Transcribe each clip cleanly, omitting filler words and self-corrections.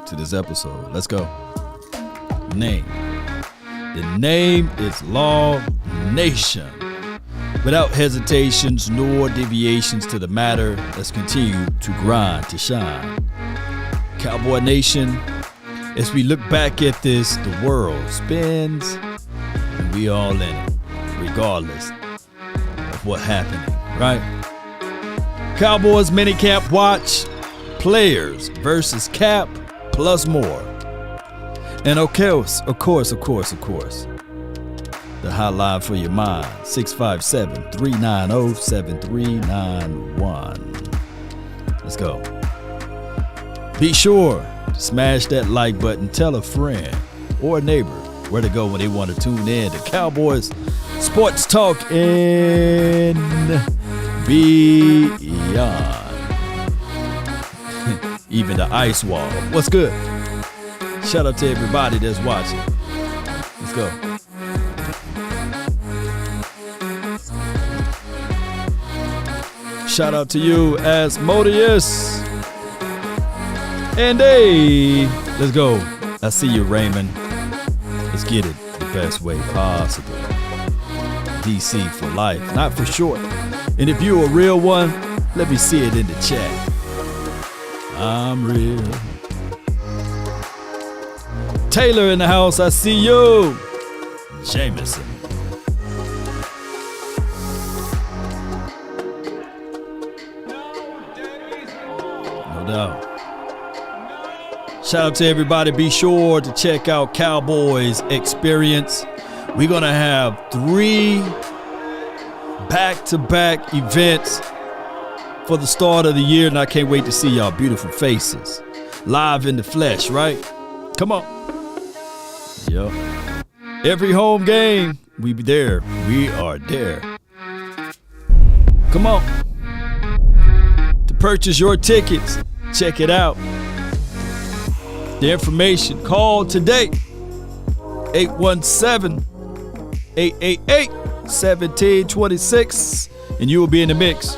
to this episode. Let's go. Name. The name is Law Nation. Without hesitations nor deviations to the matter, let's continue to grind to shine. Cowboy Nation, as we look back at this, the world spins and we all in it, regardless of what's happening, right? Cowboys Minicamp Watch, players versus cap plus more. And of course, the hotline for your mind, 657-390-7391. Let's go. Be sure to smash that like button. Tell a friend or a neighbor where to go when they want to tune in to Cowboys Sports Talk and beyond. Even the ice wall. What's good? Shout out to everybody that's watching. Let's go. Shout out to you, Asmodeus. And hey, let's go. I see you, Raymond. Let's get it the best way possible. DC for life, not for short. And if you're a real one, let me see it in the chat. I'm real. Taylor in the house, I see you. Jameson. No doubt. Shout out to everybody. Be sure to check out Cowboys Experience. We're going to have 3 back-to-back events for the start of the year, and I can't wait to see y'all beautiful faces. Live in the flesh, right? Come on. Yep. Every home game, we be there. We are there. Come on. To purchase your tickets, check it out. The information, call today. 817-888-1726, and you will be in the mix.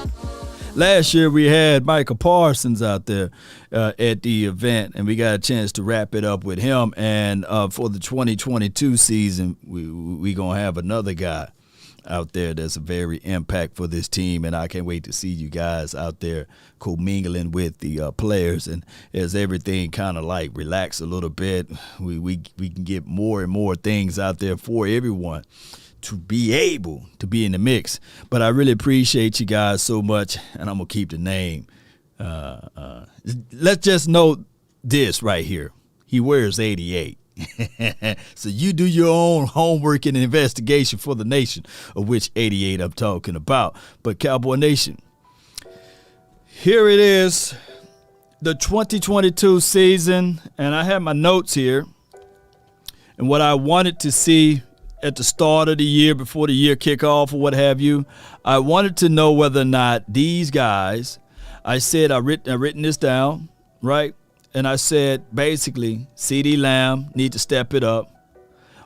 Last year we had Michael Parsons out there at the event, and we got a chance to wrap it up with him. And for the 2022 season, we gonna have another guy out there that's a very impact for this team, and I can't wait to see you guys out there commingling with the players. And as everything kind of like relax a little bit, we can get more and more things out there for everyone to be able to be in the mix. But I really appreciate you guys so much, and I'm going to keep the name. Let's just know this right here. He wears 88. So you do your own homework and investigation for the nation, of which 88 I'm talking about. But Cowboy Nation, here it is, the 2022 season, and I have my notes here. And what I wanted to see at the start of the year, before the year kickoff or what have you, I wanted to know whether or not these guys, I said I've written this down, right? And I said, basically, CeeDee Lamb need to step it up.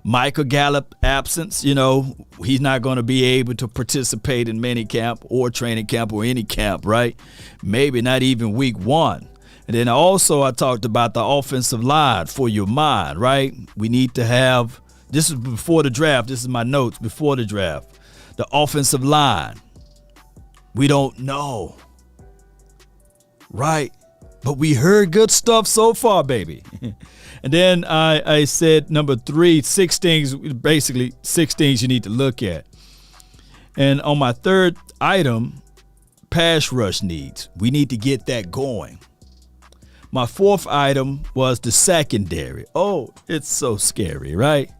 Michael Gallup absence, he's not going to be able to participate in minicamp or training camp or any camp, right? Maybe not even week 1. And then also I talked about the offensive line for your mind, right? We need to have, this is before the draft, this is my notes, before the draft. The offensive line, we don't know, right? But we heard good stuff so far, baby. And then I said number 3, 6 things, basically 6 things you need to look at. And on my third item, pass rush needs. We need to get that going. My 4th item was the secondary. Oh, it's so scary, right?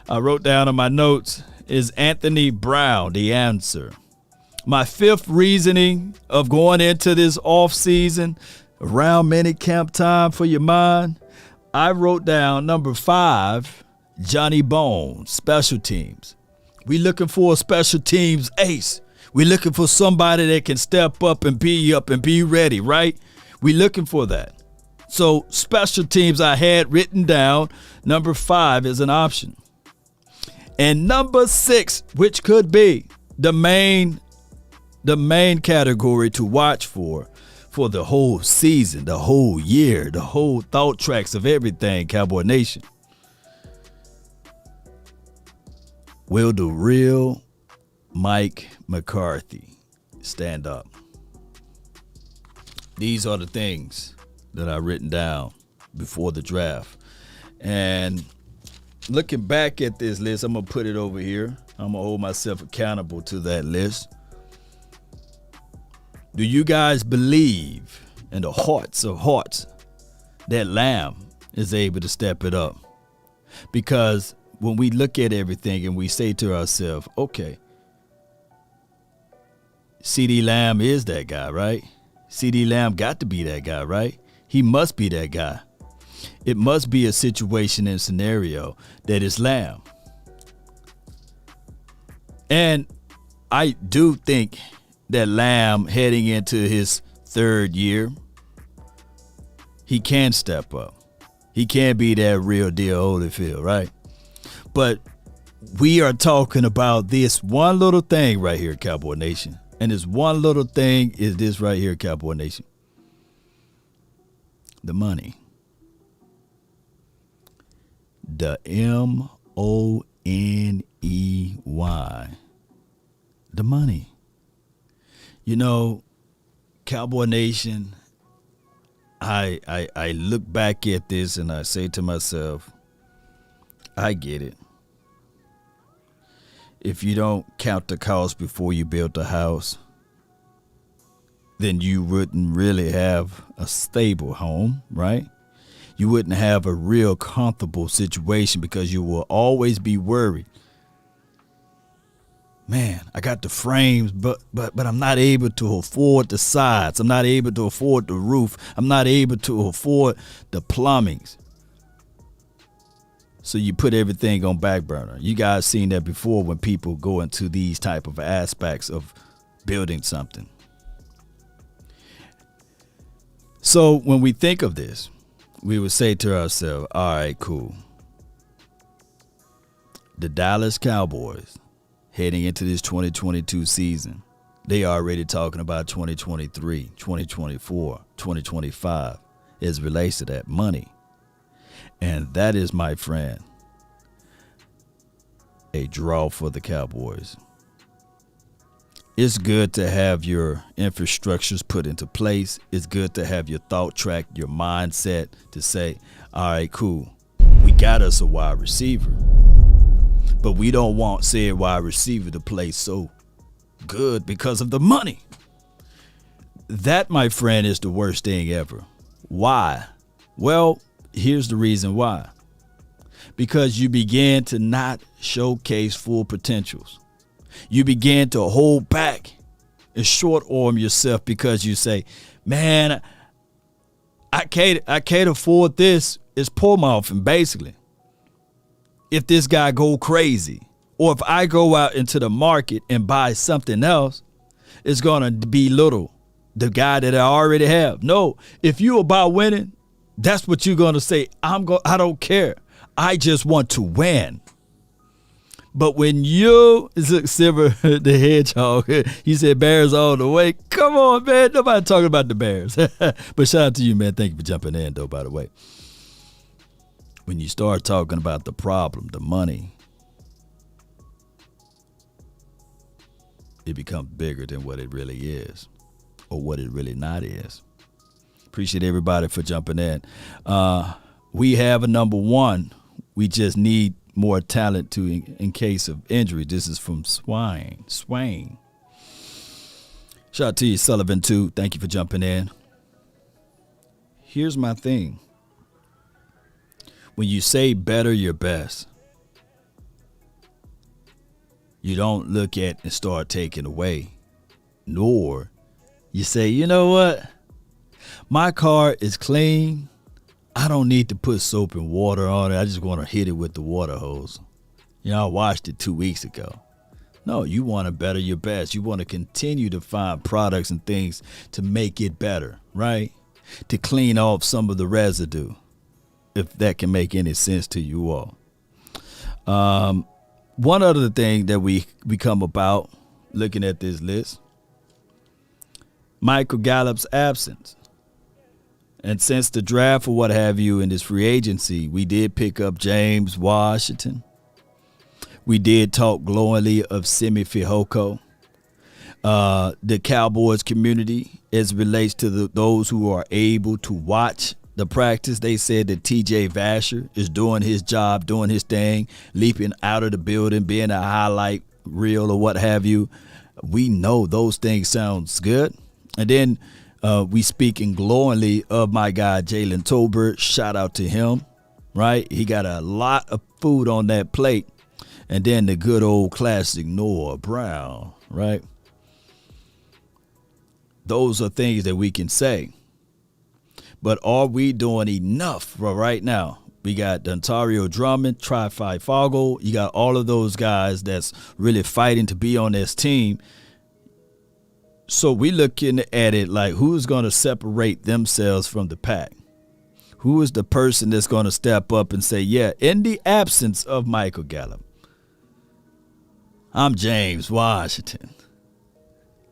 I wrote down on my notes, is Anthony Brown the answer? My 5th reasoning of going into this off season, around minicamp time for your mind, I wrote down number 5, Johnny Bones, special teams. We looking for a special teams ace. We looking for somebody that can step up and be ready, right? We looking for that. So special teams I had written down, number 5 is an option. And number 6, which could be the main category to watch for for the whole season, the whole year, the whole thought tracks of everything, Cowboy Nation. Will the real Mike McCarthy stand up? These are the things that I've written down before the draft. And looking back at this list, I'm going to put it over here. I'm going to hold myself accountable to that list. Do you guys believe in the hearts of hearts that Lamb is able to step it up? Because when we look at everything and we say to ourselves, okay, CeeDee Lamb is that guy, right? CeeDee Lamb got to be that guy, right? He must be that guy. It must be a situation and scenario that is Lamb. And I do think that Lamb, heading into his third year, he can step up. He can be that real deal Holyfield, right? But we are talking about this one little thing right here, Cowboy Nation. And this one little thing is this right here, Cowboy Nation. The money. The MONEY. The money. You know, Cowboy Nation, I look back at this and I say to myself, I get it. If you don't count the cost before you build the house, then you wouldn't really have a stable home, right? You wouldn't have a real comfortable situation because you will always be worried. Man, I got the frames, but I'm not able to afford the sides. I'm not able to afford the roof. I'm not able to afford the plumbings. So you put everything on back burner. You guys seen that before when people go into these type of aspects of building something. So when we think of this, we would say to ourselves, all right, cool. The Dallas Cowboys, heading into this 2022 season, they are already talking about 2023, 2024, 2025 as it relates to that money. And that is, my friend, a draw for the Cowboys. It's good to have your infrastructures put into place. It's good to have your thought track, your mindset to say, all right, cool. We got us a wide receiver. But we don't want said wide receiver to play so good because of the money. That, my friend, is the worst thing ever. Why? Well, here's the reason why. Because you begin to not showcase full potentials. You begin to hold back and short arm yourself because you say, man, I can't afford this. It's poor mouthing, basically. If this guy go crazy, or if I go out into the market and buy something else, it's going to belittle the guy that I already have. No, if you about winning, that's what you're going to say. I don't care. I just want to win. But when you, Silver the Hedgehog, he said Bears all the way. Come on, man. Nobody talking about the Bears. But shout out to you, man. Thank you for jumping in, though, by the way. When you start talking about the problem, the money, it becomes bigger than what it really is or what it really not is. Appreciate everybody for jumping in. We have a number one. We just need more talent in case of injury. This is from Swain. Shout out to you, Sullivan, too. Thank you for jumping in. Here's my thing. When you say better your best, you don't look at and start taking away. Nor you say, you know what? My car is clean. I don't need to put soap and water on it. I just want to hit it with the water hose. You know, I washed it 2 weeks ago. No, you want to better your best. You want to continue to find products and things to make it better, right? To clean off some of the residue, if that can make any sense to you all. One other thing that we come about looking at this list, Michael Gallup's absence. And since the draft or what have you in this free agency, we did pick up James Washington. We did talk glowingly of Simi Fehoko. The Cowboys community, as it relates to those who are able to watch the practice, they said that TJ Vasher is doing his job, doing his thing, leaping out of the building, being a highlight reel or what have you. We know those things sounds good. And then we speaking glowingly of my guy Jalen Tolbert. Shout out to him, right? He got a lot of food on that plate. And then the good old classic Noah Brown, right? Those are things that we can say. But are we doing enough for right now? We got Dontario Drummond, Tri-Fi Fogel. You got all of those guys that's really fighting to be on this team. So we looking at it like, who's going to separate themselves from the pack? Who is the person that's going to step up and say, yeah, in the absence of Michael Gallup, I'm James Washington.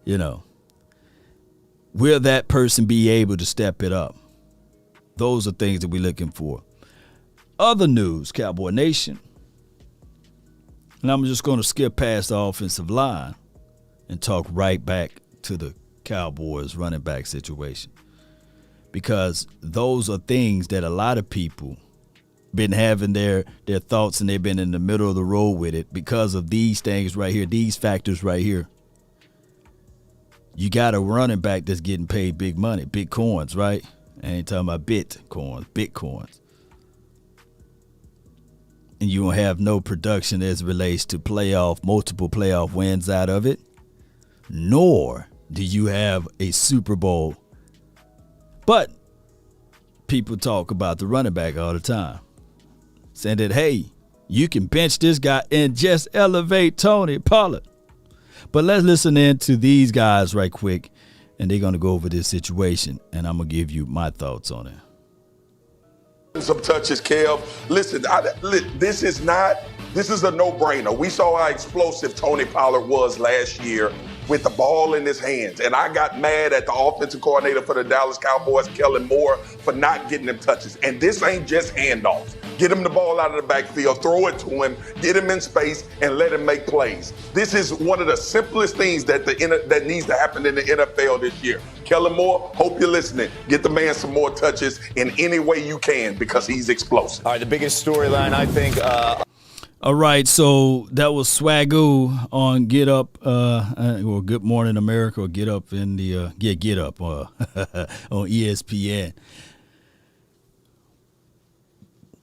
You know, will that person be able to step it up? Those are things that we're looking for. Other news, Cowboy Nation. And I'm just going to skip past the offensive line and talk right back to the Cowboys running back situation. Because those are things that a lot of people been having their thoughts, and they've been in the middle of the road with it because of these things right here, these factors right here. You got a running back that's getting paid big money, big coins, right? I ain't talking about bitcoins. And you don't have no production as it relates to multiple playoff wins out of it. Nor do you have a Super Bowl. But people talk about the running back all the time, saying that, hey, you can bench this guy and just elevate Tony Pollard. But let's listen in to these guys right quick, and they're going to go over this situation, and I'm going to give you my thoughts on it. Some touches, Kev. Listen, this is a no-brainer. We saw how explosive Tony Pollard was last year with the ball in his hands. And I got mad at the offensive coordinator for the Dallas Cowboys, Kellen Moore, for not getting them touches. And this ain't just handoffs. Get him the ball out of the backfield, throw it to him, get him in space, and let him make plays. This is one of the simplest things that needs to happen in the NFL this year. Kellen Moore, hope you're listening. Get the man some more touches in any way you can because he's explosive. All right, the biggest storyline, I think. All right, so that was Swagoo on Get Up, or Good Morning America, or Get Up in the Get Up on ESPN.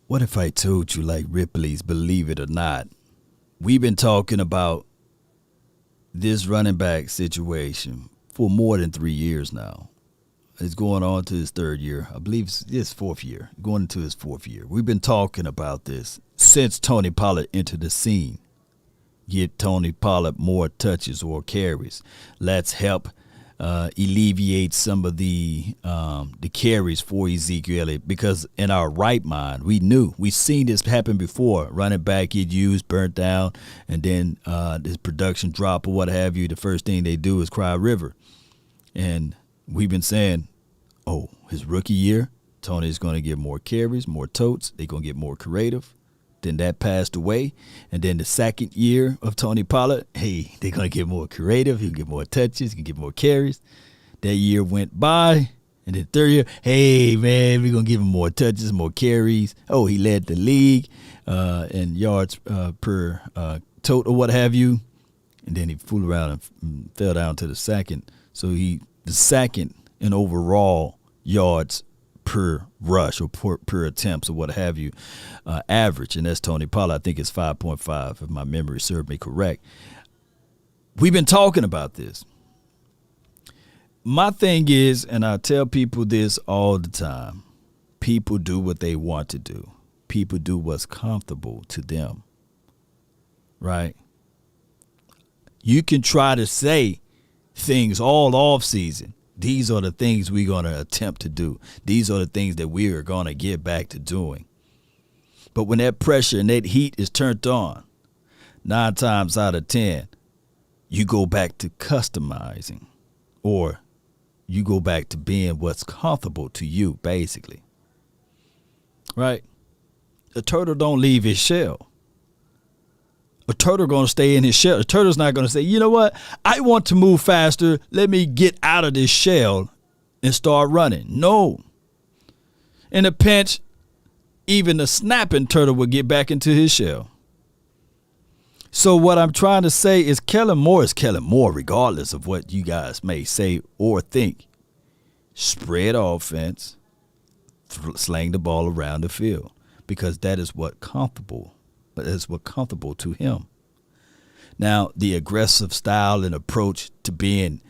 What if I told you, like Ripley's Believe It or Not, we've been talking about this running back situation for more than 3 years now. It's going on to his third year. I believe it's his fourth year, going into his fourth year. We've been talking about this since Tony Pollard entered the scene. Get Tony Pollard more touches or carries. Let's help alleviate some of the carries for Ezekiel Elliott, because in our right mind, we've seen this happen before. Running back get used, burnt down, and then this production drop or what have you. The first thing they do is cry river. And we've been saying, his rookie year, Tony's going to get more carries, more totes. They're going to get more creative. Then that passed away. And then the second year of Tony Pollard, hey, they're going to get more creative. He'll get more touches. He can get more carries. That year went by. And then third year, hey, man, we're going to give him more touches, more carries. Oh, he led the league in yards per tote or what have you. And then he fooled around and fell down to the second. So the second in overall yards per rush or per attempts or what have you, average, and that's Tony Pollard. I think it's 5.5 if my memory serves me correct. We've been talking about this. My thing is, and I tell people this all the time, people do what they want to do. People do what's comfortable to them, right? You can try to say things all off season. These are the things we're going to attempt to do. These are the things that we are going to get back to doing. But when that pressure and that heat is turned on, 9 times out of 10, you go back to customizing or you go back to being what's comfortable to you, basically. Right? A turtle don't leave his shell. A turtle going to stay in his shell. A turtle's not going to say, you know what? I want to move faster. Let me get out of this shell and start running. No. In a pinch, even a snapping turtle will get back into his shell. So what I'm trying to say is Kellen Moore is Kellen Moore, regardless of what you guys may say or think. Spread offense, slang the ball around the field, because that is what comfortable to him. Now, the aggressive style and approach to being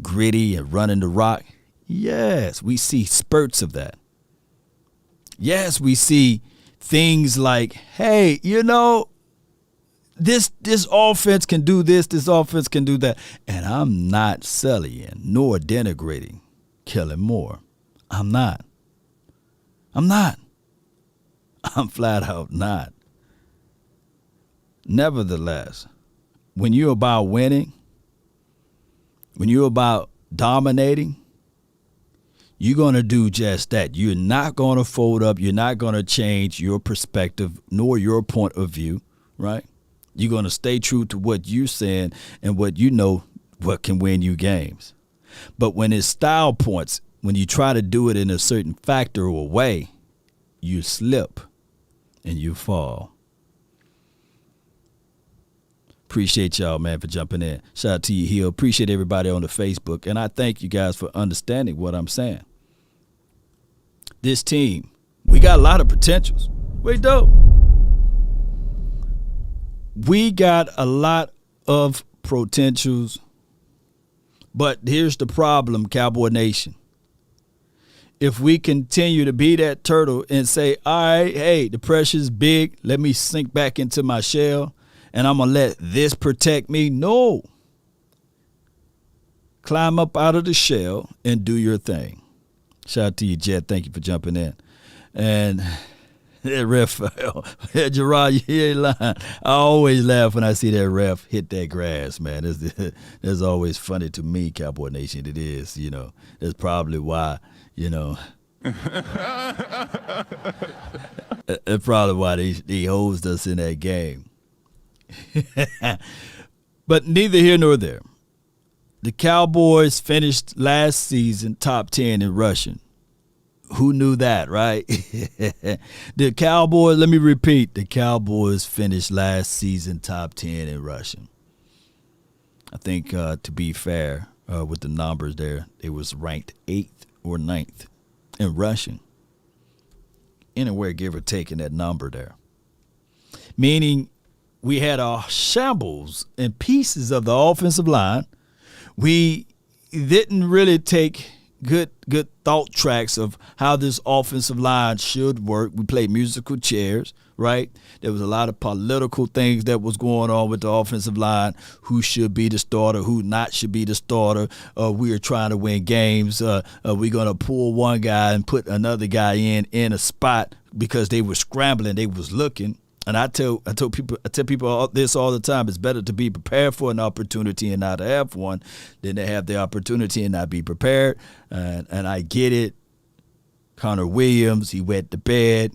gritty and running the rock, yes, we see spurts of that. Yes, we see things like, hey, you know, this offense can do this offense can do that. And I'm not sullying nor denigrating Kellen Moore. I'm not. I'm flat out not. Nevertheless, when you're about winning, when you're about dominating, you're going to do just that. You're not going to fold up. You're not going to change your perspective nor your point of view, right? You're going to stay true to what you're saying and what you know what can win you games. But when it's style points, when you try to do it in a certain factor or way, you slip and you fall. Appreciate y'all, man, for jumping in. Shout out to you, Hill. Appreciate everybody on the Facebook. And I thank you guys for understanding what I'm saying. This team, we got a lot of potentials. We do. We got a lot of potentials. But here's the problem, Cowboy Nation. If we continue to be that turtle and say, all right, hey, the pressure's big, let me sink back into my shell, and I'm going to let this protect me. No. Climb up out of the shell and do your thing. Shout out to you, Jet. Thank you for jumping in. And that ref, Gerard, you ain't lying. I always laugh when I see that ref hit that grass, man. That's always funny to me, Cowboy Nation. It is, you know. That's probably why, you know. That's probably why they hosed us in that game. But neither here nor there. The Cowboys finished last season top 10 in rushing. Who knew that, right? The Cowboys, let me repeat, the Cowboys finished last season top 10 in rushing. I think, to be fair with the numbers there, it was ranked 8th or 9th in rushing. Anywhere, give or take, in that number there. Meaning we had our shambles and pieces of the offensive line. We didn't really take good thought tracks of how this offensive line should work. We played musical chairs, right? There was a lot of political things that was going on with the offensive line. Who should be the starter, who not should be the starter. We are trying to win games. We're going to pull one guy and put another guy in a spot because they were scrambling. They was looking. And I tell people this all the time. It's better to be prepared for an opportunity and not have one than to have the opportunity and not be prepared. And I get it. Connor Williams, he wet the bed.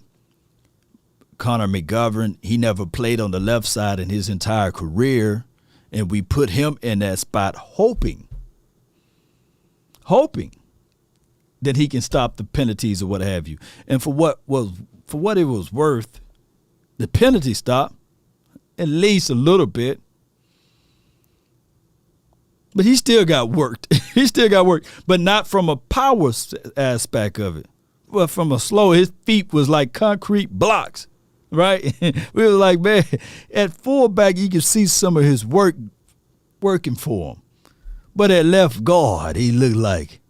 Connor McGovern, he never played on the left side in his entire career. And we put him in that spot hoping that he can stop the penalties or what have you. And for what it was worth, the penalty stopped, at least a little bit. But he still got worked. But not from a power aspect of it. But from a slow, his feet was like concrete blocks, right? We were like, man, at fullback, you could see some of his work working for him. But at left guard, he looked like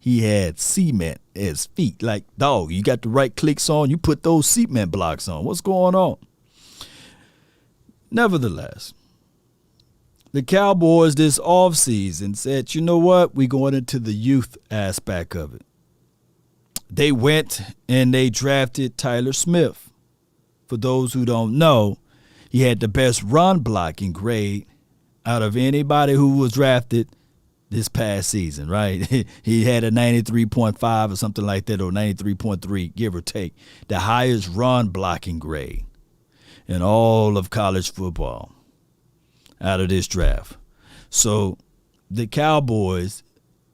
he had cement at his feet. Like, dog, you got the right clicks on, you put those cement blocks on. What's going on? Nevertheless, the Cowboys this offseason said, you know what? We're going into the youth aspect of it. They went and they drafted Tyler Smith. For those who don't know, he had the best run blocking grade out of anybody who was drafted this past season, right? He had a 93.5 or something like that, or 93.3, give or take. The highest run blocking grade in all of college football out of this draft. So the Cowboys,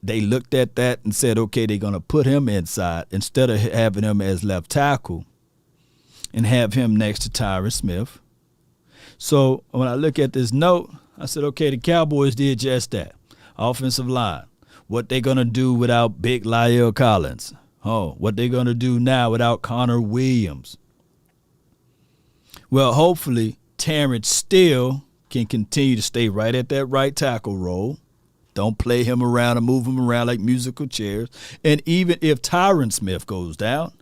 they looked at that and said, okay, they're going to put him inside instead of having him as left tackle and have him next to Tyron Smith. So when I look at this note, I said, okay, the Cowboys did just that. Offensive line. What they going to do without big Lyle Collins? What they going to do now without Connor Williams? Well, hopefully Terrence Steele can continue to stay right at that right tackle role. Don't play him around and move him around like musical chairs. And even if Tyron Smith goes down,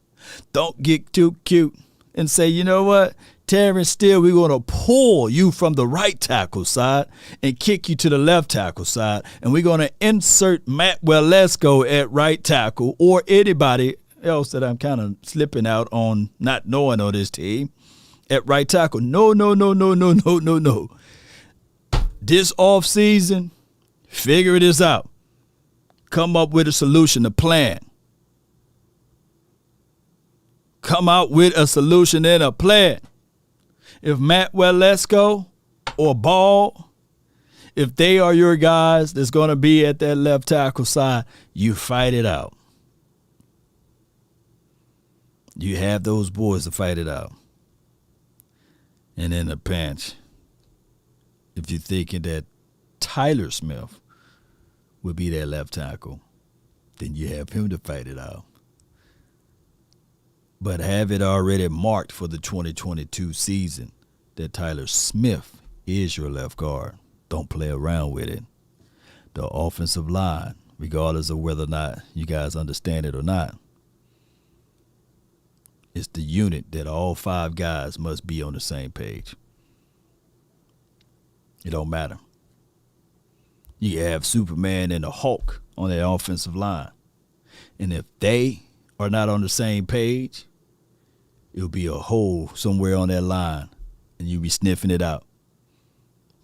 don't get too cute and say, you know what, Terrence Steele, we're going to pull you from the right tackle side and kick you to the left tackle side, and we're going to insert Matt Waletzko at right tackle, or anybody else that I'm kind of slipping out on not knowing on this team at right tackle. No. This offseason, figure this out. Come up with a solution, a plan. Come out with a solution and a plan. If Matt Waletzko or Ball, if they are your guys that's going to be at that left tackle side, you fight it out. You have those boys to fight it out. And in the pinch, if you're thinking that Tyler Smith will be that left tackle, then you have him to fight it out. But have it already marked for the 2022 season that Tyler Smith is your left guard. Don't play around with it. The offensive line, regardless of whether or not you guys understand it or not, it's the unit that all five guys must be on the same page. It don't matter. You have Superman and the Hulk on that offensive line. And if they are not on the same page, it'll be a hole somewhere on that line, and you'll be sniffing it out.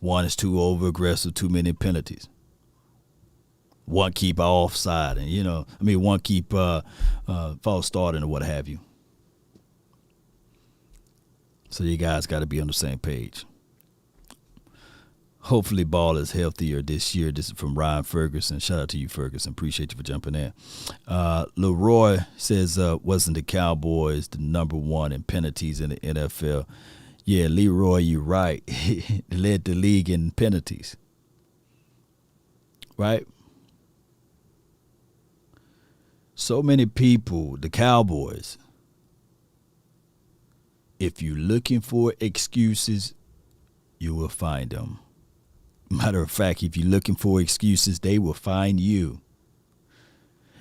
One is too over-aggressive, too many penalties. One keep offside, and, one keep false starting or what have you. So you guys got to be on the same page. Hopefully Ball is healthier this year. This is from Ryan Ferguson. Shout out to you, Ferguson. Appreciate you for jumping in. Leroy says, wasn't the Cowboys the number one in penalties in the NFL? Yeah, Leroy, you're right. Led the league in penalties. Right? So many people, the Cowboys, if you're looking for excuses, you will find them. Matter of fact, if you're looking for excuses, they will find you.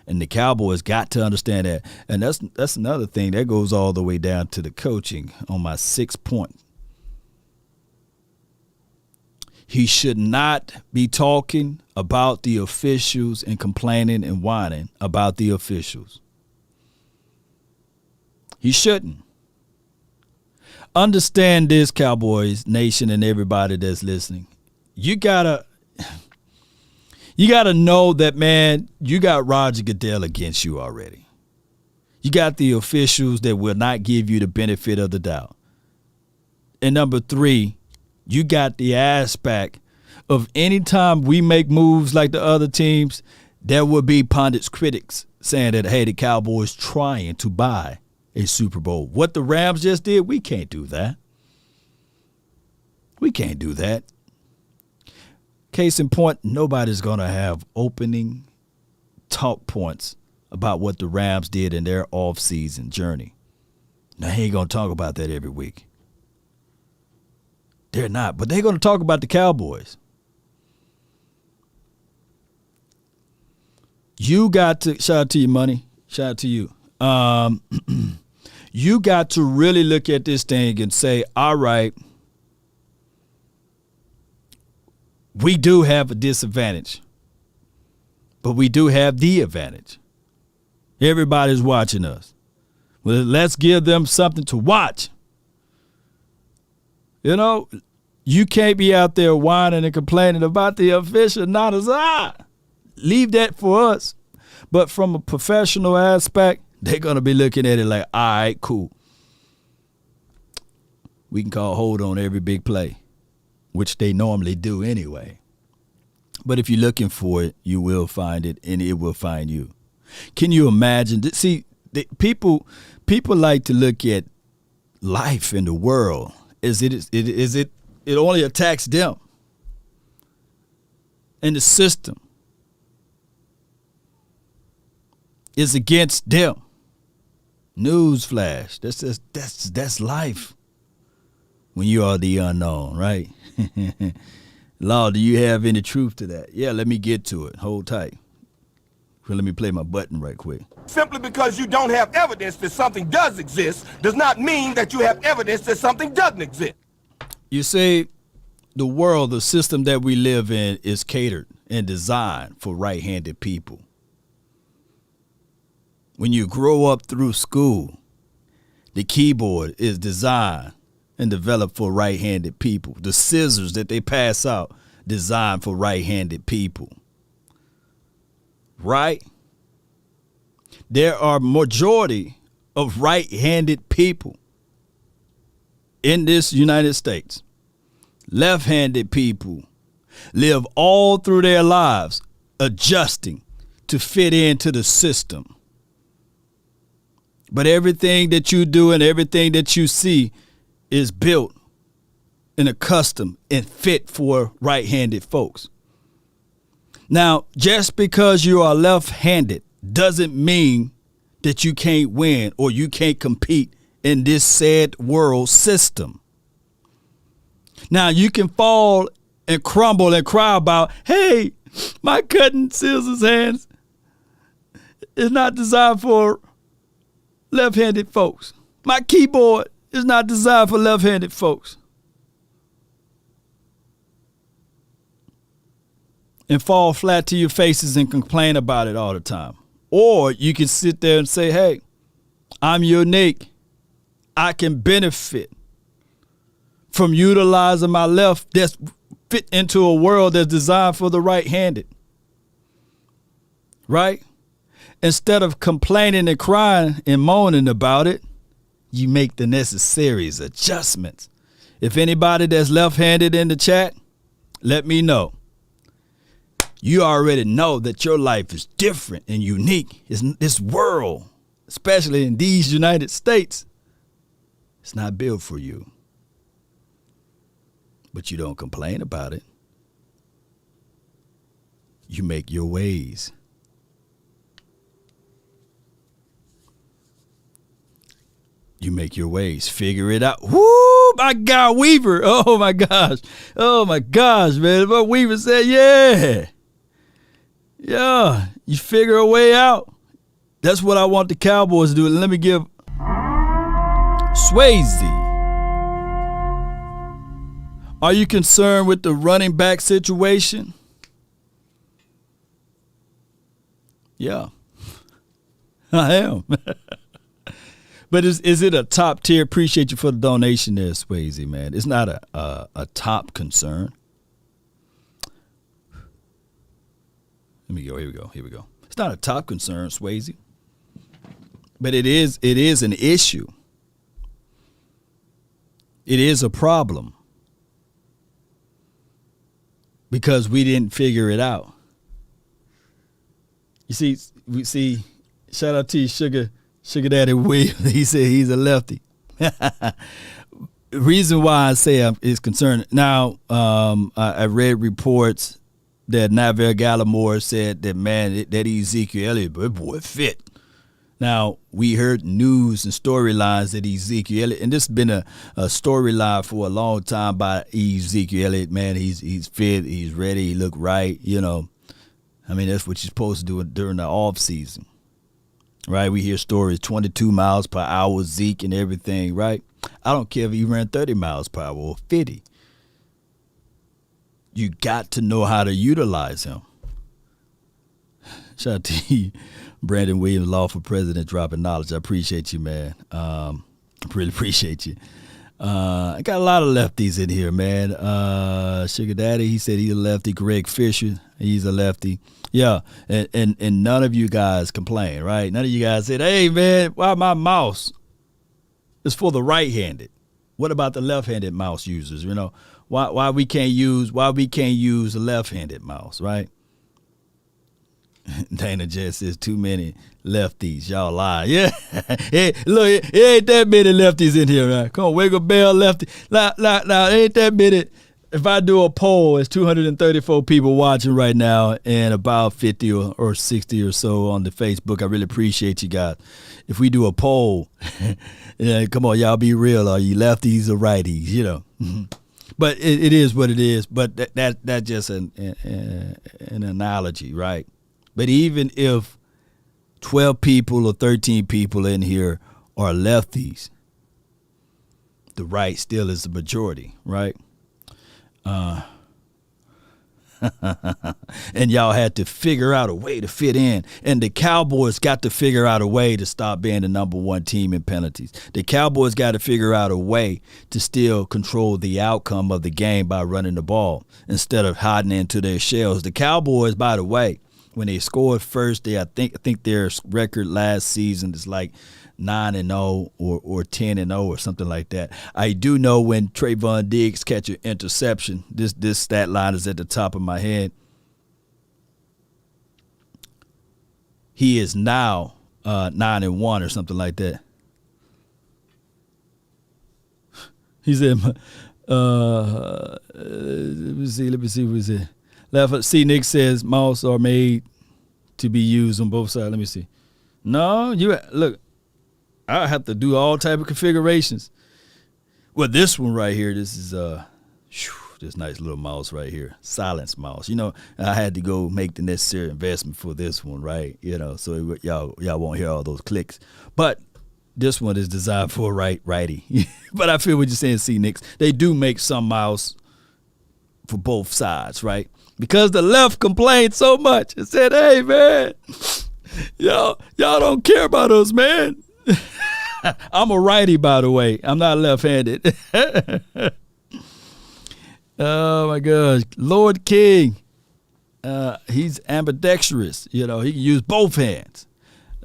And the Cowboys got to understand that. And that's another thing that goes all the way down to the coaching on my 6th point. He should not be talking about the officials and complaining and whining about the officials. He shouldn't. Understand this, Cowboys Nation and everybody that's listening. You gotta know that, man, you got Roger Goodell against you already. You got the officials that will not give you the benefit of the doubt. And number 3, you got the aspect of any time we make moves like the other teams, there will be pundits, critics saying that, hey, the Cowboys trying to buy a Super Bowl. What the Rams just did, we can't do that. We can't do that. Case in point, nobody's going to have opening talk points about what the Rams did in their off-season journey. Now, he ain't going to talk about that every week. They're not, but they're going to talk about the Cowboys. You got to, shout out to you, Money. Shout out to you. You got to really look at this thing and say, all right, we do have a disadvantage, but we do have the advantage. Everybody's watching us. Well, let's give them something to watch. You can't be out there whining and complaining about the official, not as I. leave that for us. But from a professional aspect, they're going to be looking at it like, all right, cool. We can call hold on every big play, which they normally do anyway. But if you're looking for it, you will find it, and it will find you. Can you imagine? See, people like to look at life in the world as it only attacks them and the system is against them. Newsflash. That's life when you are the unknown, right? Law, do you have any truth to that? Yeah, let me get to it. Hold tight. Let me play my button right quick. Simply because you don't have evidence that something does exist does not mean that you have evidence that something doesn't exist. You see, the world, the system that we live in is catered and designed for right-handed people. When you grow up through school, the keyboard is designed and developed for right-handed people. The scissors that they pass out, designed for right-handed people. Right? There are majority of right-handed people in this United States. Left-handed people live all through their lives adjusting to fit into the system. But everything that you do and everything that you see is built and accustomed and fit for right-handed folks. Now, just because you are left-handed doesn't mean that you can't win or you can't compete in this sad world system. Now, you can fall and crumble and cry about, hey, my cutting scissors hands is not designed for left-handed folks. My keyboard is not designed for left-handed folks. And fall flat to your faces and complain about it all the time. Or you can sit there and say, hey, I'm unique. I can benefit from utilizing my left that's fit into a world that's designed for the right-handed. Right? Instead of complaining and crying and moaning about it, you make the necessary adjustments. If anybody that's left-handed in the chat, let me know. You already know that your life is different and unique. This world, especially in these United States, it's not built for you. But you don't complain about it. You make your ways. You make your ways. Figure it out. Woo, my God, Weaver. Oh, my gosh. Oh, my gosh, man. But Weaver said, yeah. Yeah, you figure a way out. That's what I want the Cowboys to do. Let me give Swayze. Are you concerned with the running back situation? Yeah, I am. But is it a top tier? Appreciate you for the donation there, Swayze, man. It's not a top concern. Let me go. Here we go. It's not a top concern, Swayze. But it is an issue. It is a problem. Because we didn't figure it out. You see, shout out to you, Sugar Daddy Williams. He said he's a lefty. The reason why I say is concerned. Now, I read reports that Navel Gallimore said that, man, that Ezekiel Elliott, boy, fit. Now, we heard news and storylines that Ezekiel Elliott, and this has been a storyline for a long time by Ezekiel Elliott, man, he's fit, he's ready, he look right, you know. I mean, that's what you're supposed to do during the off season, right? We hear stories, 22 miles per hour, Zeke and everything, right? I don't care if he ran 30 miles per hour or 50. You got to know how to utilize him. Shout out to you, Brandon Williams, Law for President, dropping knowledge. I appreciate you, man. I really appreciate you. I got a lot of lefties in here, man. Sugar Daddy, he said he's a lefty. Greg Fisher, he's a lefty. Yeah, and none of you guys complain, right? None of you guys said, hey, man, why my mouse is for the right-handed? What about the left-handed mouse users? You know, why we can't use a left-handed mouse, right? Dana just says too many lefties. Y'all lie. Yeah. Hey, look, it ain't that many lefties in here, right? Come on, wiggle bell lefty. Now, ain't that many. If I do a poll, it's 234 people watching right now and about 50 or 60 or so on the Facebook. I really appreciate you guys. If we do a poll, yeah, come on, y'all be real. Are you lefties or righties? You know. But it is what it is. But that's just an analogy, right? But even if 12 people or 13 people in here are lefties, the right still is the majority, right? And y'all had to figure out a way to fit in. And the Cowboys got to figure out a way to stop being the number one team in penalties. The Cowboys got to figure out a way to still control the outcome of the game by running the ball instead of hiding into their shells. The Cowboys, by the way, when they scored first, I think their record last season is like 9-0 or 10-0 or something like that. I do know when Trayvon Diggs catch an interception, this stat line is at the top of my head. He is now 9-1 or something like that. He said, let me see what he said. Left. See, Nick says mouse are made to be used on both sides. Let me see. No, look. I have to do all type of configurations. Well, this one right here, this is this nice little mouse right here, silence mouse. You know, I had to go make the necessary investment for this one, right? You know, so y'all won't hear all those clicks. But this one is designed for a righty. But I feel what you're saying, C. Nicks. They do make some mouse for both sides, right? Because the left complained so much and said, hey, man, y'all don't care about us, man. I'm a righty, by the way. I'm not left-handed. Oh, my gosh. Lord King, he's ambidextrous. You know, he can use both hands.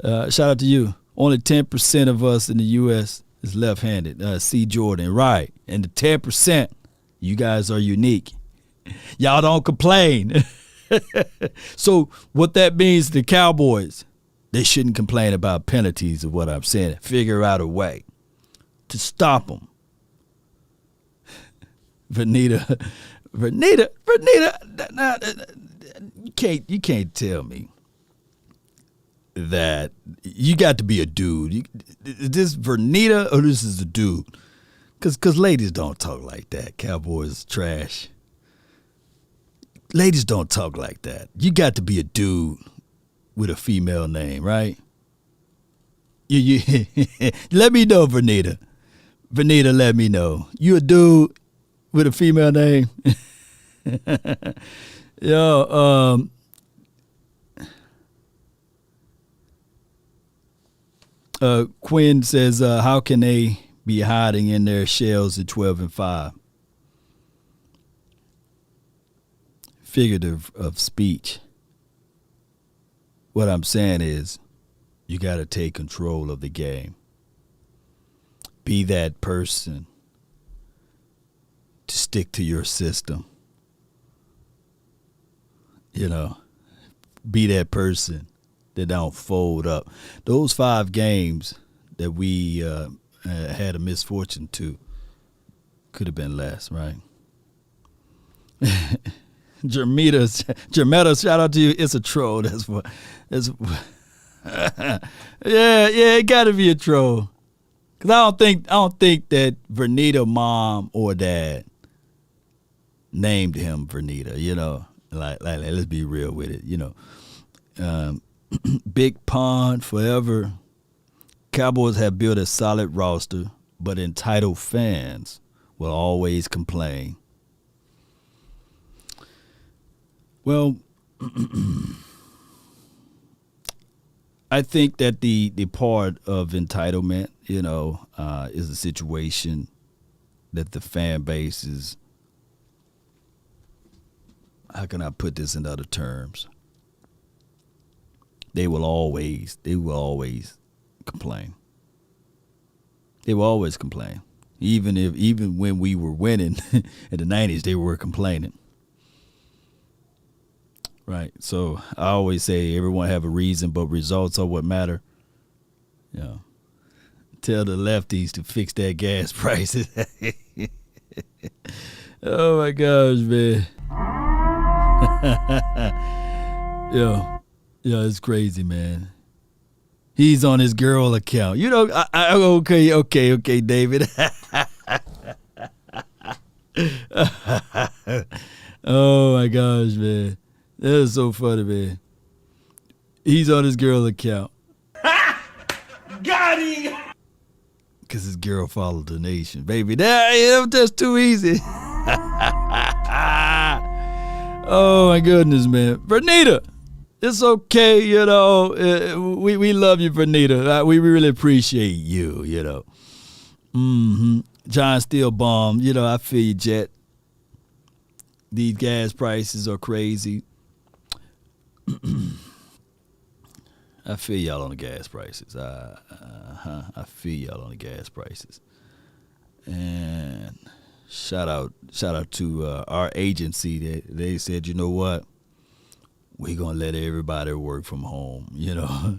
Shout out to you. Only 10% of us in the U.S. is left-handed. C. Jordan, right. And the 10%, you guys are unique. Y'all don't complain. So what that means to the Cowboys, they shouldn't complain about penalties, is what I'm saying. Figure out a way to stop them. Vernita, you can't tell me that you got to be a dude. Is this Vernita or this is a dude? Because ladies don't talk like that. Cowboys trash. Ladies don't talk like that. You got to be a dude with a female name, right? You let me know, Vernita. Vernita, let me know. You a dude with a female name? Yo, Quinn says, how can they be hiding in their shells at 12-5? Figurative of speech. What I'm saying is you got to take control of the game. Be that person to stick to your system. You know, be that person that don't fold up. Those 5 games that we had a misfortune to could have been less, right? Jermetta, shout out to you. It's a troll. Yeah, it got to be a troll. Cause I don't think that Vernita mom or dad named him Vernita. You know, like let's be real with it. You know, Big Pond forever. Cowboys have built a solid roster, but entitled fans will always complain. Well, I think that the part of entitlement, you know, is a situation that the fan base is, how can I put this in other terms? They will always complain. They will always complain. Even when we were winning in the 90s, they were complaining. Right. So I always say everyone have a reason, but results are what matter. Yeah. Tell the lefties to fix their gas prices. Oh my gosh, man. Yeah, it's crazy, man. He's on his girl account. You know, okay, David. Oh my gosh, man. That is so funny, man. He's on his girl account. Got him! Because his girl followed the nation, baby. That's too easy. Oh my goodness, man. Vernita, it's okay, you know. We love you, Vernita. We really appreciate you, you know. John Steelbaum, you know, I feel you, Jet. These gas prices are crazy. I feel y'all on the gas prices. I feel y'all on the gas prices. And shout out to our agency. They said, you know what? We're going to let everybody work from home, you know.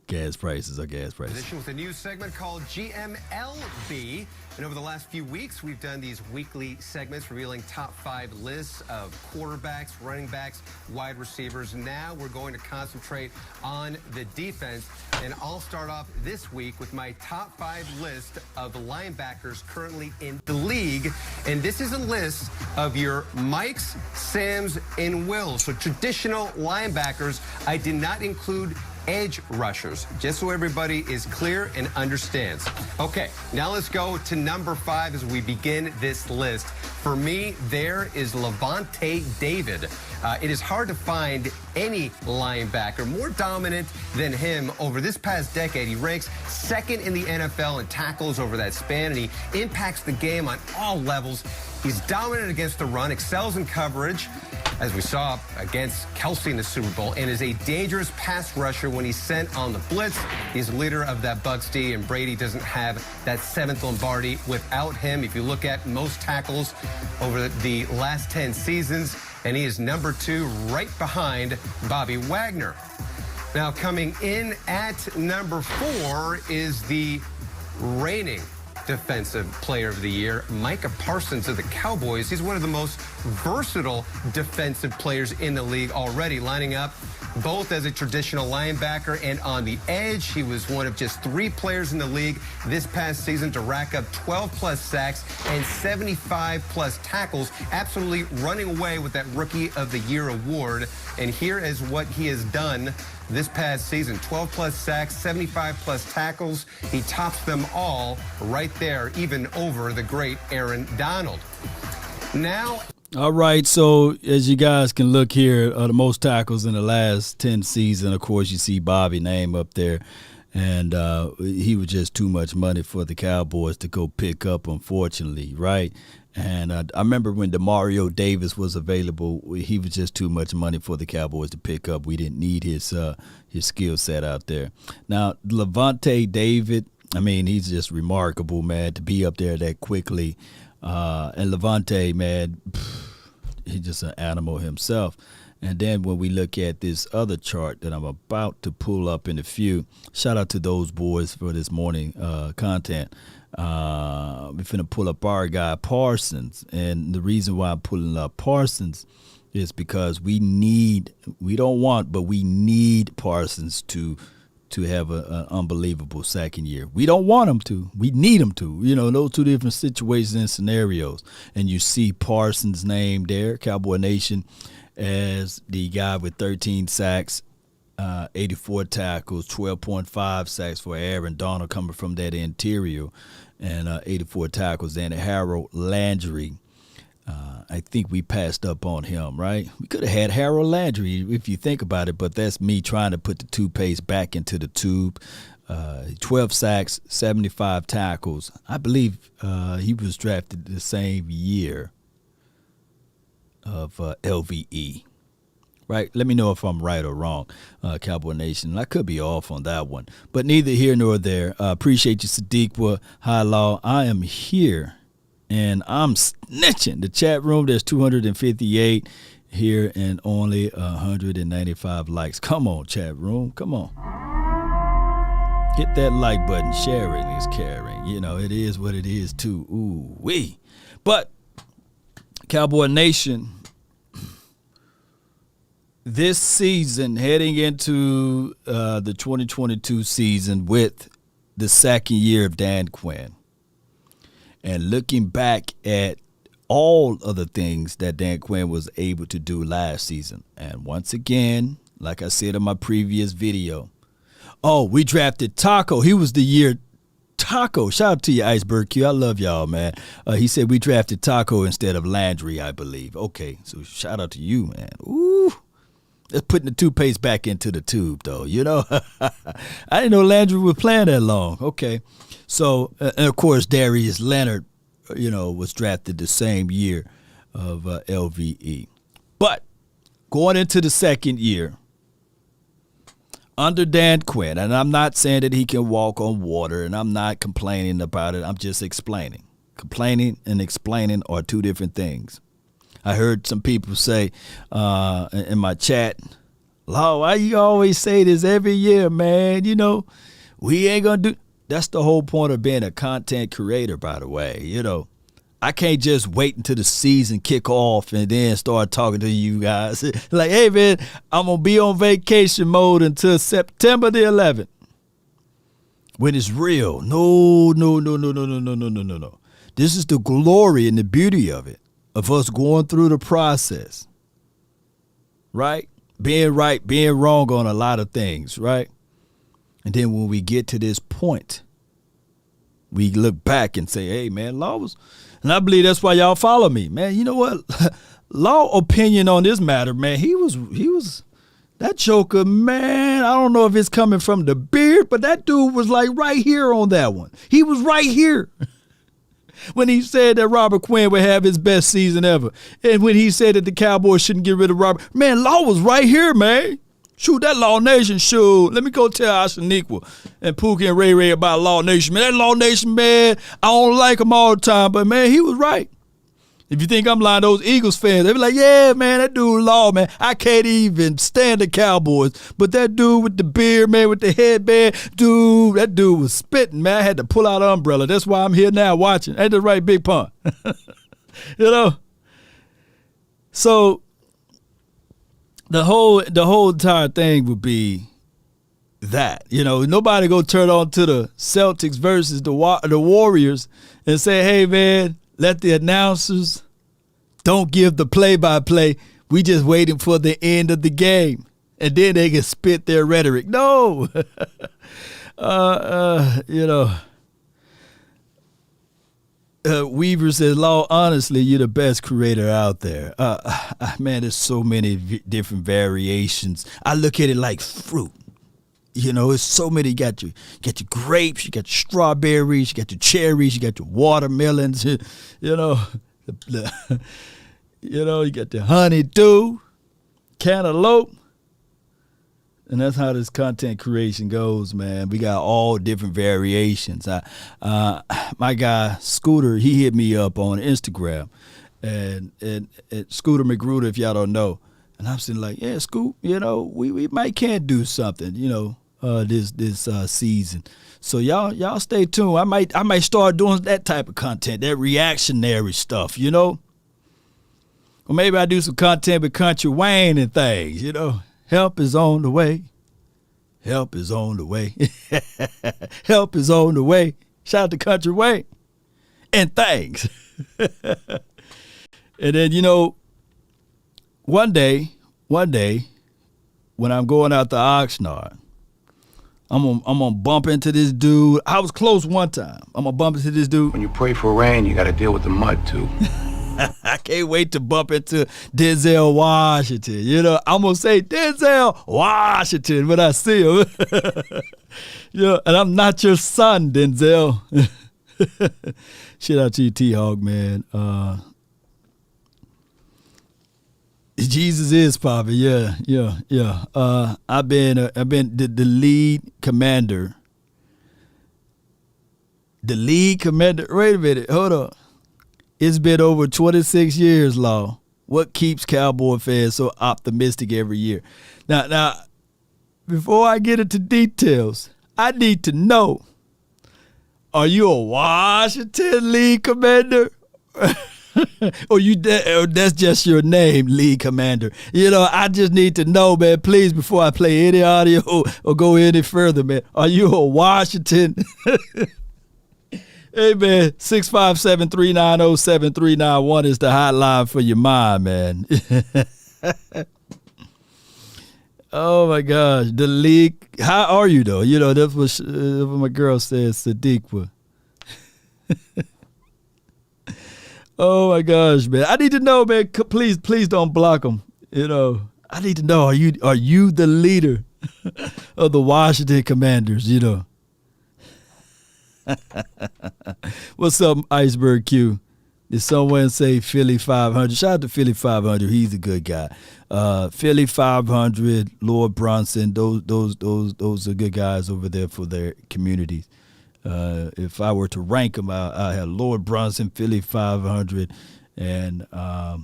Gas prices are gas prices. Position with a new segment called GMLB. And over the last few weeks, we've done these weekly segments revealing top 5 lists of quarterbacks, running backs, wide receivers. Now we're going to concentrate on the defense. And I'll start off this week with my top 5 list of linebackers currently in the league. And this is a list of your Mikes, Sams, and Wills. So traditional linebackers. I did not include edge rushers, just so everybody is clear and understands. Okay, now let's go to number 5 as we begin this list. For me, there is Levante David. It is hard to find any linebacker more dominant than him over this past decade. He ranks 2nd in the NFL in tackles over that span, and he impacts the game on all levels. He's dominant against the run, excels in coverage, as we saw against Kelsey in the Super Bowl, and is a dangerous pass rusher when he's sent on the blitz. He's the leader of that Bucs D, and Brady doesn't have that 7th Lombardi without him. If you look at most tackles over the last 10 seasons, and he is number 2 right behind Bobby Wagner. Now coming in at number 4 is the reigning Defensive Player of the Year, Micah Parsons of the Cowboys. He's one of the most versatile defensive players in the league already, lining up both as a traditional linebacker and on the edge. He was one of just 3 players in the league this past season to rack up 12-plus sacks and 75-plus tackles, absolutely running away with that Rookie of the Year award. And here is what he has done this past season: 12-plus sacks, 75-plus tackles. He tops them all right there, even over the great Aaron Donald. Now, all right, so as you guys can look here, the most tackles in the last 10 seasons, of course, you see Bobby name up there, and he was just too much money for the Cowboys to go pick up, unfortunately, right? And I remember when DeMario Davis was available, he was just too much money for the Cowboys to pick up. We didn't need his skill set out there. Now, Levante David, I mean, he's just remarkable, man, to be up there that quickly. And Levante, man, he's just an animal himself. And then when we look at this other chart that I'm about to pull up in a few, shout out to those boys for this morning content. We're finna pull up our guy Parsons, and the reason why I'm pulling up Parsons is because we need Parsons to have an unbelievable second year. We don't want him to. We need him to. You know, those 2 different situations and scenarios. And you see Parsons' name there, Cowboy Nation, as the guy with 13 sacks, 84 tackles, 12.5 sacks for Aaron Donald coming from that interior, and 84 tackles. And Harold Landry, I think we passed up on him, right? We could have had Harold Landry if you think about it, but that's me trying to put the toothpaste back into the tube. 12 sacks, 75 tackles. I believe he was drafted the same year of LVE. Right? Let me know if I'm right or wrong, Cowboy Nation. I could be off on that one. But neither here nor there. Appreciate you, Sadiq. Hi, Law. I am here, and I'm snitching. The chat room, there's 258 here and only 195 likes. Come on, chat room. Come on. Hit that like button. Sharing is caring. You know, it is what it is, too. Ooh-wee. But, Cowboy Nation, this season, heading into the 2022 season with the second year of Dan Quinn, and looking back at all of the things that Dan Quinn was able to do last season. And once again, like I said in my previous video, we drafted Taco. He was the year Taco. Shout out to you, Iceberg Q. I love y'all, man. He said we drafted Taco instead of Landry, I believe. Okay, so shout out to you, man. Ooh. That's putting the toothpaste back into the tube, though, you know. I didn't know Landry was playing that long. Okay. So, and of course, Darius Leonard, you know, was drafted the same year of LVE. But going into the second year, under Dan Quinn, and I'm not saying that he can walk on water, and I'm not complaining about it. I'm just explaining. Complaining and explaining are two different things. I heard some people say in my chat, Law, why you always say this every year, man? You know, we ain't going to do. That's the whole point of being a content creator, by the way. You know, I can't just wait until the season kick off and then start talking to you guys. Like, hey, man, I'm going to be on vacation mode until September the 11th. When it's real. No. This is the glory and the beauty of it, of us going through the process. Right, being wrong on a lot of things, right? And then when we get to this point, we look back and say, hey, man, Law was, and I believe that's why y'all follow me, man. You know what? Law opinion on this matter, man, he was that joker, man. I don't know if it's coming from the beard, but that dude was like right here on that one. He was right here. When he said that Robert Quinn would have his best season ever. And when he said that the Cowboys shouldn't get rid of Robert. Man, Law was right here, man. Shoot, that Law Nation, shoot. Let me go tell Ashaniqua and Pookie and Ray Ray about Law Nation. Man, that Law Nation, man, I don't like him all the time. But, man, he was right. If you think I'm lying, those Eagles fans, they be like, yeah, man, that dude Law, man, I can't even stand the Cowboys. But that dude with the beard, man, with the headband, dude, that dude was spitting, man. I had to pull out an umbrella. That's why I'm here now watching. Ain't that right, Big Pun? You know? So the whole entire thing would be that. You know, nobody go turn on to the Celtics versus the Warriors and say, hey, man, let the announcers don't give the play-by-play. We just waiting for the end of the game. And then they can spit their rhetoric. No. You know. Weaver says, Law, honestly, you're the best creator out there. Man, there's so many different variations. I look at it like fruit. You know, it's so many. You got your grapes, you got your strawberries, you got your cherries, you got your watermelons. You know, you got the honeydew, cantaloupe, and that's how this content creation goes, man. We got all different variations. My guy Scooter, he hit me up on Instagram, and Scooter McGruder, if y'all don't know, and I'm sitting like, yeah, Scoot, you know, we can't do something, you know. This season, so y'all stay tuned. I might start doing that type of content, that reactionary stuff, you know. Or maybe I do some content with Country Wayne and things, you know. Help is on the way. Help is on the way. Help is on the way. Shout out to Country Wayne and things. And then, you know, one day when I'm going out to Oxnard, I'm gonna bump into this dude. I was close one time. I'm gonna bump into this dude. When you pray for rain, you got to deal with the mud too. I can't wait to bump into Denzel Washington. You know, I'm going to say Denzel Washington when I see him. Yeah, and I'm not your son, Denzel. Shout out to you, T-Hawk, man. Jesus is Papa. Yeah. I've been the lead commander. The lead commander. Wait a minute. Hold on. It's been over 26 years, Law. What keeps Cowboy fans so optimistic every year? Now, before I get into details, I need to know: are you a Washington lead commander? Or that's just your name, lead commander? You know, I just need to know, man, please, before I play any audio or go any further, man. Are you a Washington? Hey, man, 657-390-7391 is the hotline for your mind, man. Oh, my gosh. The league. How are you, though? You know, that's what my girl says, Sadiq. Oh, my gosh, man. I need to know, man. Please don't block them. You know, I need to know, are you the leader of the Washington Commanders, you know? What's up, Iceberg Q? Did someone say Philly 500? Shout out to Philly 500. He's a good guy. Philly 500, Lord Bronson, those are good guys over there for their communities. If I were to rank them, I have Lord Bronson, Philly 500, and I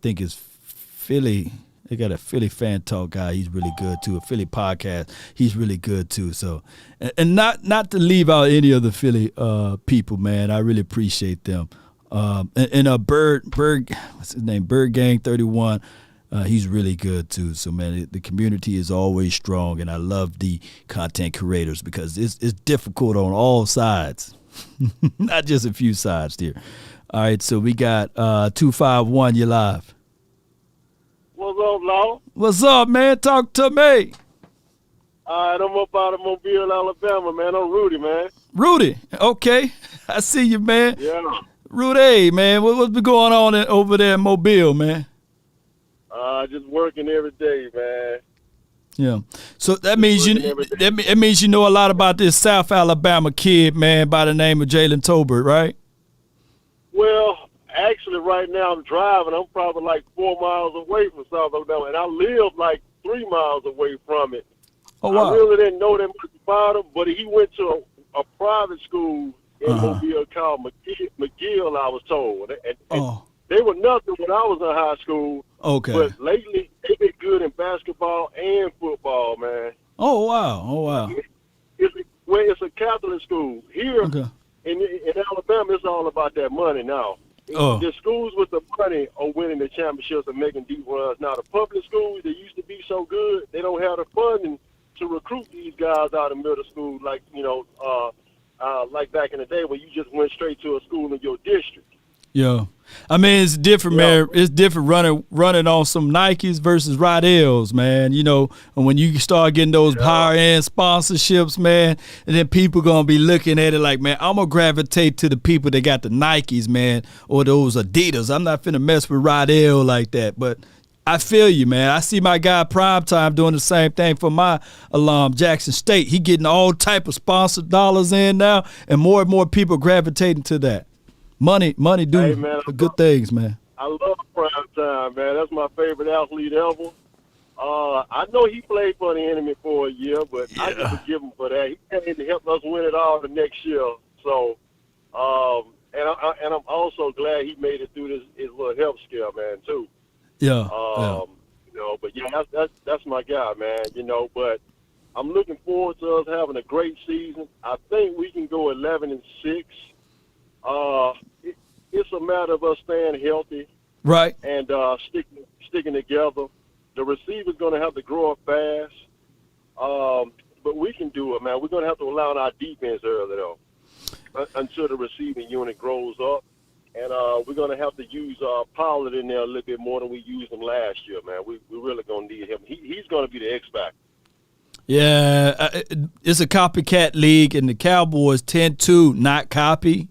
think it's Philly. They got a Philly Fan Talk guy. He's really good too. A Philly podcast. He's really good too. So, and not to leave out any of the Philly people, man. I really appreciate them. And Bird, what's his name? Bird Gang 31. He's really good too. So, man, the community is always strong, and I love the content creators because it's difficult on all sides, not just a few sides there. All right, so we got 251. You're live. What's up, Law? What's up, man? Talk to me. All right, I'm up out of Mobile, Alabama, man. I'm Rudy, man. Rudy, okay. I see you, man. Yeah. Rudy, man, what's been going on over there in Mobile, man? Just working every day, man. Yeah. So that means that means you know a lot about this South Alabama kid, man, by the name of Jalen Tolbert, right? Well, actually, right now I'm driving. I'm probably like 4 miles away from South Alabama, and I live like 3 miles away from it. Oh, wow. I really didn't know that much about him, but he went to a private school in Mobile called McGill, I was told. And they were nothing when I was in high school. Okay. But lately, they've been good in basketball and football, man. Oh, wow. It's a Catholic school. Here in Alabama, it's all about that money now. The schools with the money are winning the championships and making deep runs. Now, the public schools that used to be so good, they don't have the funding to recruit these guys out of middle school like, like back in the day when you just went straight to a school in your district. Yeah. I mean, it's different, man. It's different running on some Nikes versus Rydell's, man. You know, and when you start getting those higher-end sponsorships, man, and then people going to be looking at it like, man, I'm going to gravitate to the people that got the Nikes, man, or those Adidas. I'm not finna mess with Rydell like that, but I feel you, man. I see my guy Primetime doing the same thing for my alum, Jackson State. He getting all type of sponsored dollars in now, and more people gravitating to that. Money do good things, man. I love Primetime, man. That's my favorite athlete ever. I know he played for the enemy for a year, but I can forgive him for that. He came to help us win it all the next year. So, and I'm also glad he made it through his little health scare, man, too. Yeah. But that's my guy, man. But I'm looking forward to us having a great season. I think we can go 11-6. It's a matter of us staying healthy, right, and sticking together. The receiver's going to have to grow up fast, but we can do it, man. We're going to have to allow our defense early, though, until the receiving unit grows up. And we're going to have to use Pollard in there a little bit more than we used him last year, man. We're really going to need him. He's going to be the X factor. Yeah, it's a copycat league, and the Cowboys tend to not copy,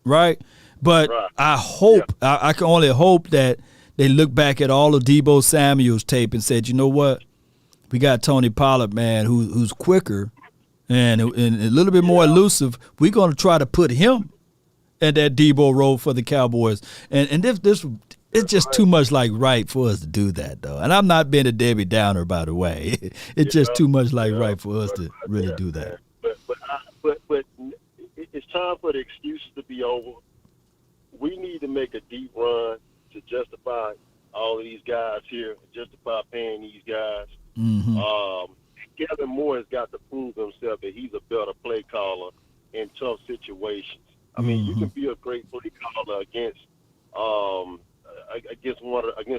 right? But Right. I hope, I can only hope that they look back at all of Deebo Samuel's tape and said, you know what? We got Tony Pollard, man, who's quicker and a little bit more elusive. We're going to try to put him in that Deebo role for the Cowboys. And this it's just too much like right for us to do that, though. And I'm not being a Debbie Downer, by the way. It's just too much like right for us to really do that. But it's time for the excuses to be over. We need to make a deep run to justify all of these guys here, justify paying these guys. Mm-hmm. Kevin Moore has got to prove himself that he's a better play caller in tough situations. I mean, you can be a great play caller against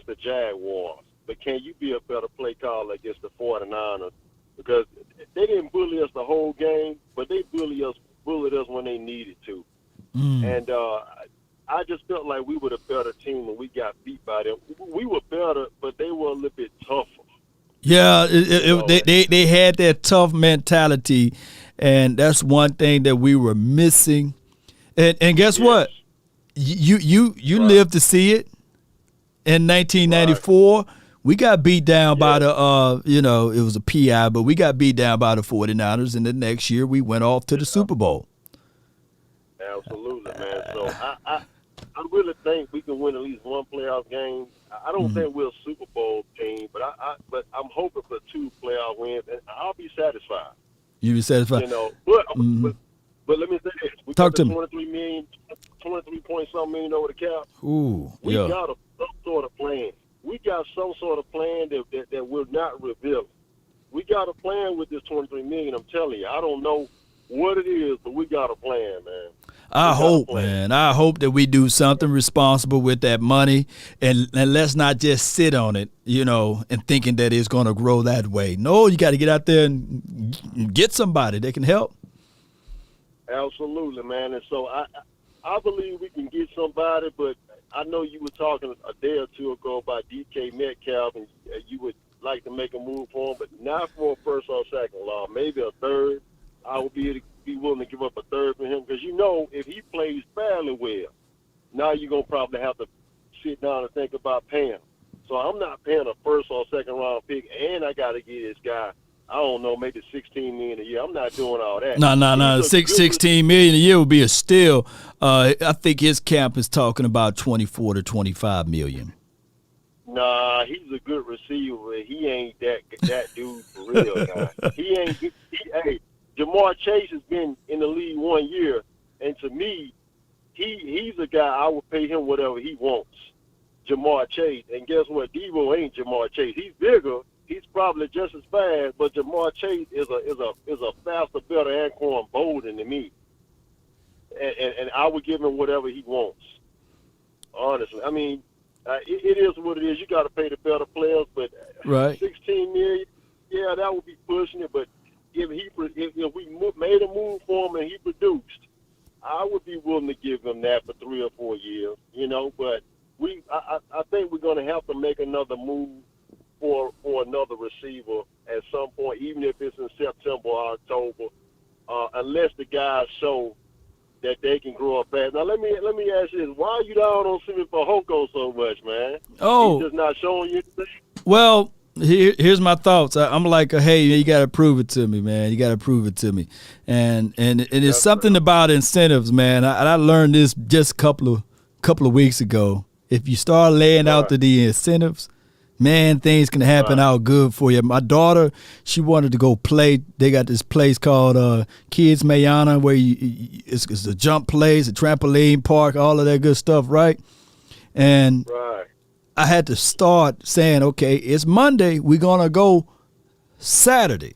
the Jaguars, but can you be a better play caller against the 49ers? Because they didn't bully us the whole game, but they bullied us when they needed to. And I just felt like we were the better team when we got beat by them. We were better, but they were a little bit tougher. Yeah, they had that tough mentality, and that's one thing that we were missing. And guess what? You lived to see it in 1994. Right. We got beat down by the it was a PI, but we got beat down by the 49ers, and the next year we went off to the Super Bowl. Absolutely, man. So I really think we can win at least one playoff game. I don't think we're a Super Bowl team, but I'm hoping for 2 playoff wins, and I'll be satisfied. You be satisfied, But let me say this: we Talk got to the me. 23-point-something million over the cap. Ooh, We got some sort of plan. We got some sort of plan that we're not revealing. We got a plan with this $23 million. I'm telling you, I don't know what it is, but we got a plan, man. I hope that we do something responsible with that money, and let's not just sit on it, and thinking that it's going to grow that way. No, you got to get out there and get somebody that can help. Absolutely, man. And so I believe we can get somebody, but I know you were talking a day or two ago about DK Metcalf, and you would like to make a move for him, but not for a first or second law, maybe a third. I would be willing to give up a third for him because, if he plays fairly well, now you're going to probably have to sit down and think about paying him. So I'm not paying a first or second round pick, and I got to get this guy, I don't know, maybe $16 million a year. I'm not doing all that. No. $16 million a year would be a steal. I think his camp is talking about $24 to $25 million. Nah, he's a good receiver. He ain't that dude for real, guys. He ain't. Hey, Jamar Chase has been in the league 1 year, and to me, he's a guy I would pay him whatever he wants. Jamar Chase, and guess what? Deebo ain't Jamar Chase. He's bigger. He's probably just as fast, but Jamar Chase is a faster, better Anquan Bolden than me. And I would give him whatever he wants. Honestly, I mean, it is what it is. You got to pay the better players, but right. $16 million, yeah, that would be pushing it. But if we made a move for him and he produced, I would be willing to give him that for 3 or 4 years. But I think we're going to have to make another move for another receiver at some point, even if it's in September or October, unless the guys show that they can grow up fast. Now, let me ask you this. Why are you down on Simi Fehoko so much, man? Oh. He's just not showing you anything? Well, here's my thoughts. I'm like, hey, you got to prove it to me, man. You got to prove it to me. And it's something about incentives, man. I learned this just a couple of weeks ago. If you start laying out the incentives, man, things can happen out good for you. My daughter, she wanted to go play. They got this place called Kids Mayana where it's a jump place, a trampoline park, all of that good stuff, right? And I had to start saying, okay, it's Monday. We're going to go Saturday.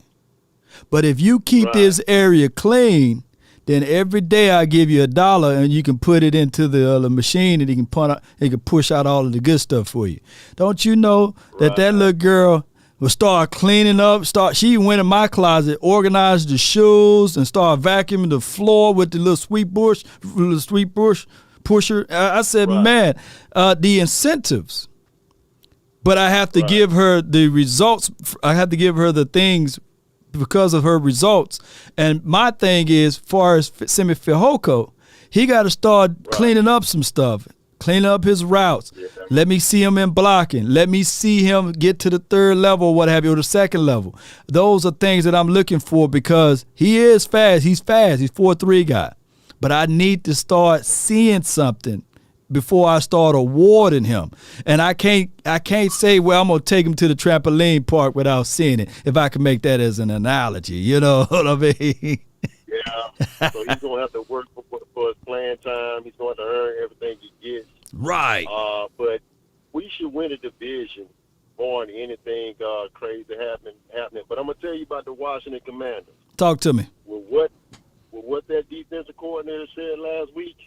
But if you keep this area clean, then every day I give you $1 and you can put it into the machine and he can push out all of the good stuff for you. Don't you know that little girl will start cleaning up? She went in my closet, organized the shoes, and started vacuuming the floor with the little sweet bush pusher. I said, man, the incentives. But I have to give her the results. I have to give her the things because of her results. And my thing is, as far as Simi Fehoko, He got to start cleaning up some stuff, cleaning up his routes. Yeah. Let me see him in blocking. Let me see him get to the third level, what have you, or the second level. Those are things that I'm looking for because he is fast. He's fast. He's 4.3 guy. But I need to start seeing something before I start awarding him. And I can't say, well, I'm going to take him to the trampoline park without seeing it, if I can make that as an analogy. You know what I mean? Yeah. So he's going to have to work for his playing time. He's going to earn everything he gets. Right. But we should win a division, barring anything crazy happening. But I'm going to tell you about the Washington Commanders. Talk to me. With what that defensive coordinator said last week,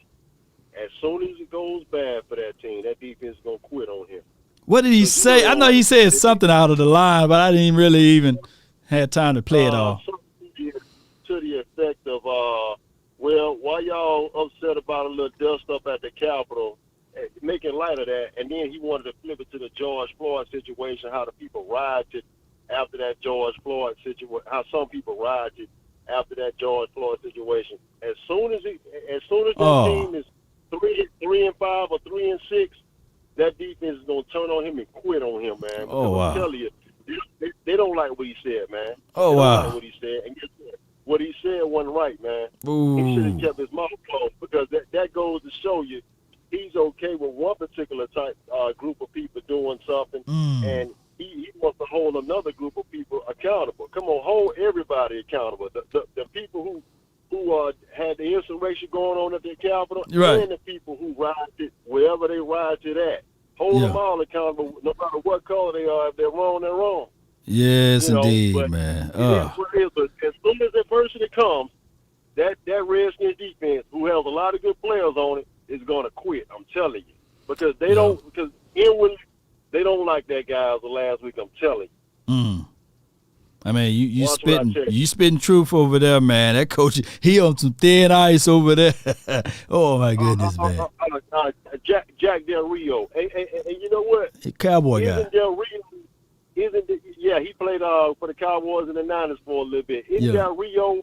as soon as it goes bad for that team, that defense is going to quit on him. What did he say? I know he said something out of the line, but I didn't really even have time to play it all. To the effect of, well, why y'all upset about a little dust up at the Capitol, making light of that, and then he wanted to flip it to the George Floyd situation, how the people rioted after that George Floyd situation, how some people rioted after that George Floyd situation. As soon as that team is 3-5 or 3-6, that defense is gonna turn on him and quit on him, man. Oh wow! I'm telling you, they don't like what he said, man. Oh they wow! Don't like what he said, and guess what he said wasn't right, man. Ooh. He should have kept his mouth closed because that goes to show you he's okay with one particular type group of people doing something, and he wants to hold another group of people accountable. Come on, hold everybody accountable. The people who had the insurrection going on at the Capitol, right, and the people who rioted wherever they rioted at. Hold them all accountable, no matter what color they are. If they're wrong, they're wrong. Yes, indeed, man. As soon as that person comes, that Redskins defense, who has a lot of good players on it, is going to quit. I'm telling you, because they don't. Because inwardly, they don't like that guy as of last week. I'm telling you. I mean, you spitting truth over there, man. That coach, he on some thin ice over there. Oh my goodness, man. Jack Del Rio, and you know what? Cowboy guy. Del Rio, he played for the Cowboys and the Niners for a little bit. Isn't Del Rio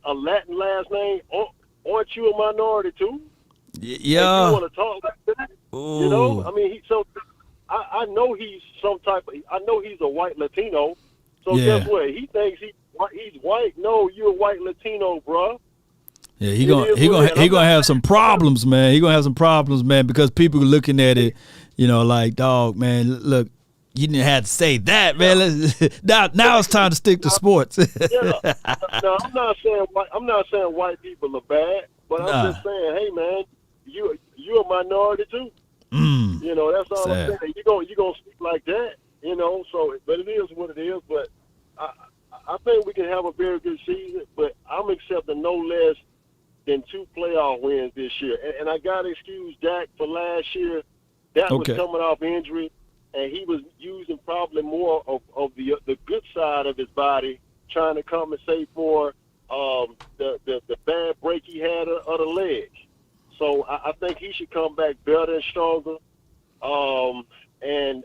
a Latin last name? Aren't you a minority too? Yeah. You want to talk like that? Ooh. You know, I mean, I know he's some type of. I know he's a white Latino. So guess what? He thinks he's white. No, you're a white Latino, bro. Yeah, he gonna have some problems, man. He gonna have some problems, man, because people are looking at it, you know, like, dog, man, look, you didn't have to say that, man. Now it's time to stick to sports. No, I'm not saying white people are bad, but I'm just saying, hey, man, you're a minority too. You know, that's all I'm saying. You gonna speak like that. You know, so, but it is what it is. But I think we can have a very good season, but I'm accepting no less than 2 playoff wins this year. And I got to excuse Dak for last year. That was coming off injury, and he was using probably more of the good side of his body, trying to compensate for the bad break he had of the leg. So I think he should come back better and stronger. And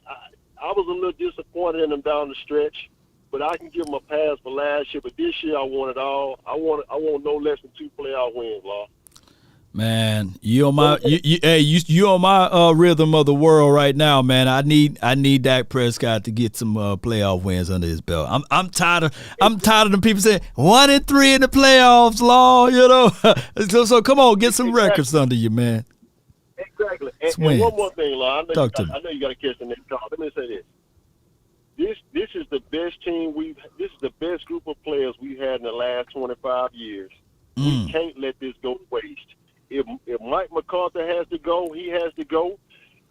I was a little disappointed in him down the stretch, but I can give him a pass for last year. But this year, I want it all. I want no less than 2 playoff wins, Law. Man, you on my rhythm of the world right now, man. I need Dak Prescott to get some playoff wins under his belt. I'm tired of the people saying 1-3 in the playoffs, Law. You know, so come on, get some records under you, man. Exactly. And one more thing, Law. I know you got to catch the next call. Let me say this. This is the best team this is the best group of players we've had in the last 25 years. We can't let this go to waste. If Mike McCarthy has to go, he has to go.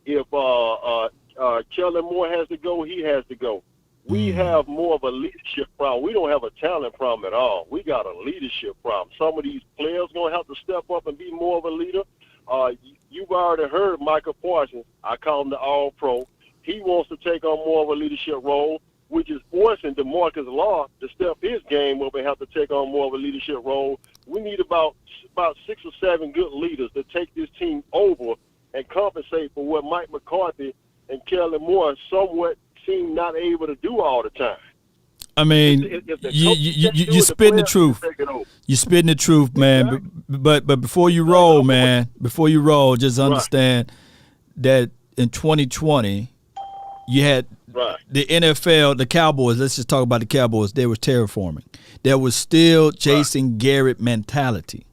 If Kellen Moore has to go, he has to go. We have more of a leadership problem. We don't have a talent problem at all. We got a leadership problem. Some of these players going to have to step up and be more of a leader. You've already heard Michael Parsons. I call him the All-Pro. He wants to take on more of a leadership role, which is forcing DeMarcus Law to step his game up and have to take on more of a leadership role. We need about 6 or 7 good leaders to take this team over and compensate for what Mike McCarthy and Kellen Moore somewhat seem not able to do all the time. I mean, you're spitting the truth. You're spitting the truth, man. but before you roll, man, just understand that in 2020, you had the NFL, the Cowboys. Let's just talk about the Cowboys. They were terraforming. There was still Jason Garrett mentality.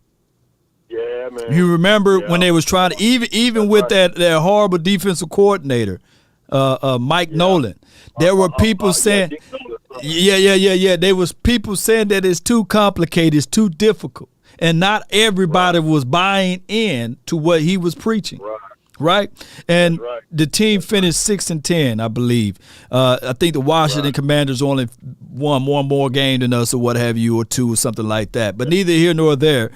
Yeah, man. You remember when they was trying to even with that horrible defensive coordinator, Mike Nolan. There were people saying, There was people saying that it's too complicated, it's too difficult, and not everybody was buying in to what he was preaching. Right? And the team finished 6-10, I believe. I think the Washington Commanders only won one more game than us or what have you, or two or something like that. But neither here nor there.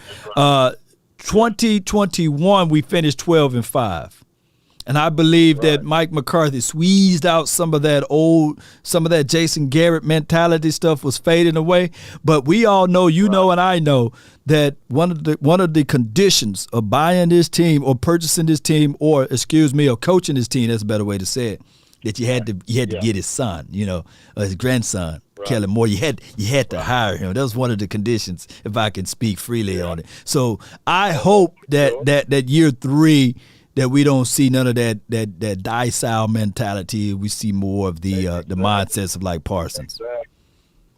2021, we finished 12-5. And I believe that Mike McCarthy squeezed out some of that Jason Garrett mentality stuff was fading away. But we all know, know, and I know that one of the conditions of buying this team or purchasing this team or coaching this team, that's a better way to say it, that you had to get his son, his grandson. Kellen Moore, you had to hire him. That was one of the conditions, if I can speak freely on it. So I hope that year 3 that we don't see none of that die-style mentality. We see more of the mindsets of like Parsons.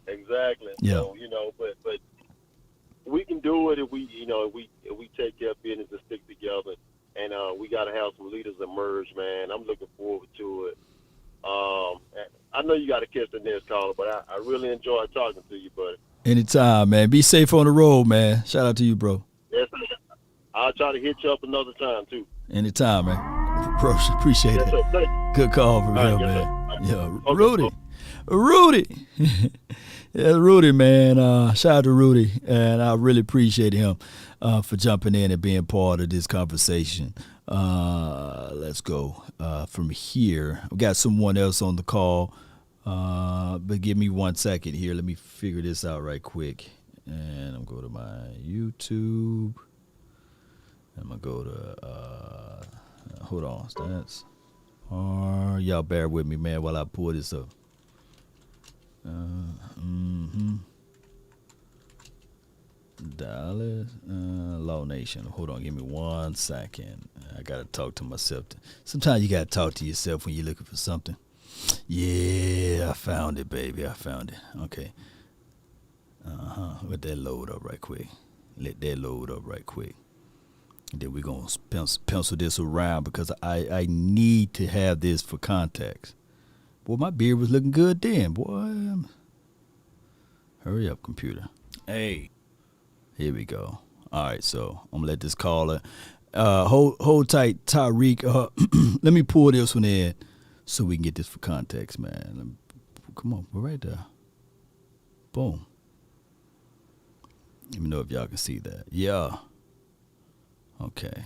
Exactly. Yeah. So, but we can do it if we take care of business and stick together. And we got to have some leaders emerge, man. I'm looking forward to it. I know you got to catch the next caller, but I really enjoyed talking to you, buddy. Anytime, man. Be safe on the road, man. Shout out to you, bro. Yes, I'll try to hit you up another time, too. Anytime, man. Bro, appreciate it. Sir, good call for real, man. Yeah, Rudy. Yeah, Rudy, man. Shout out to Rudy, and I really appreciate him for jumping in and being part of this conversation. Let's go from here. We got someone else on the call, but give me 1 second here. Let me figure this out right quick. And I'm going to go to my YouTube. I'm going to go to, hold on, stats. Y'all bear with me, man, while I pull this up. Dallas, Law Nation. Hold on, give me 1 second. I got to talk to myself. Sometimes you got to talk to yourself when you're looking for something. Yeah, I found it, baby. I found it. Okay. Let that load up right quick. And then we're going to pencil this around because I need to have this for context. Boy, my beard was looking good then, boy. Hurry up, computer. Hey. Here we go. All right, so I'm going to let this caller. Hold tight, Tyreek. Let me pull this one in so we can get this for context, man. Come on, we're right there. Boom. Let me know if y'all can see that. Yeah. Okay.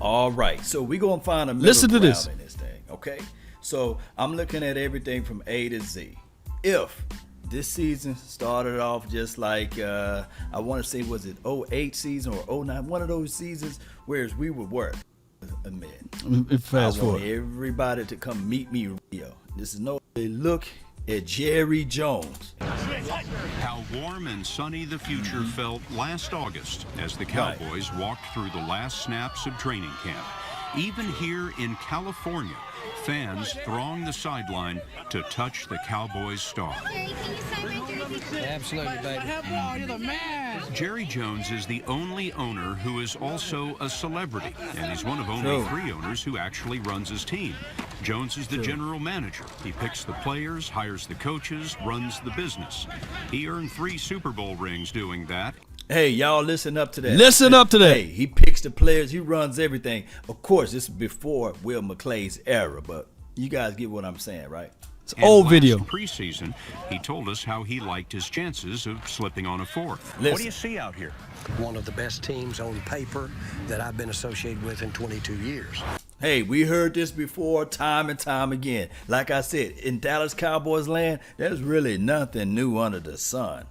All right, so we're going to find a middle ground in this thing, okay? So I'm looking at everything from A to Z. If this season started off just like, I want to say, was it 08 season or 09? One of those seasons, whereas we would work. A minute. Fast forward. Everybody to come meet me. This is no look at Jerry Jones. How warm and sunny the future felt last August as the Cowboys walked through the last snaps of training camp. Even here in California, fans throng the sideline to touch the Cowboys star. Absolutely, baby. You're the man. Jerry Jones is the only owner who is also a celebrity, and he's one of only 3 owners who actually runs his team. Jones is the general manager. He picks the players, hires the coaches, runs the business. He earned 3 Super Bowl rings doing that. Hey, y'all, listen up to that. Listen up to that. Hey, he picks the players. He runs everything. Of course, this is before Will McClay's era, but you guys get what I'm saying, right? It's old video. Preseason, he told us how he liked his chances of slipping on a 4th. What do you see out here? One of the best teams on paper that I've been associated with in 22 years. Hey, we heard this before time and time again. Like I said, in Dallas Cowboys land, there's really nothing new under the sun.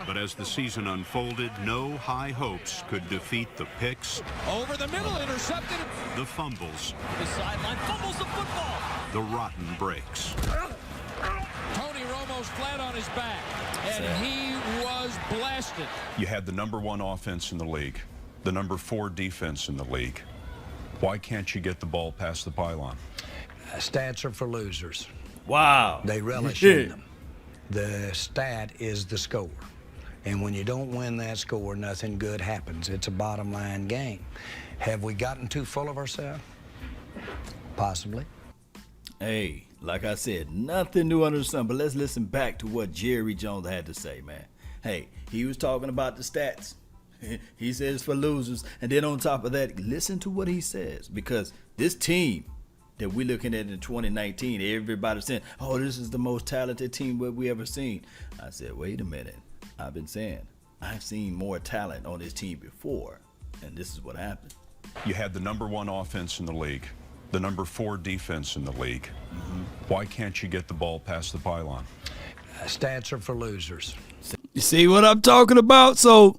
But as the season unfolded, no high hopes could defeat the picks. Over the middle, intercepted. The fumbles. The sideline fumbles the football. the rotten breaks. Tony Romo's flat on his back, and he was blasted. You had the #1 offense in the league, the #4 defense in the league. Why can't you get the ball past the pylon? Stats are for losers. Wow. They relish in them. The stat is the score. And when you don't win that score, nothing good happens. It's a bottom line game. Have we gotten too full of ourselves? Possibly. Hey, like I said, nothing new under the sun, but let's listen back to what Jerry Jones had to say, man. Hey, he was talking about the stats. He says for losers. And then on top of that, listen to what he says. Because this team that we're looking at in 2019, everybody's saying, oh, this is the most talented team we ever seen. I said, wait a minute. I've been saying, I've seen more talent on this team before. And this is what happened. You had the #1 offense in the league, the #4 defense in the league. Why can't you get the ball past the pylon? Stats are for losers. You see what I'm talking about? So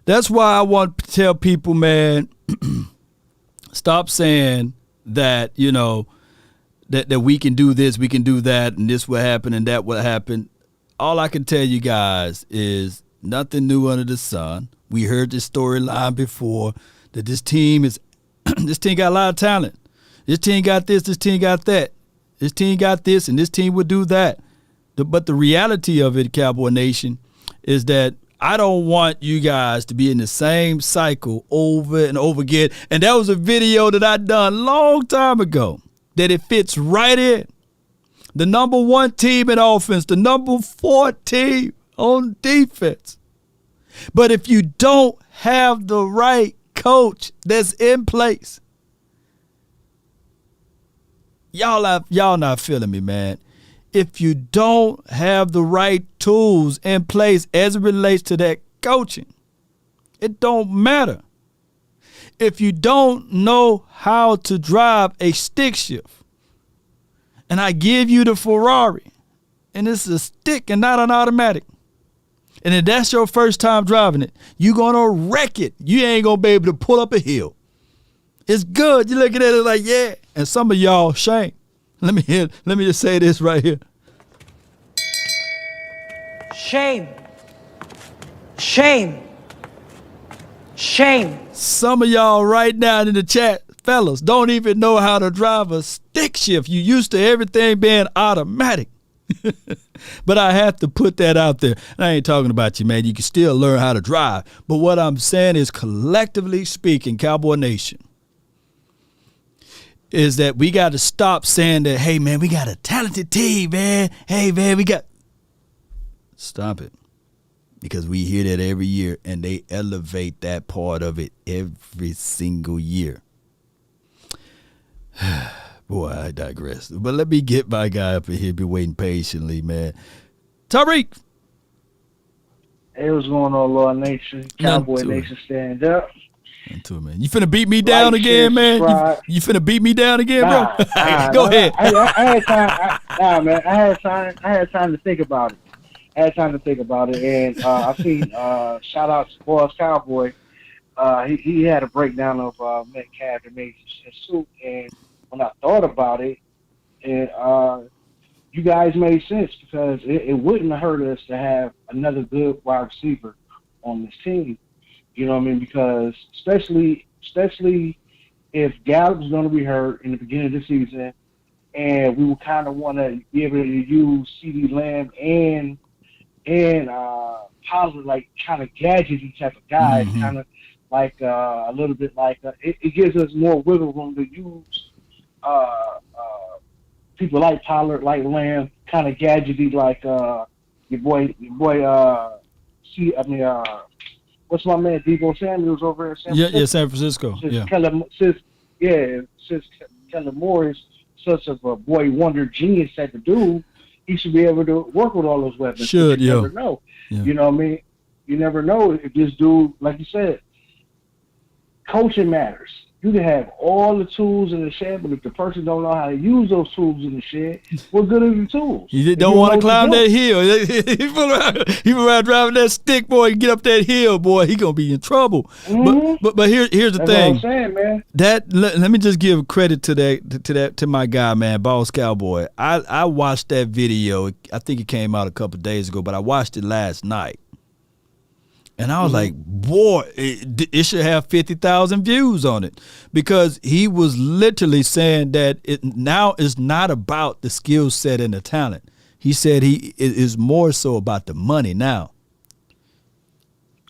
that's why I want to tell people, man, stop saying that, you know, that we can do this, we can do that, and this will happen and that will happen. All I can tell you guys is nothing new under the sun. We heard this storyline before that this team is this team got a lot of talent. This team got this team got that. This team got this, and this team would do that. But the reality of it, Cowboy Nation, is that I don't want you guys to be in the same cycle over and over again. And that was a video that I done a long time ago that it fits right in. The #1 team in offense, the #4 team on defense. But if you don't have the right coach that's in place, y'all not feeling me, man. If you don't have the right tools in place as it relates to that coaching, it don't matter. If you don't know how to drive a stick shift, and I give you the Ferrari, and it's a stick and not an automatic, and if that's your first time driving it, you're going to wreck it. You ain't going to be able to pull up a hill. It's good. You're looking at it like, yeah. And some of y'all, shame. Let me just say this right here. Shame. Shame. Shame. Some of y'all right now in the chat, fellas, don't even know how to drive a stick shift. You used to everything being automatic. But I have to put that out there. And I ain't talking about you, man. You can still learn how to drive. But what I'm saying is, collectively speaking, Cowboy Nation, is that we got to stop saying that, hey, man, we got a talented team, man. Hey, man, we got... Stop it. Because we hear that every year, and they elevate that part of it every single year. Boy, I digress. But let me get my guy up in here, be waiting patiently, man. Tariq. Hey, what's going on, Lord Nation? Cowboy Nation, stand up. Into it, man. You finna beat me down again, man? You finna beat me down again, bro? Go ahead. I had time. Man. I had time to think about it. And I seen shout out to Boss Cowboy. He had a breakdown of Minicamp and made his suit, and when I thought about it, and you guys made sense, because it wouldn't have hurt us to have another good wide receiver on this team. You know what I mean? Because especially if Gallup's going to be hurt in the beginning of the season, and we would kind of want to be able to use CD Lamb and Pollard, like kind of gadgety type of guys, kind of like a little bit like it gives us more wiggle room to use people like Pollard, like Lamb, kind of gadgety like your boy. What's my man Deebo Samuels over in San Francisco? Yeah, San Francisco. Since Kellen Moore is such a boy wonder genius type of dude, he should be able to work with all those weapons. You never know. Yeah. You know what I mean? You never know if this dude, like you said, coaching matters. You can have all the tools in the shed, but if the person don't know how to use those tools in the shed, what good are the tools? You don't want to climb that hill. He around driving that stick, boy. You get up that hill, boy. He gonna be in trouble. Mm-hmm. But here's the That's thing. what I'm saying, man. Let me just give credit to my guy, man, Boss Cowboy. I watched that video. I think it came out a couple of days ago, but I watched it last night. And I was like, boy, it should have 50,000 views on it, because he was literally saying that it now is not about the skill set and the talent. He said it is more so about the money now.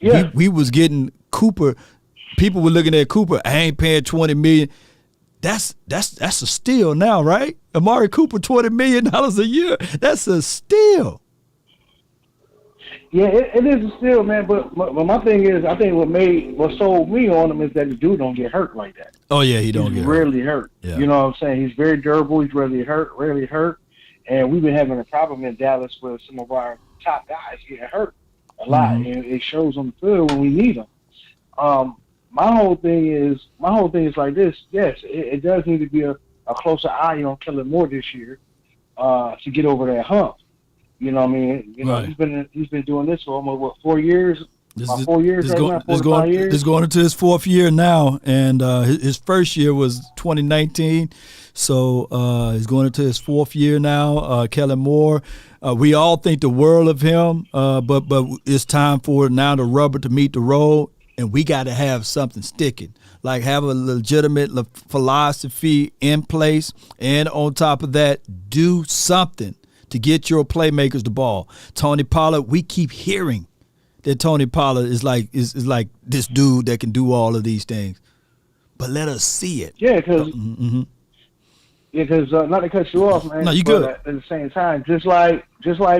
Yeah. We was getting Cooper. People were looking at Cooper. I ain't paying $20 million. That's a steal now, right? Amari Cooper, $20 million a year. That's a steal. Yeah, it is a steal, man. But my thing is, I think what sold me on him is that the dude don't get hurt like that. Oh yeah, he don't get rarely hurt. Yeah. You know what I'm saying? He's very durable. He's rarely hurt. And we've been having a problem in Dallas with some of our top guys getting hurt a lot, and it shows on the field when we need them. My whole thing is like this. Yes, it does need to be a closer eye on Kellen Moore this year to get over that hump. You know what I mean? You know, right. he's been doing this for almost 4 years. This is going into his 4th year now, and his first year was 2019, so he's going into his 4th year now. Kellen Moore, we all think the world of him, but it's time for now the rubber to meet the road, and we got to have something sticking, like have a legitimate philosophy in place, and on top of that, do something to get your playmakers the ball. Tony Pollard, we keep hearing that Tony Pollard is like this dude that can do all of these things, but let us see it. Yeah, because not to cut you off, man. No, you good. At the same time, just like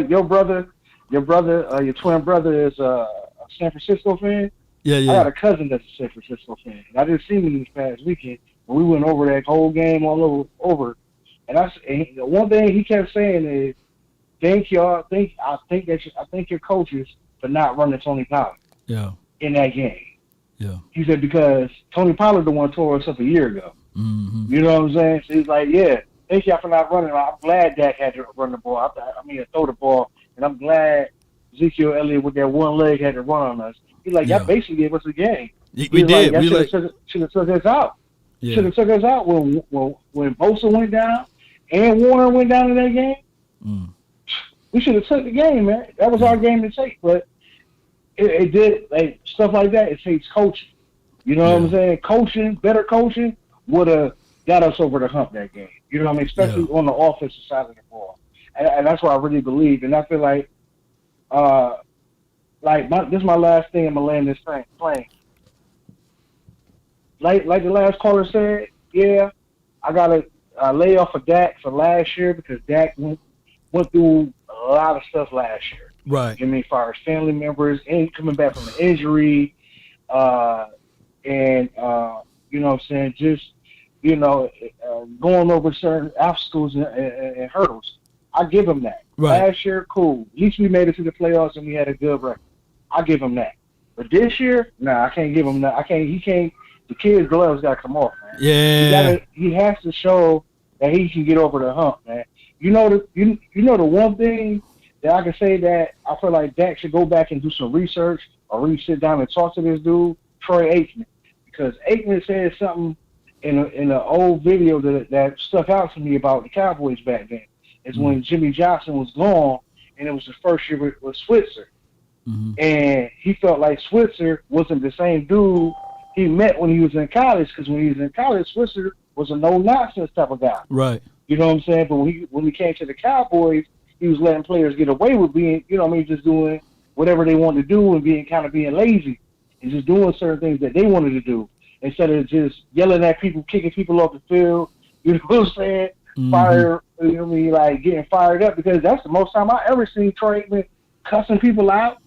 your brother, your twin brother is a San Francisco fan. Yeah. I got a cousin that's a San Francisco fan. And I just seen him this past weekend, and we went over that whole game all over. And the one thing he kept saying is, I think your coaches for not running Tony Pollard. Yeah. In that game. Yeah. He said because Tony Pollard the one tore us up a year ago. Mm-hmm. You know what I'm saying? So he's like, yeah, thank y'all for not running. I'm glad Dak had to run the ball. Throw the ball, and I'm glad Ezekiel Elliott with that one leg had to run on us. He's like, y'all basically gave us a game. We did. Like, should have took us out. Yeah. Should have took us out when Bosa went down and Warner went down in that game. Mm. We should have took the game, man. That was our game to take, but it did, like, stuff like that. It takes coaching. You know what I'm saying? Better coaching would have got us over the hump that game. You know what I mean? Especially on the offensive side of the ball. And that's what I really believe. And I feel like, this is my last thing I'm going to land this plane. Like the last caller said, yeah, I got to lay off of Dak for last year because Dak went through a lot of stuff last year. Right. I mean, as far as family members and coming back from an injury, and you know what I'm saying, just, you know, going over certain obstacles and hurdles. I give him that. Right. Last year, cool. At least we made it to the playoffs and we had a good record. I give him that. But this year, I can't give him that. He can't. The kid's gloves got to come off, man. Yeah. He has to show that he can get over the hump, man. You know the one thing that I can say that I feel like Dak should go back and do some research or really sit down and talk to this dude, Troy Aikman, because Aikman said something in an old video that stuck out to me about the Cowboys back then. Is when Jimmy Johnson was gone, and it was the first year with Switzer, and he felt like Switzer wasn't the same dude he met when he was in college, because when he was in college, Switzer was a no-nonsense type of guy. Right. You know what I'm saying? But when he came to the Cowboys, he was letting players get away with being, you know what I mean, just doing whatever they wanted to do and being lazy and just doing certain things that they wanted to do instead of just yelling at people, kicking people off the field. You know what I'm saying? Fire, you know what I mean, like getting fired up, because that's the most time I ever seen Troy Aikman cussing people out,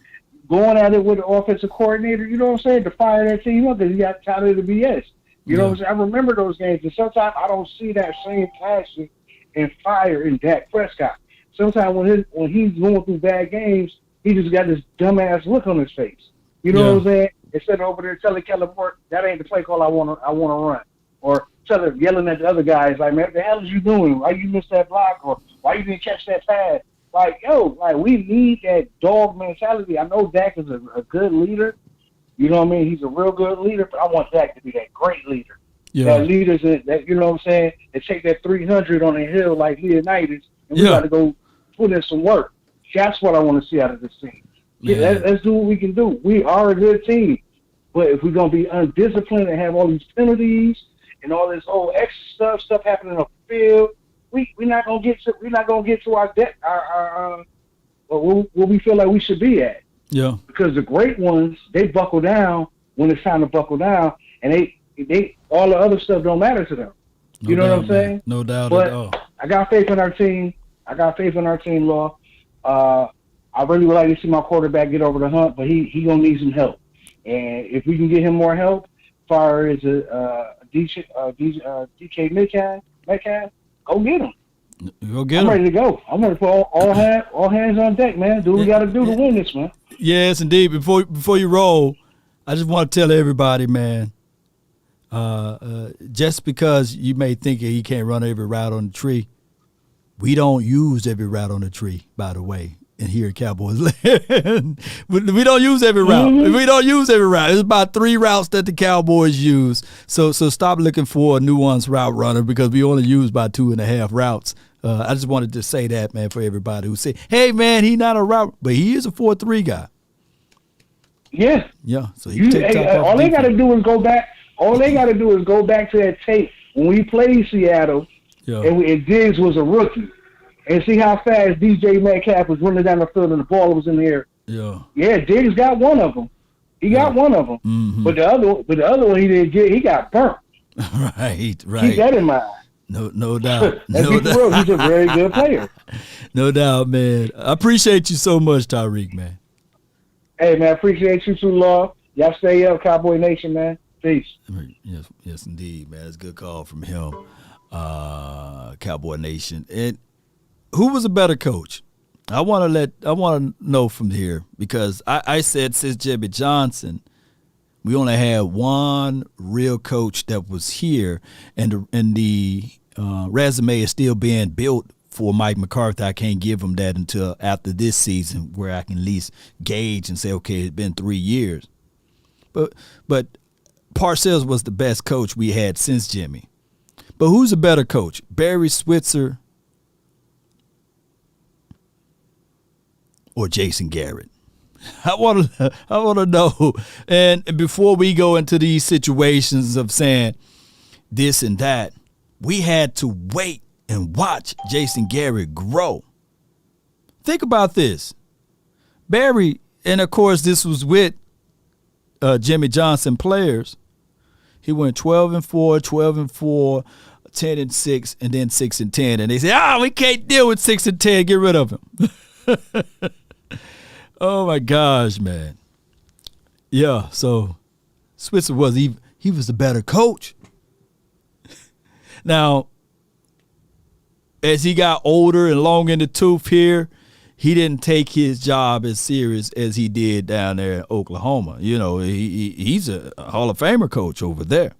going at it with the offensive coordinator, you know what I'm saying, to fire that team up because he got tired of the BS. You know what I'm saying? I remember those games, and sometimes I don't see that same passion and fire in Dak Prescott. Sometimes when he's going through bad games, he just got this dumbass look on his face. You know what I'm saying? Instead of over there telling Kellen Moore, that ain't the play call I want to run. or yelling at the other guys like, man, what the hell is you doing? Why you missed that block? Or why you didn't catch that pass? Like, yo, like we need that dog mentality. I know Dak is a good leader. You know what I mean? He's a real good leader, but I want Dak to be that great leader. Yeah. That leaders that, you know what I'm saying, that take that 300 on the hill like Leonidas, and we got to go put in some work. That's what I want to see out of this team. Yeah, let's do what we can do. We are a good team. But if we're going to be undisciplined and have all these penalties and all this old extra stuff happening on the field, we're not going to get to our depth, where we feel like we should be at. Yeah. Because the great ones, they buckle down when it's time to buckle down, and they all the other stuff don't matter to them. You know what I'm saying? No doubt but at all. I got faith in our team. Law. I really would like to see my quarterback get over the hump, but he gonna need some help. And if we can get him more help, as far as DK Metcalf, go get him. I'm ready to go. I'm ready to put all hands on deck, man. Do what we got to do to win this, man. Yes, indeed. Before you roll, I just want to tell everybody, man, just because you may think he can't run every route on the tree, we don't use every route on the tree, by the way. And here at Cowboys Land, we don't use every route. We don't use every route. It's about 3 routes that the Cowboys use. So stop looking for a nuanced route runner because we only use about 2.5 routes. I just wanted to say that, man, for everybody who say, hey, man, he's not a route, but he is a 4-3 guy. Yeah. Yeah. So all they got to do is go back. All they got to do is go back to that tape when we played Seattle and Diggs was a rookie. And see how fast DJ Metcalf was running down the field and the ball was in the air. Yeah. Yeah, Diggs got one of them. He got one of them. Mm-hmm. But the other one he didn't get. He got burnt. Right. Keep that in mind. No doubt. He's a very good player. No doubt, man. I appreciate you so much, Tyreek, man. Hey, man, appreciate you too, Law. Y'all stay up, Cowboy Nation, man. Peace. Yes, indeed, man. It's a good call from him, Cowboy Nation. And who was a better coach? I want to know from here because I said since Jimmy Johnson, we only had one real coach that was here, and the resume is still being built for Mike McCarthy. I can't give him that until after this season, where I can at least gauge and say, okay, it's been 3 years. But Parcells was the best coach we had since Jimmy. But who's a better coach, Barry Switzer or Jason Garrett? I want to know. And before we go into these situations of saying this and that, we had to wait and watch Jason Garrett grow. Think about this. Barry, and of course this was with Jimmy Johnson players. He went 12-4, 12-4, 10-6, and then 6-10. And they say, we can't deal with 6-10. Get rid of him. Oh my gosh, man. Yeah, so Switzer he was the better coach. Now, as he got older and long in the tooth here, he didn't take his job as serious as he did down there in Oklahoma. You know, he's a Hall of Famer coach over there.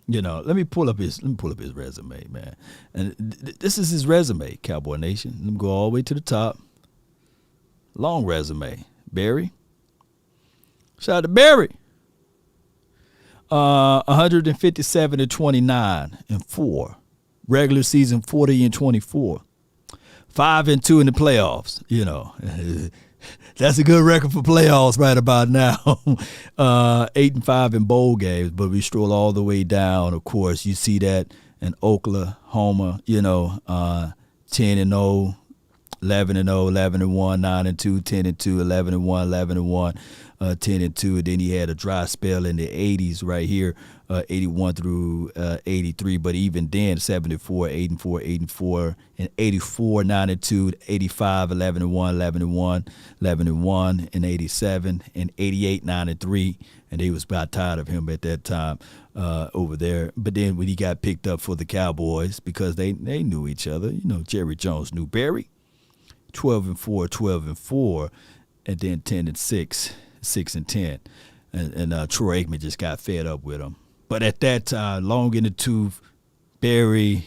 You know, let me pull up his resume, man. And this is his resume, Cowboy Nation. Let me go all the way to the top. Long resume. Barry. Shout out to Barry. 157-29-4. Regular season 40-24. 5-2 in the playoffs. You know, that's a good record for playoffs right about now. 8-5 in bowl games, but we stroll all the way down. Of course, you see that in Oklahoma. You know, 10-0. 11-0, 11-1, 9-2, 10-2, 11-1, 11-1, 10-2. And then he had a dry spell in the 80s right here, 81 through 83. But even then, 74, 8-4, 8-4, and 84, 9-2, 85, 11-1, 11-1, and 87, and 88, 9-3. And they was about tired of him at that time over there. But then when he got picked up for the Cowboys, because they knew each other, you know, Jerry Jones knew Barry. 12-4, 12-4, and then 10-6, 6-10, and Troy Aikman just got fed up with him. But at that time, long in the tooth, Barry,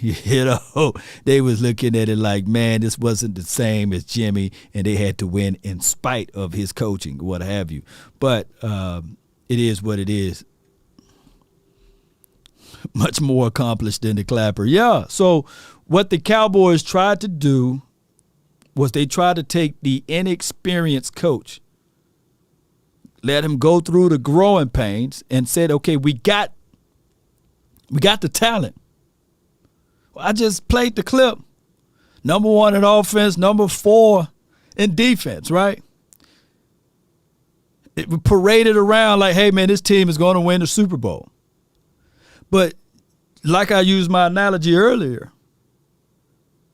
they was looking at it like, man, this wasn't the same as Jimmy, and they had to win in spite of his coaching, what have you. But it is what it is. Much more accomplished than the Clapper. Yeah, so what the Cowboys tried to do was they tried to take the inexperienced coach, let him go through the growing pains, and said, okay, we got the talent. Well, I just played the clip. Number 1 in offense, number 4 in defense, right? It paraded around like, hey, man, this team is going to win the Super Bowl. But like I used my analogy earlier,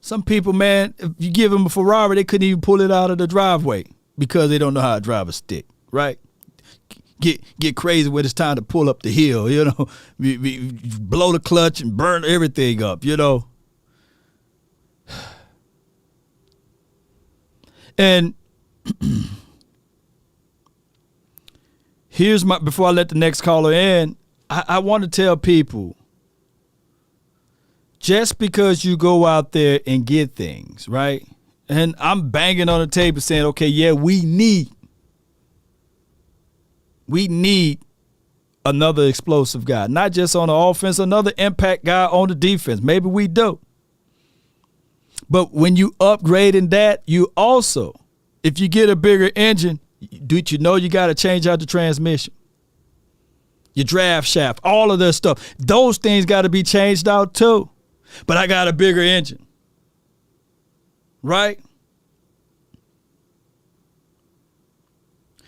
some people, man, if you give them a Ferrari, they couldn't even pull it out of the driveway because they don't know how to drive a stick, right? Get crazy when it's time to pull up the hill, you know, blow the clutch and burn everything up, you know. And here's before I let the next caller in, I want to tell people, just because you go out there and get things, right? And I'm banging on the table saying, okay, yeah, we need another explosive guy, not just on the offense, another impact guy on the defense. Maybe we do. But when you upgrade in that, you also, if you get a bigger engine, you know you got to change out the transmission, your draft shaft, all of that stuff. Those things got to be changed out too. But I got a bigger engine, right?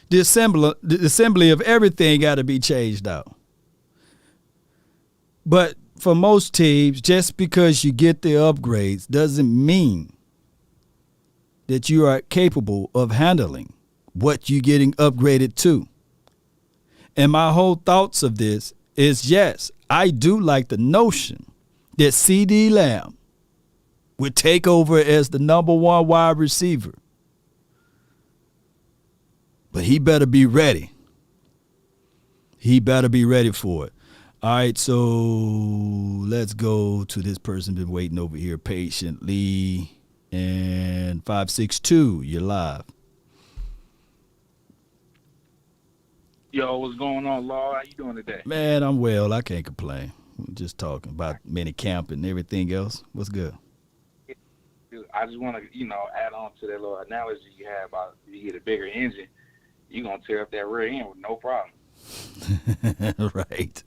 The assembly of everything got to be changed out. But for most teams, just because you get the upgrades doesn't mean that you are capable of handling what you're getting upgraded to. And my whole thoughts of this is, yes, I do like the notion that CeeDee Lamb would take over as the number 1 wide receiver. But he better be ready. He better be ready for it. All right, so let's go to this person been waiting over here patiently. And 562, you're live. Yo, what's going on, Law? How you doing today? Man, I'm well. I can't complain. We're just talking about Minicamp and everything else. What's good? I just want to, add on to that little analogy you had about you get a bigger engine, you're going to tear up that rear end with no problem. Right.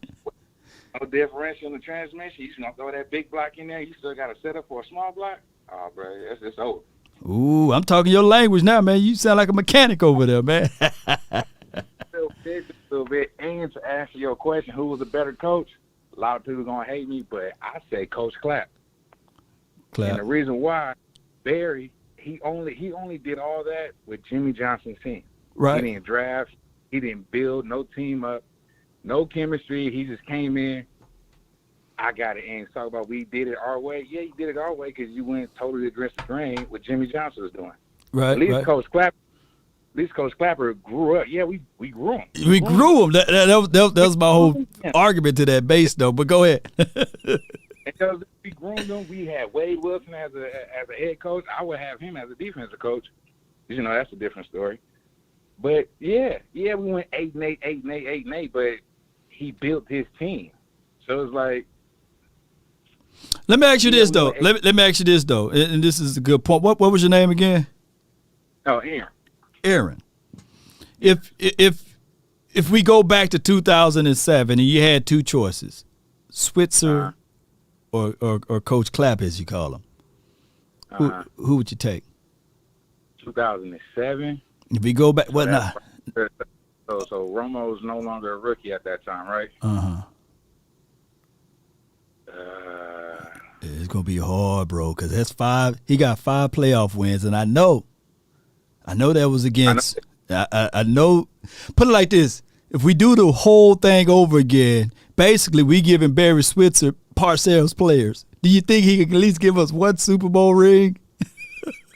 No differential in the transmission. You just going to throw that big block in there. You still got to set up for a small block. Oh, bro, it's over. Ooh, I'm talking your language now, man. You sound like a mechanic over there, man. A little bit. And to answer your question, who was a better coach? A lot of people going to hate me, but I say Coach Clapp. And the reason why, Barry, he only did all that with Jimmy Johnson's team. Right. He didn't draft. He didn't build no team up, no chemistry. He just came in. I got it. And talk about we did it our way. Yeah, you did it our way because you went totally against the grain what Jimmy Johnson was doing. Right. At least Coach Clapper grew up. Yeah, we grew him. We grew him. That was my whole argument to that base, though. But go ahead. Because we groomed him. We had Wade Wilson as a head coach. I would have him as a defensive coach. That's a different story. But yeah, we went 8-8, 8-8, 8-8. But he built his team, so it's like. Let me ask you this though. Let me ask you this though, and this is a good point. What was your name again? Oh, Aaron. Aaron. If we go back to 2007 and you had two choices, Switzer or Coach Clapp, as you call him, who would you take? 2007. If we go back, what not? So Romo was no longer a rookie at that time, right? It's gonna be hard, bro, because that's 5. He got 5 playoff wins, and I know that was against. I know. Put it like this: if we do the whole thing over again, basically we giving Barry Switzer Parcells players. Do you think he can at least give us one Super Bowl ring?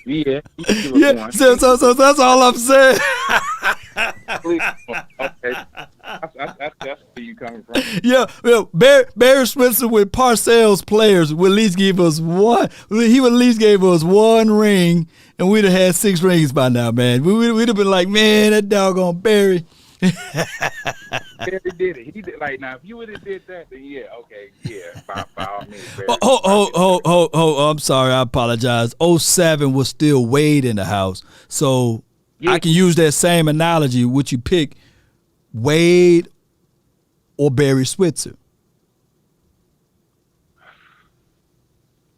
Yeah. Yeah. So that's all I'm saying. Okay. That's where you coming from. Yeah, Barry Switzer with Parcells players would at least give us one. He would at least give us one ring, and we'd have had 6 rings by now, man. We'd have been like, man, that doggone Barry. Barry did it. He did now. If you would have did that, then yeah, okay, yeah, by all means. Barry. I'm sorry. I apologize. 07 was still Wade in the house, so I can use that same analogy. Would you pick Wade or Barry Switzer?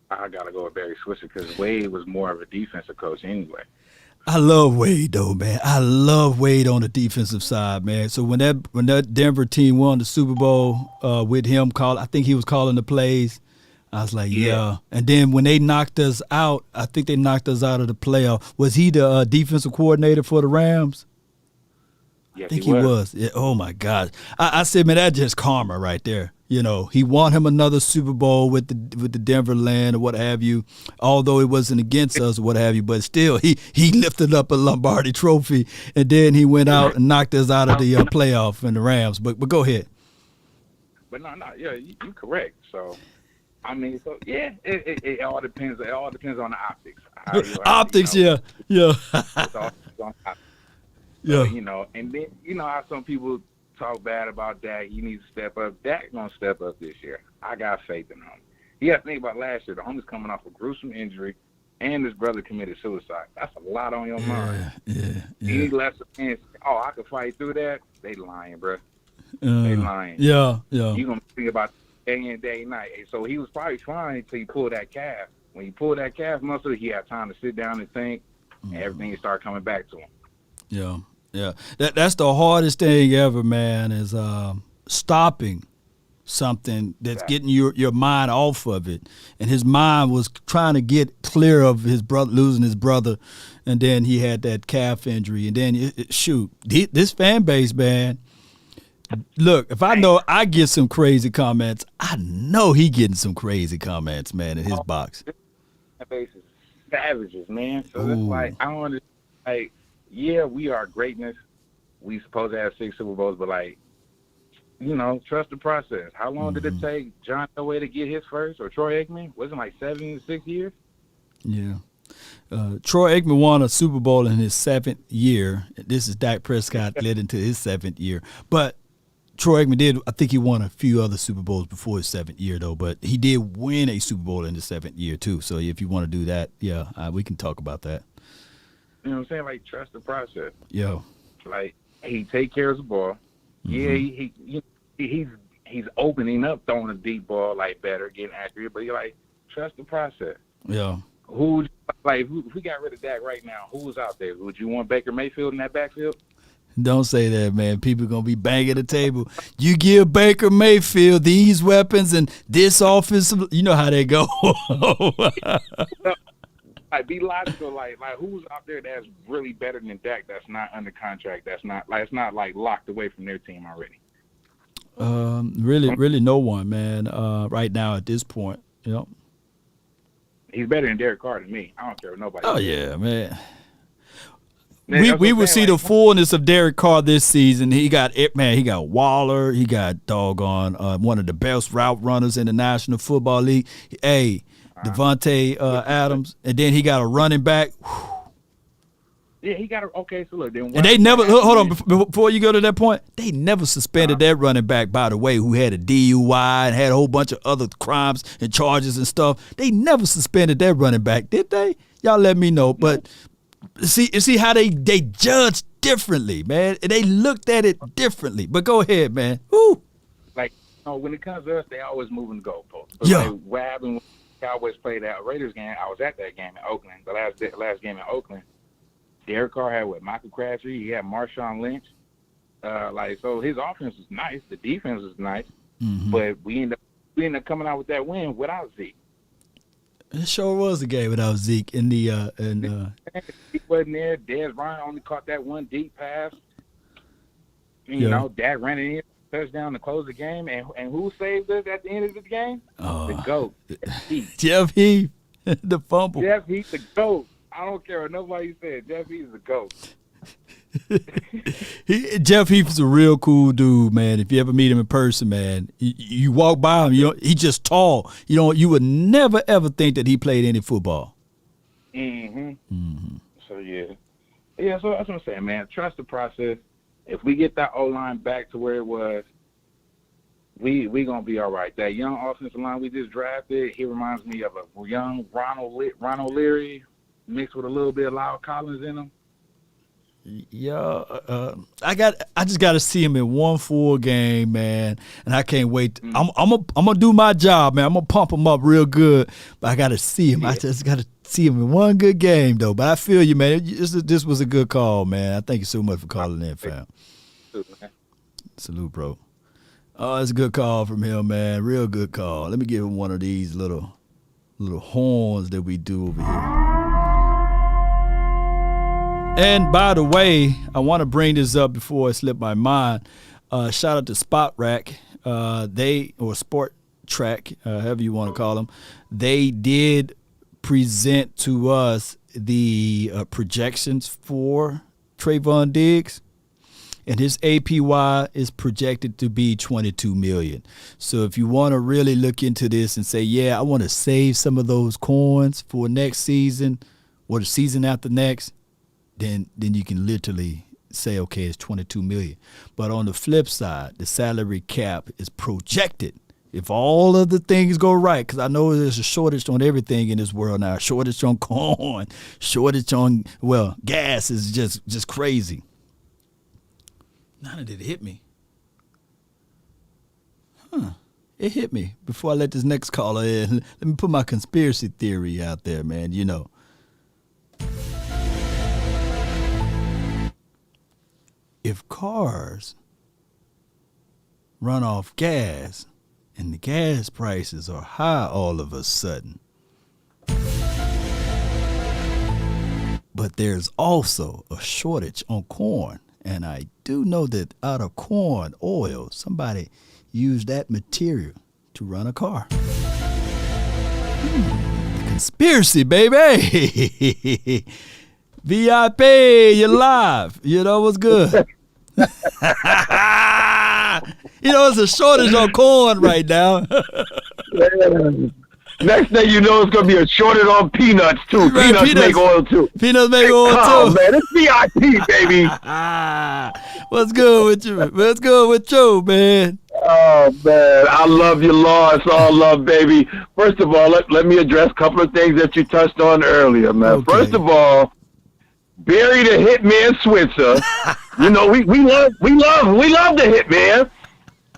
I gotta go with Barry Switzer because Wade was more of a defensive coach anyway. I love Wade though, man. I love Wade on the defensive side, man. So when that Denver team won the Super Bowl with him I think he was calling the plays. I was like, yeah. And then when they knocked us out, I think they knocked us out of the playoff. Was he the defensive coordinator for the Rams? Yes, I think he was. Yeah, oh my God. I said, man, that's just karma right there. You know, he won him another Super Bowl with the Denver Land or what have you, although it wasn't against us or what have you, but still he lifted up a Lombardi trophy and then he went out and knocked us out of the playoff in the Rams. But go ahead. But no, yeah, you're correct. So I mean, so yeah, it all depends. It all depends on the optics. Optics, yeah. It's all on optics. Yeah. And then how some people talk bad about Dak. He needs to step up. Dak gonna step up this year. I got faith in him. You got to think about last year. The homie's coming off a gruesome injury, and his brother committed suicide. That's a lot on your mind. Yeah. Any less chance? Oh, I could fight through that. They lying, bro. They lying. Yeah. You gonna think about day in, day and night. So he was probably trying until he pulled that calf. When he pulled that calf muscle, he had time to sit down and think, and everything started coming back to him. Yeah. That's the hardest thing ever, man, is stopping something that's getting your mind off of it. And his mind was trying to get clear of his brother losing his brother, and then he had that calf injury. And then this fan base, man. Look, if I know I get some crazy comments, I know he getting some crazy comments, man, in his box. That base is savages, man. So it's like I don't understand. Like, yeah, we are greatness. We supposed to have 6 Super Bowls, but trust the process. How long did it take John Elway to get his first, or Troy Aikman? Wasn't it like 7 to 6 years? Yeah. Troy Aikman won a Super Bowl in his 7th year. This is Dak Prescott led into his 7th year. But Troy Aikman I think he won a few other Super Bowls before his 7th year, though. But he did win a Super Bowl in his 7th year, too. So if you want to do that, we can talk about that. You know what I'm saying? Like, trust the process. Yeah. Like, he take care of the ball. Yeah, he's opening up, throwing a deep ball, like, better, getting accurate. But you're like, trust the process. Yeah. If we got rid of Dak right now, who's out there? Would you want Baker Mayfield in that backfield? Don't say that, man. People going to be banging the table. You give Baker Mayfield these weapons and this offensive, you know how they go. Like, be logical. Like who's out there that's really better than Dak? That's not under contract. That's not it's not like locked away from their team already. Really, no one, man. Right now at this point, he's better than Derek Carr to me. I don't care what nobody. Oh yeah, man. We will see the fullness of Derek Carr this season. He got Waller. He got doggone one of the best route runners in the National Football League. Hey. Devontae Adams, and then he got a running back. Yeah, he got okay. So look, then and they never hold on before you go to that point. They never suspended that running back, by the way, who had a DUI and had a whole bunch of other crimes and charges and stuff. They never suspended that running back, did they? Y'all let me know. But see how they judge differently, man. They looked at it differently. But go ahead, man. Woo. Like when it comes to us, they always moving the goalposts. Yeah. Like, what happened when the Cowboys played that Raiders game? I was at that game in Oakland, the last game in Oakland. Derek Carr had Michael Crabtree. He had Marshawn Lynch. So his offense was nice. The defense was nice. Mm-hmm. But we ended up coming out with that win without Zeke. It sure was a game without Zeke in the He wasn't there. Dez Bryant only caught that one deep pass. You know, Dak ran it in, touchdown to close the game. And who saved us at the end of the game? The GOAT. Jeff Heath, the fumble. Jeff Heath, the GOAT. I don't care what nobody said. Jeff Heath is the GOAT. Jeff Heath's a real cool dude, man. If you ever meet him in person, man, you walk by him, he's just tall. You would never ever think that he played any football. So yeah. So that's what I'm saying, man. Trust the process. If we get that O-line back to where it was, we gonna be all right. That young offensive line we just drafted, he reminds me of a young Ronald Leary mixed with a little bit of Lyle Collins in him. Yeah, I just got to see him in one full game, man, and I can't wait. I'm gonna do my job, man. I'm gonna pump him up real good, but I got to see him. Yeah. I just got to see him in one good game, though. But I feel you, man. This was a good call, man. I thank you so much for calling in, fam. Salute, bro. Oh, it's a good call from him, man. Real good call. Let me give him one of these little horns that we do over here. And by the way, I want to bring this up before it slipped my mind. Shout out to Spot Rack, or Sport Track, however you want to call them. They did present to us the projections for Trayvon Diggs, and his APY is projected to be $22 million. So if you want to really look into this and say, yeah, I want to save some of those coins for next season or the season after next, then you can literally say, okay, it's $22 million. But on the flip side, the salary cap is projected. If all of the things go right, because I know there's a shortage on everything in this world now, shortage on corn, shortage on, gas is just crazy. None of it hit me. It hit me before I let this next caller in. Let me put my conspiracy theory out there, man, If cars run off gas and the gas prices are high all of a sudden, but there's also a shortage on corn, and I do know that out of corn oil, somebody used that material to run a car. Conspiracy, baby. VIP, you're live. What's good? It's a shortage on corn right now. Next thing you know, it's going to be a shortage on peanuts, too. Right, peanuts make oil, too. Peanuts make oil, too. Oh, man, it's VIP, baby. What's good with you? What's good with you, man? Oh, man, I love you, Law. It's all love, baby. First of all, let me address a couple of things that you touched on earlier, man. Okay. First of all, Barry the Hitman Switzer. We love the Hitman.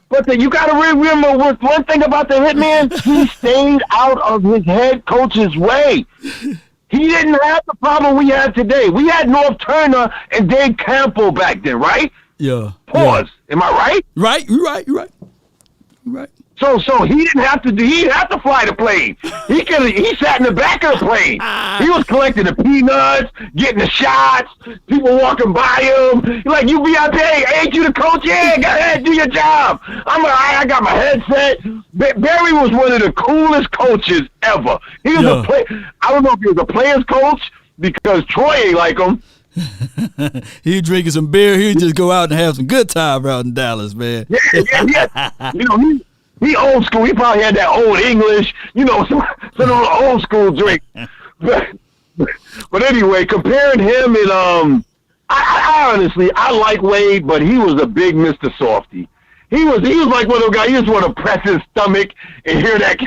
But you got to remember one thing about the Hitman. He stayed out of his head coach's way. He didn't have the problem we have today. We had North Turner and Dave Campbell back then, right? Yeah. Pause. Yeah. Am I right? Right. You're right. So he didn't have to fly the plane. He sat in the back of the plane. He was collecting the peanuts, getting the shots, people walking by him. Like, you VIP, ain't you the coach? Yeah, go ahead, do your job. I got my headset. Barry was one of the coolest coaches ever. He was I don't know if he was a player's coach because Troy ain't like him. He drinking some beer. He'd just go out and have some good time out in Dallas, man. Yeah. He old school. He probably had that old English, some old school drink. But anyway, comparing him and I honestly like Wade, but he was a big Mr. Softy. He was like one of those guys. You just want to press his stomach and hear that.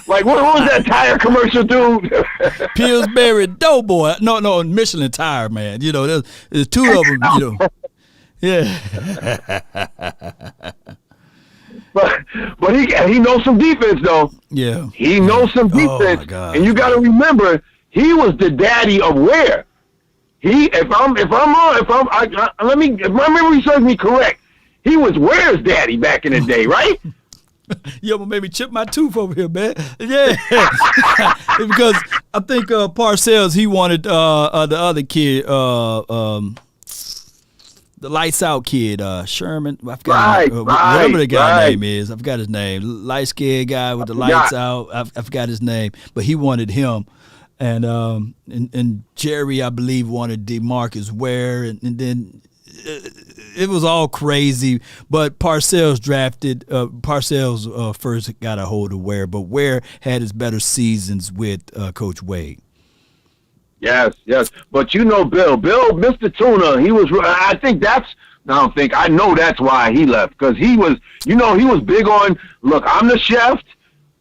Like what was that tire commercial, dude? Pillsbury Doughboy. No, Michelin tire, man. There's two of them. Yeah. But he knows some defense though. Yeah. He knows some defense. Oh my God. And you got to remember, he was the daddy of Ware. If my memory serves me correct, he was Ware's daddy back in the day, right? You almost made me chip my tooth over here, man. Yeah. Because I think Parcells, he wanted the other kid, the lights out kid, Sherman. I forgot whatever the guy's name is. I forgot his name. Light skinned guy with the lights out. I forgot his name, but he wanted him. And Jerry, I believe, wanted DeMarcus Ware, and then it was all crazy. But Parcells first got a hold of Ware, but Ware had his better seasons with Coach Wade. Yes. But you know, Bill, Mr. Tuna, I know that's why he left, because he was big on, look, I'm the chef,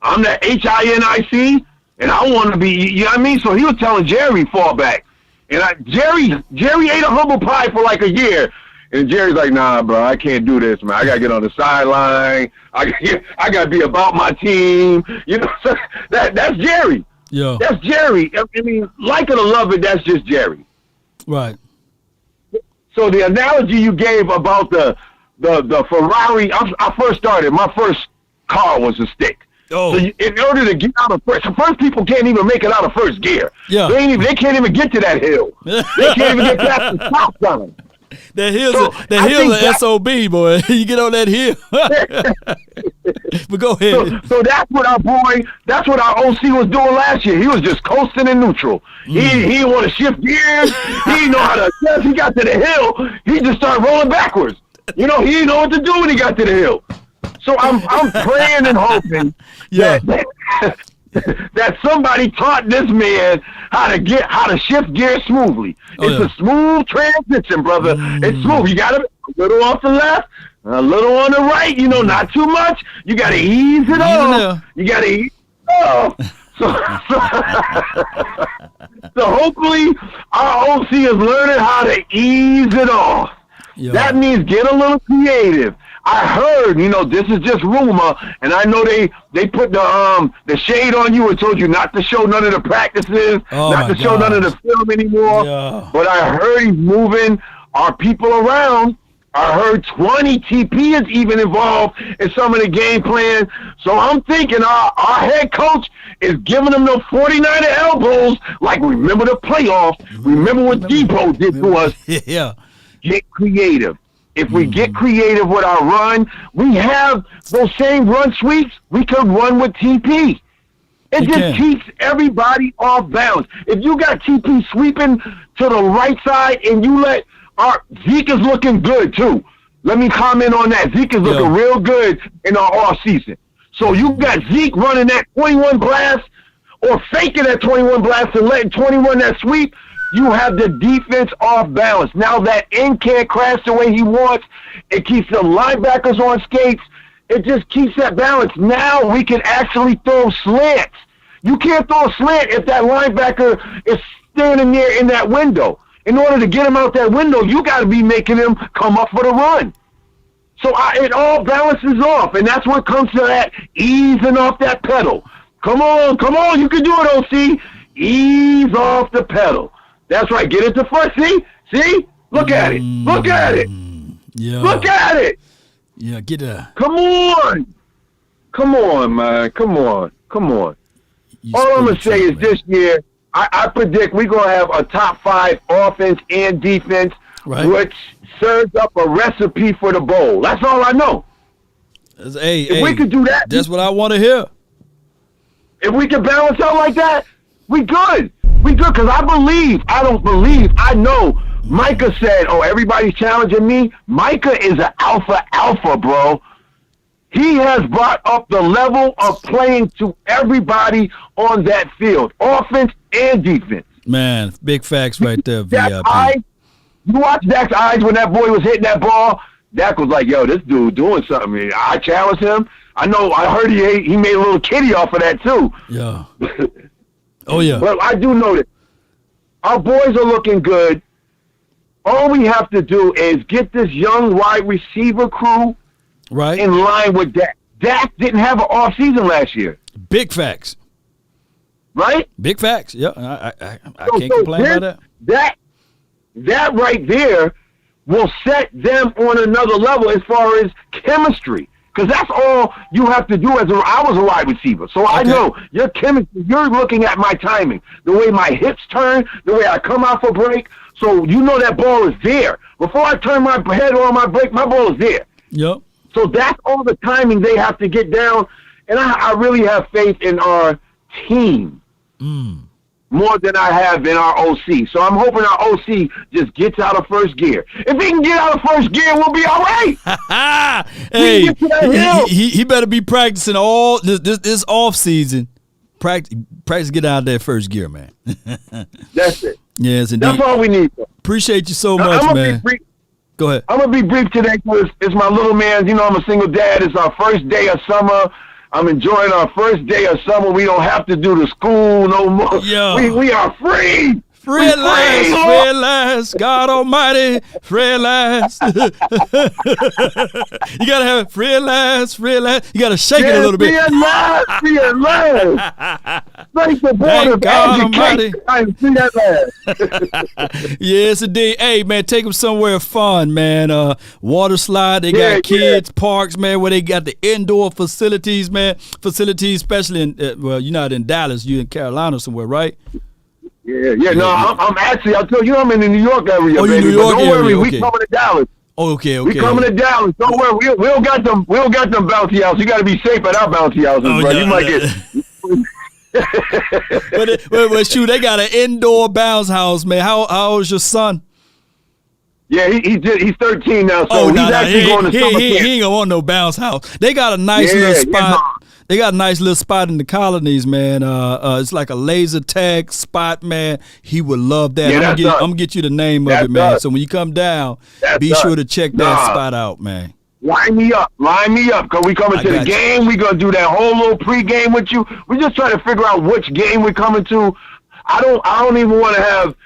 I'm the HINIC, and I want to be, you know what I mean? So he was telling Jerry, fall back. And Jerry ate a humble pie for like a year. And Jerry's like, nah, bro, I can't do this, man. I got to get on the sideline. I got to be about my team. You know, that's Jerry. Yeah. That's Jerry. I mean, like it or love it, that's just Jerry. Right. So the analogy you gave about the Ferrari, I first started, my first car was a stick. Oh. So in order to get out of first people can't even make it out of first gear. Yeah. They can't even get to that hill. They can't even get past the stop sign. That hill's an SOB, boy. You get on that hill. But go ahead. So that's what our OC was doing last year. He was just coasting in neutral. He didn't want to shift gears. He didn't know how to adjust. He got to the hill. He just started rolling backwards. You know, he didn't know what to do when he got to the hill. So I'm praying and hoping that somebody taught this man how to shift gears smoothly. It's a smooth transition, brother. It's smooth. You got to a little off the left, a little on the right. You know, not too much. You got to ease it off. You got to ease it off. So hopefully our OC is learning how to ease it off. Yeah. That means get a little creative. I heard, this is just rumor, and I know they put the shade on you and told you not to show none of the practices, not to show none of the film anymore. Yeah. But I heard he's moving our people around. I heard 20 TP is even involved in some of the game plan. So I'm thinking our head coach is giving them those 49er elbows, like remember the playoffs, remember what Debo did to us. Yeah. Get creative. If we get creative with our run, we have those same run sweeps we could run with TP. It just keeps everybody off balance. If you got TP sweeping to the right side and you let Zeke is looking good too. Let me comment on that. Zeke is looking real good in our off season. So you got Zeke running that 21 blast or faking that 21 blast and letting 21 that sweep. You have the defense off balance. Now that end can't crash the way he wants. It keeps the linebackers on skates. It just keeps that balance. Now we can actually throw slants. You can't throw a slant if that linebacker is standing there in that window. In order to get him out that window, you got to be making him come up for the run. So it all balances off, and that's what comes to that easing off that pedal. Come on, you can do it, OC. Ease off the pedal. That's right. Get it to first. See? Look at it. Look at it. Yeah. Look at it. Yeah, get a. Come on, man. Come on. All I'm going to say is this year, I predict we're going to have a top 5 offense and defense, which serves up a recipe for the bowl. That's all I know. If we could do that. That's what I want to hear. If we can balance out like that, we good. Because I know Micah said, everybody's challenging me. Micah is an alpha, bro. He has brought up the level of playing to everybody on that field, offense and defense. Man, big facts right there, VIP. You watch Dak's eyes when that boy was hitting that ball. Dak was like, yo, this dude doing something. I challenged him. I heard he made a little kitty off of that, too. Yeah. Oh, yeah. Well, I do know that our boys are looking good. All we have to do is get this young wide receiver crew in line with Dak. Dak didn't have an off season last year. Big facts. Right? Big facts. Yeah, I can't complain about that. That right there will set them on another level as far as chemistry. Because that's all you have to do I was a wide receiver. So I know your chemistry, you're looking at my timing, the way my hips turn, the way I come out for break. So you know that ball is there. Before I turn my head on my break, my ball is there. Yep. So that's all the timing they have to get down. And I really have faith in our team. more than I have in our OC. So I'm hoping our OC just gets out of first gear. If he can get out of first gear, we'll be all right. Hey, he better be practicing all this off season. Practice get out of that first gear, man. That's it. Yes, indeed. That's all we need. Appreciate you so much, man. Go ahead. I'm going to be brief today because it's my little man. You know, I'm a single dad. It's our first day of summer. I'm enjoying our first day of summer. We don't have to do the school no more. Yo. We are free. Free at last, free at last, God Almighty, free at last. You gotta have it, free at last, free at last. You gotta shake it a little bit. Free at last, free at last. Thank the Board of Education. I'm free at last. Yes, indeed. Hey, man, take them somewhere fun, man. Water slide. They got kids parks, man, where they got the indoor facilities, man. Facilities, especially in well, you're not in Dallas, you're in Carolina somewhere, right? Yeah. No, I'm actually, I'll tell you, I'm in the New York area, baby. New York don't worry, area, we coming to Dallas. Okay. We coming to Dallas. Don't worry, we don't got them bouncy houses. You got to be safe at our bouncy houses, bro. You might get. but shoot, they got an indoor bounce house, man. How old is your son? Yeah, he's 13 now, so he's actually going to summer camp. He ain't gonna want no bounce house. They got a nice little spot. They got a nice little spot in the colonies, man. It's like a laser tag spot, man. He would love that. I'm gonna get you the name of it, man. So when you come down, be sure to check that spot out, man. Line me up, because we coming to the game. We gonna do that whole little pregame with you. We just trying to figure out which game we're coming to. I don't even want to have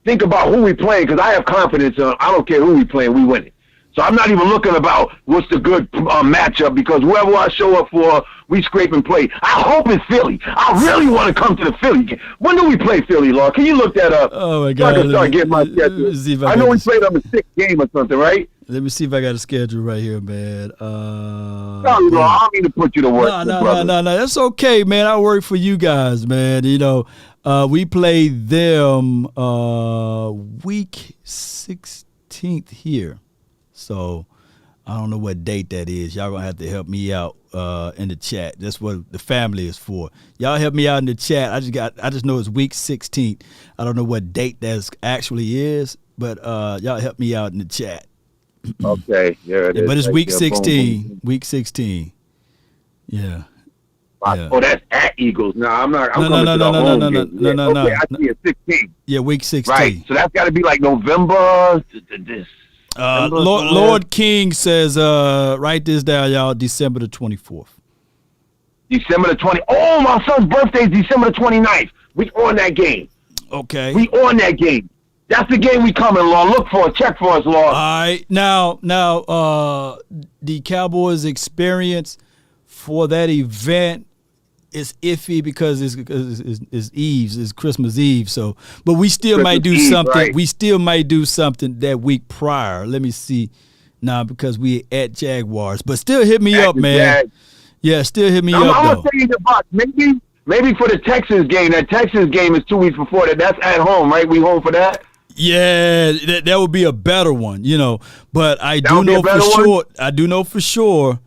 think about who we playing because I have confidence on. I don't care who we playing, we winning. So I'm not even looking about what's the good matchup because whoever I show up for, we scrape and play. I hope it's Philly. I really want to come to the Philly game. When do we play Philly, Law? Can you look that up? Oh, my God. So I can start getting my schedule. I know we played on the 6th game or something, right? Let me see if I got a schedule right here, man. No, I don't mean to put you to work. No. That's okay, man. I work for you guys, man. You know, we play them week 16th here. So I don't know what date that is. Y'all gonna have to help me out in the chat. That's what the family is for. Y'all help me out in the chat. I just know it's week 16th. I don't know what date that actually is, but y'all help me out in the chat. Okay, yeah, but it's week 16. Boom. Week 16. Yeah. Oh, that's at Eagles. No, I'm not. I'm no. Okay, I see it 16. Yeah, week 16. Right. So that's got to be like November. Lord King says, write this down, y'all. December the 24th. December the 20th. Oh, my son's birthday is December the 29th. We on that game. Okay. We on that game. That's the game we coming, Law. Look for it. Check for us, Law. All right. Now, the Cowboys experience for that event is iffy because it's Christmas Eve. So, but we still might do something. Right. We still might do something that week prior. Let me see. Now, because we at Jaguars, but still hit me up, man. Yeah, still hit me up. I'm gonna say in the box. Maybe for the Texans game. That Texans game is 2 weeks before that. That's at home, right? We home for that. Yeah, that would be a better one, you know. But I do know for sure. I do know for sure.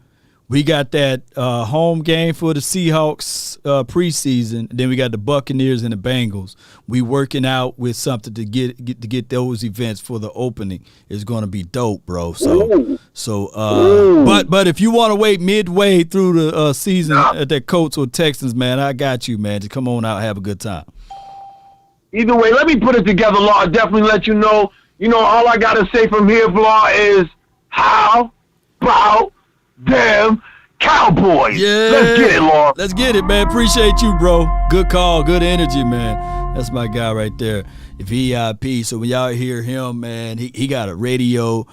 We got that home game for the Seahawks preseason. Then we got the Buccaneers and the Bengals. We working out with something to get those events for the opening. It's going to be dope, bro. But if you want to wait midway through the season at that Colts or Texans, man, I got you, man. Just come on out, and have a good time. Either way, let me put it together, Law. I'll definitely let you know. You know, all I got to say from here, Law, is how about them Cowboys? Yeah. Let's get it, Law. Let's get it, man. Appreciate you, bro. Good call. Good energy, man. That's my guy right there, VIP. So when y'all hear him, man, he got a radio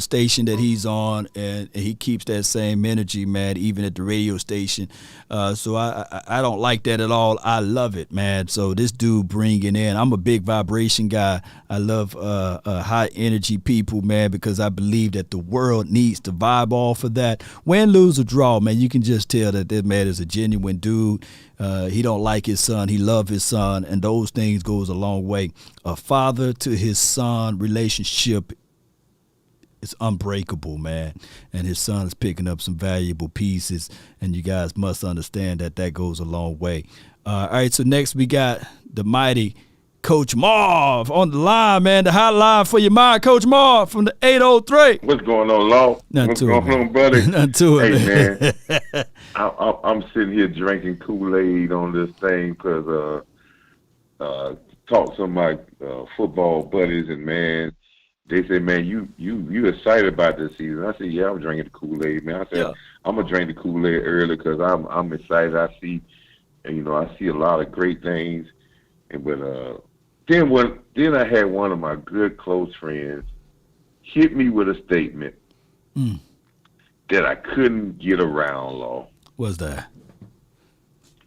station that he's on, and he keeps that same energy, man, even at the radio station. So I don't like that at all. I love it, man. So this dude bringing in, I'm a big vibration guy. I love high energy people, man, because I believe that the world needs to vibe off of that. Win, lose, or draw, man, you can just tell that this man is a genuine dude. He don't like his son. He love his son, and those things goes a long way. A father to his son relationship, it's unbreakable, man. And his son is picking up some valuable pieces, and you guys must understand that goes a long way. All right, so next we got the mighty Coach Marv on the line, man. The hotline for your mind, Coach Marv from the 803. What's going on, Law? What's going on, buddy? Nothing to it, hey, man. I'm sitting here drinking Kool-Aid on this thing because talked to some of my football buddies, and, man, they said, man, you excited about this season. I said, yeah, I'm drinking the Kool-Aid, man. I said, I'm going to drink the Kool-Aid early because I'm excited. I see a lot of great things. But then I had one of my good close friends hit me with a statement that I couldn't get around, Law. What's that?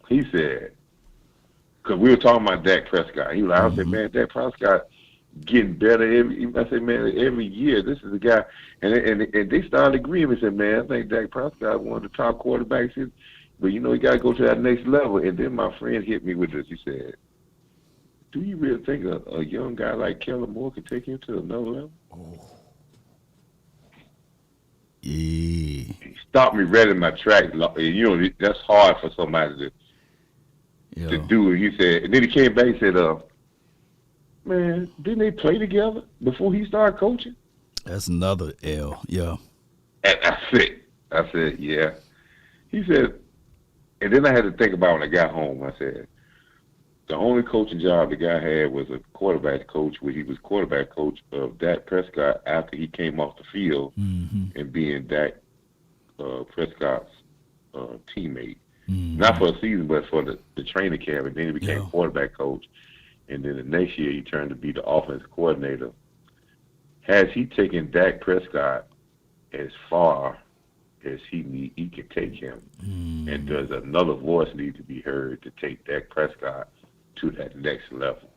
He said, because we were talking about Dak Prescott. He was like, I said, man, Dak Prescott getting better I said, man, every year. This is a guy. And they started agreeing. They said, man, I think Dak Prescott one of the top quarterbacks. But, he got to go to that next level. And then my friend hit me with this. He said, do you really think a young guy like Kellen Moore could take him to another level? Oh. Yeah. He stopped me right in my tracks. That's hard for somebody to do. He said, and then he came back and said, man, didn't they play together before he started coaching? That's another L, yeah. And I said, yeah. He said, and then I had to think about when I got home. I said, the only coaching job the guy had was a quarterback coach, where he was quarterback coach of Dak Prescott after he came off the field and being Dak Prescott's teammate. Not for a season, but for the training camp. And then he became quarterback coach. And then the next year he turned to be the offensive coordinator. Has he taken Dak Prescott as far as he can take him? And does another voice need to be heard to take Dak Prescott to that next level?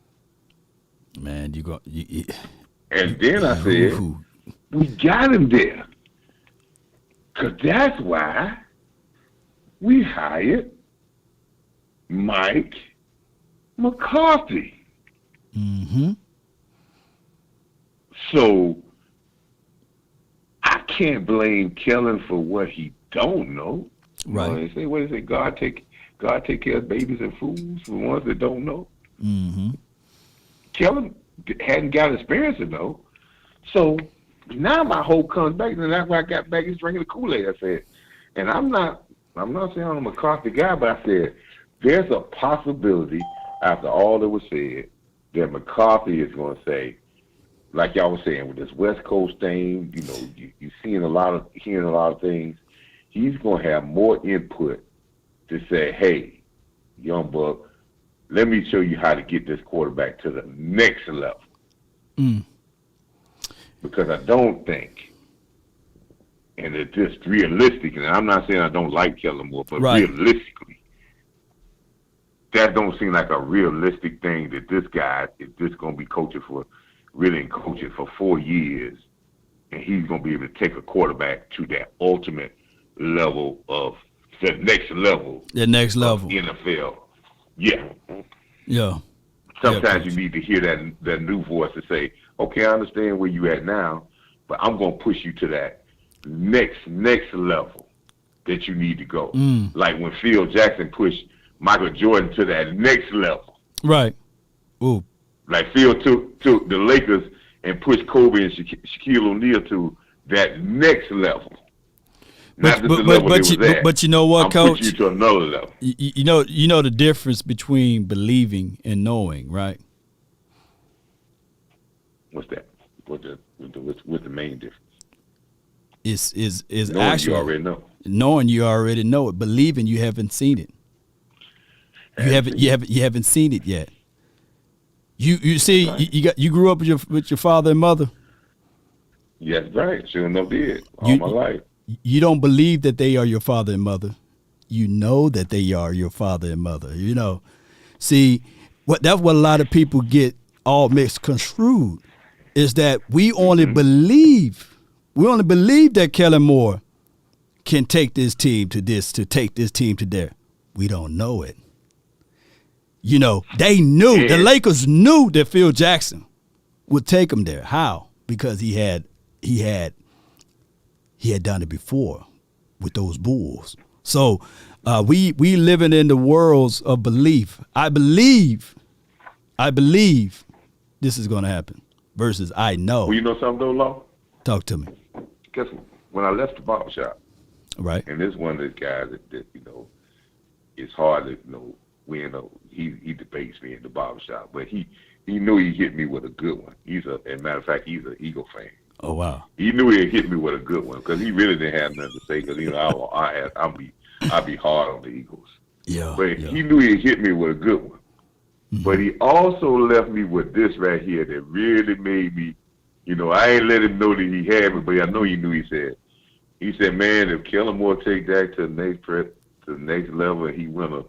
Man, and then I said, we got him there. Because that's why we hired Mike McCarthy. So I can't blame Kellen for what he don't know. Right. They say, what is it? God take care of babies and fools, for ones that don't know. Kellen hadn't got experience to know. So now my hope comes back, and that's why I got back is drinking the Kool-Aid. I said, and I'm not saying I'm a McCarthy guy, but I said there's a possibility after all that was said that McCarthy is going to say, like y'all was saying with this West Coast thing, you hearing a lot of things. He's going to have more input to say, hey, young buck, let me show you how to get this quarterback to the next level. Because I don't think, and it's just realistic, and I'm not saying I don't like Kellen Moore, but realistically, that don't seem like a realistic thing that this guy is just going to be coaching for 4 years, and he's going to be able to take a quarterback to that ultimate level of the next level. The next level. NFL. Yeah. Yeah. Sometimes you need to hear that new voice to say, okay, I understand where you at now, but I'm going to push you to that next level that you need to go. Like when Phil Jackson pushed Michael Jordan to that next level. Right. Ooh. Like Phil took the Lakers and pushed Kobe and Shaquille O'Neal to that next level. Not the level they was at. But you know what, I'm Coach? pushing you to another level. You know the difference between believing and knowing, right? What's that? What's the main difference? Is knowing actually you already know. Knowing you already know it. Believing you haven't seen it. You haven't seen it yet. You see, right. you grew up with your father and mother. Yes, right. Sure enough, did all my life. You don't believe that they are your father and mother. You know that they are your father and mother. See, that's what a lot of people get all mixed construed is that we only believe that Kellen Moore can take this team to this, to take this team to there. We don't know it. They knew, the Lakers knew that Phil Jackson would take them there. How? Because he had done it before with those Bulls. So We living in the worlds of belief. I believe this is going to happen versus I know. Well, you know something though, Law? Talk to me. Guess when I left the barbershop, right? And this is one of those guys that it's hard to he debates me in the barbershop, but he knew he hit me with a good one. As a matter of fact, he's an Eagle fan. Oh wow! He knew he hit me with a good one because he really didn't have nothing to say because I'll be hard on the Eagles. Yeah. But he knew he hit me with a good one. Mm-hmm. But he also left me with this right here that really made me, I ain't let him know that he had me, but I know he knew. He said, man, if Kellen Moore take Dak to the next level and he win a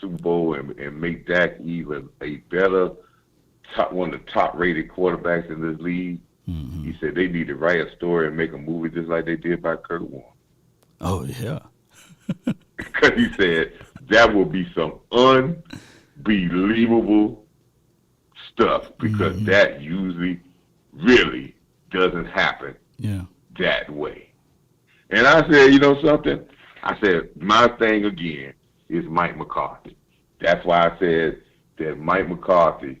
Super Bowl and make Dak even a better one of the top rated quarterbacks in this league, he said they need to write a story and make a movie just like they did by Kurt Warner. Oh yeah. Because he said that will be some unbelievable stuff because that usually really doesn't happen that way. And I said, you know something? I said, my thing again is Mike McCarthy. That's why I said that Mike McCarthy,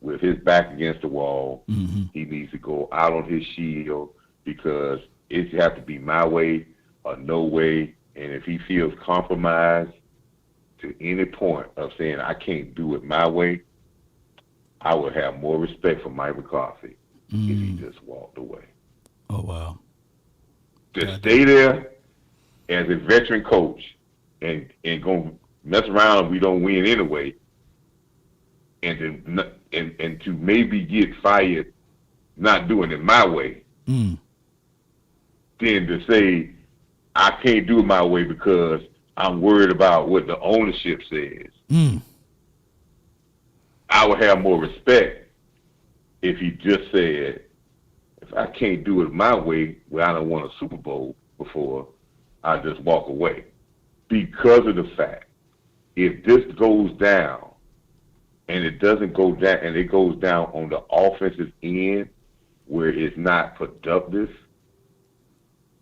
with his back against the wall, he needs to go out on his shield because it has to be my way or no way. And if he feels compromised to any point of saying, I can't do it my way, I would have more respect for Mike McCarthy if he just walked away. Oh, wow. To stay there as a veteran coach and go mess around and we don't win anyway, and to maybe get fired not doing it my way, then to say, I can't do it my way because I'm worried about what the ownership says. I would have more respect if he just said, if I can't do it my way where I don't want a Super Bowl before, I just walk away. Because of the fact, if this goes down and it doesn't go down and it goes down on the offensive end where it's not productive,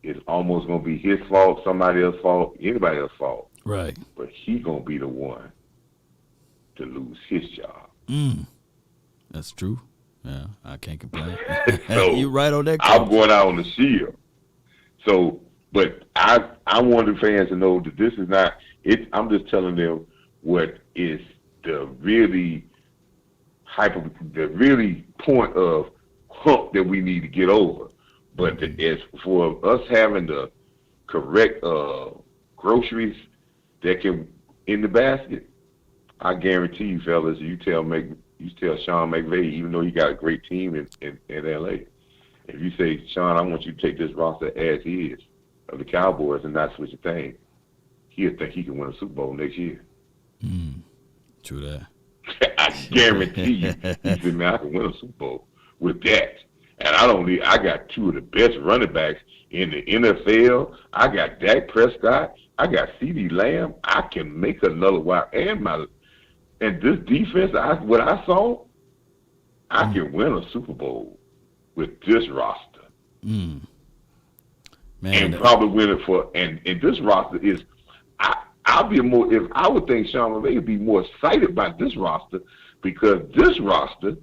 it's almost going to be his fault, somebody else's fault, anybody else's fault. Right. But he's going to be the one to lose his job. That's true. Yeah, I can't complain. So you're right on that. I'm going out on the shield. So, but I want the fans to know that this is not, I'm just telling them what is the really point of hump that we need to get over. But as for us having the correct groceries that can in the basket, I guarantee you, fellas, you tell Sean McVay, even though he got a great team in LA, if you say, Sean, I want you to take this roster as is of the Cowboys and not switch a thing, he'll think he can win a Super Bowl next year. True that. I guarantee you, he said, man, I can win a Super Bowl with that. And I got two of the best running backs in the NFL. I got Dak Prescott. I got CeeDee Lamb. I can make another wide. And this defense, what I saw, I can win a Super Bowl with this roster. Man, and probably win it and this roster is, I'll be more, if I would think Sean McVay would be more excited by this roster because this roster,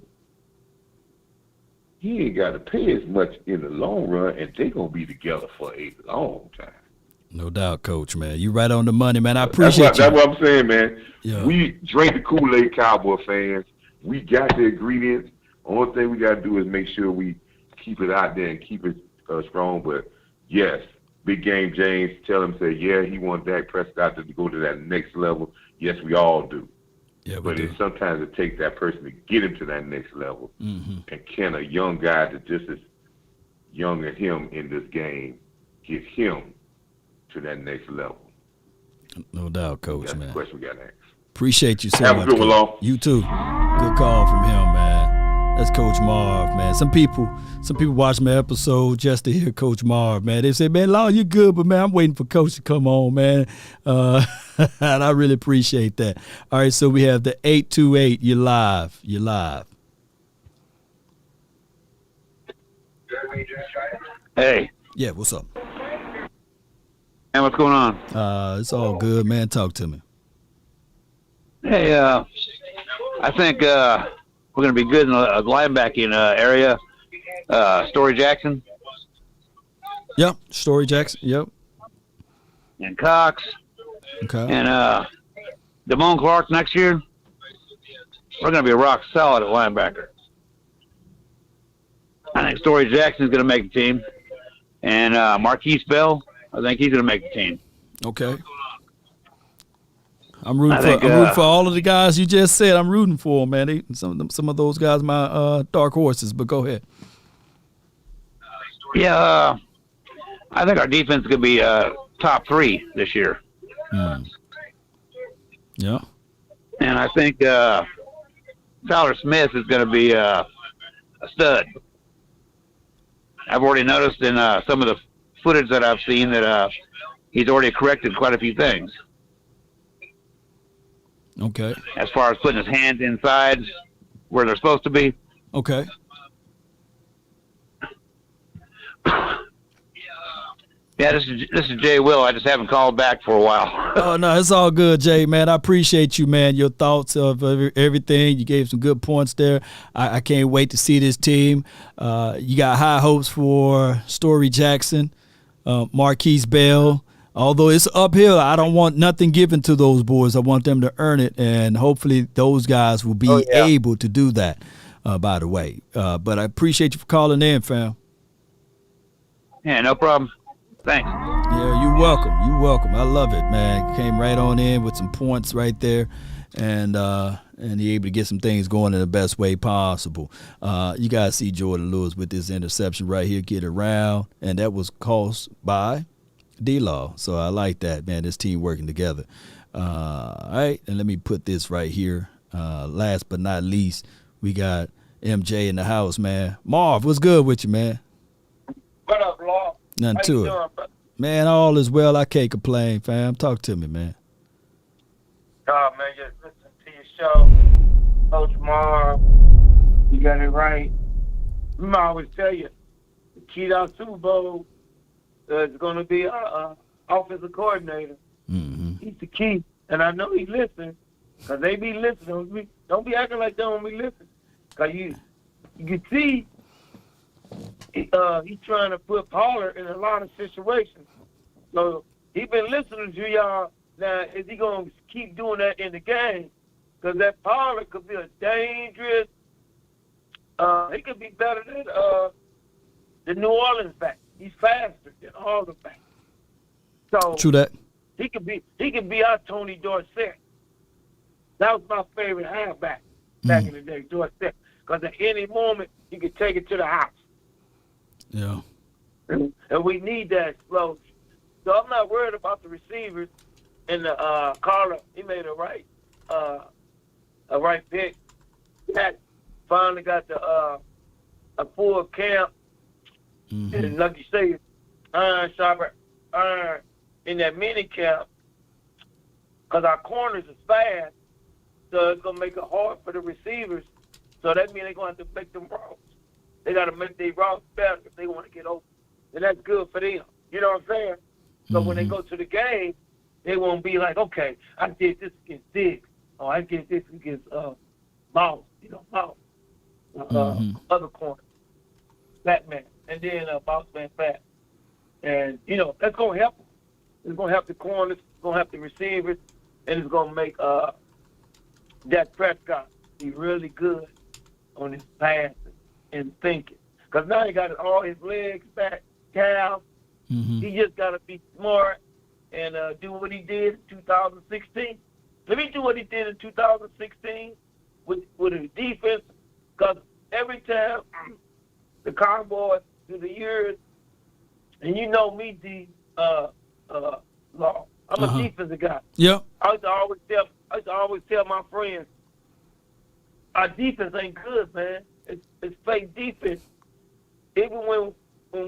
he ain't got to pay as much in the long run, and they're going to be together for a long time. No doubt, Coach, man. You right on the money, man. I appreciate you. That's what I'm saying, man. Yeah. We drink the Kool-Aid, Cowboy fans. We got the ingredients. Only thing we got to do is make sure we keep it out there and keep it strong. But, yes, Big Game James, tell him, say, yeah, he wants Dak Prescott to go to that next level. Yes, we all do. Yeah, but sometimes it takes that person to get him to that next level. And can a young guy that just as young as him in this game get him to that next level? No doubt, Coach, That's man. the question we got to ask. Appreciate you so much. Have a good one, Long. You too. Good call from him, man. That's Coach Marv, man. Some people watch my episode just to hear Coach Marv, man. They say, man, Long, you good, but, man, I'm waiting for Coach to come on, man. And I really appreciate that. All right, so we have the 828. You're live. You're live. Hey. Yeah, what's up? Man, What's going on? It's all good, man. Talk to me. Hey, I think we're going to be good in the linebacking area. Story Jackson. Yep, Story Jackson. Yep. And Cox. Okay. And Damone Clark next year. We're going to be a rock solid at linebacker. I think Story Jackson's going to make the team. And Marquise Bell, I think he's going to make the team. Okay. I'm rooting for all of the guys you just said. I'm rooting for them, man. Some of those guys, my dark horses. But go ahead. Yeah, I think our defense is going to be top 3 this year. Yeah. And I think Tyler Smith is going to be a stud. I've already noticed in some of the footage that I've seen that he's already corrected quite a few things. Okay. As far as putting his hands inside where they're supposed to be. Okay. Yeah, this is Jay Will. I just haven't called back for a while. Oh, no, it's all good, Jay, man. I appreciate you, man, your thoughts of everything. You gave some good points there. I can't wait to see this team. You got high hopes for Story Jackson, Marquise Bell. Although it's uphill, I don't want nothing given to those boys. I want them to earn it, and hopefully those guys will be able to do that, by the way. But I appreciate you for calling in, fam. Yeah, no problem. Thanks. Yeah, you're welcome. You're welcome. I love it, man. Came right on in with some points right there, and he able to get some things going in the best way possible. You guys see Jordan Lewis with this interception right here, get around, and that was caused by D-Law. So I like that, man. This team working together. All right, and let me put this right here. Last but not least, we got MJ in the house, man. Marv, what's good with you, man? What up, Law? Nothing How to you it. doing, bro? Man, all is well. I can't complain, fam. Talk to me, man. Oh, man, just listen to your show. Coach Marv, you got it right. I always tell you, the key to our Super Bowl is going to be our offensive coordinator. Mm-hmm. He's the key. And I know he listens, because they be listening. Don't be acting like they don't be listening. Because you can see he's trying to put Pollard in a lot of situations. So he been listening to y'all. Now, is he going to keep doing that in the game? Because that Pollard could be a dangerous he could be better than the New Orleans back. He's faster than all the backs. So True that. He could be our Tony Dorsett. That was my favorite halfback back in the day, Dorsett. Because at any moment, you could take it to the house. Yeah. And we need that explosion. So I'm not worried about the receivers. And the Carter, he made a right pick. That finally got a full camp. Mm-hmm. And like you say, iron sharper iron in that minicamp. Because our corners is fast. So it's going to make it hard for the receivers. So that means they're going to have to make them routes. They got to make their routes better if they want to get open. And that's good for them. You know what I'm saying? So when they go to the game, they won't be like, okay, I did this against Diggs. Or I did this against Mouse. You know, Mouse. Other corner. Batman. And then Boss Man Fat. And, you know, that's going to help them. It's going to help the corners. It's going to help the receivers. And it's going to make Dak Prescott be really good on his passing and thinking. Because now he got all his legs back, calves. He just got to be smart and do what he did in 2016. Let me do what he did in 2016 with his defense. Because every time the Cowboys through the years, and you know me, D. Law. I'm a defensive guy. Yep. I used to always tell my friends, our defense ain't good, man. It's fake defense. Even when